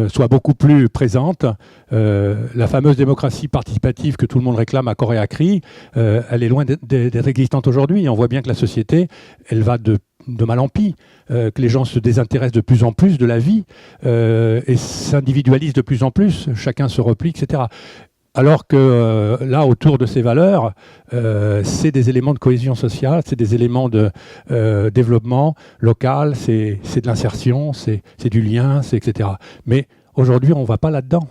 soit beaucoup plus présente. La fameuse démocratie participative que tout le monde réclame à corps et à cri, elle est loin d'être existante aujourd'hui. On voit bien que la société, elle va de mal en pis, que les gens se désintéressent de plus en plus de la vie et s'individualisent de plus en plus. Chacun se replie, etc. Alors que là, autour de ces valeurs, c'est des éléments de cohésion sociale, c'est des éléments de développement local, c'est de l'insertion, c'est du lien, etc. Mais aujourd'hui, on ne va pas là-dedans.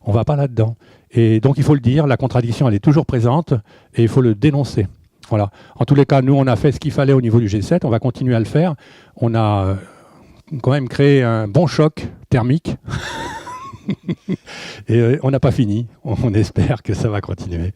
On ne va pas là-dedans. Et donc, il faut le dire, la contradiction, elle est toujours présente et il faut le dénoncer. Voilà. En tous les cas, nous, on a fait ce qu'il fallait au niveau du G7, on va continuer à le faire. On a quand même créé un bon choc thermique. Et on n'a pas fini. On espère que ça va continuer.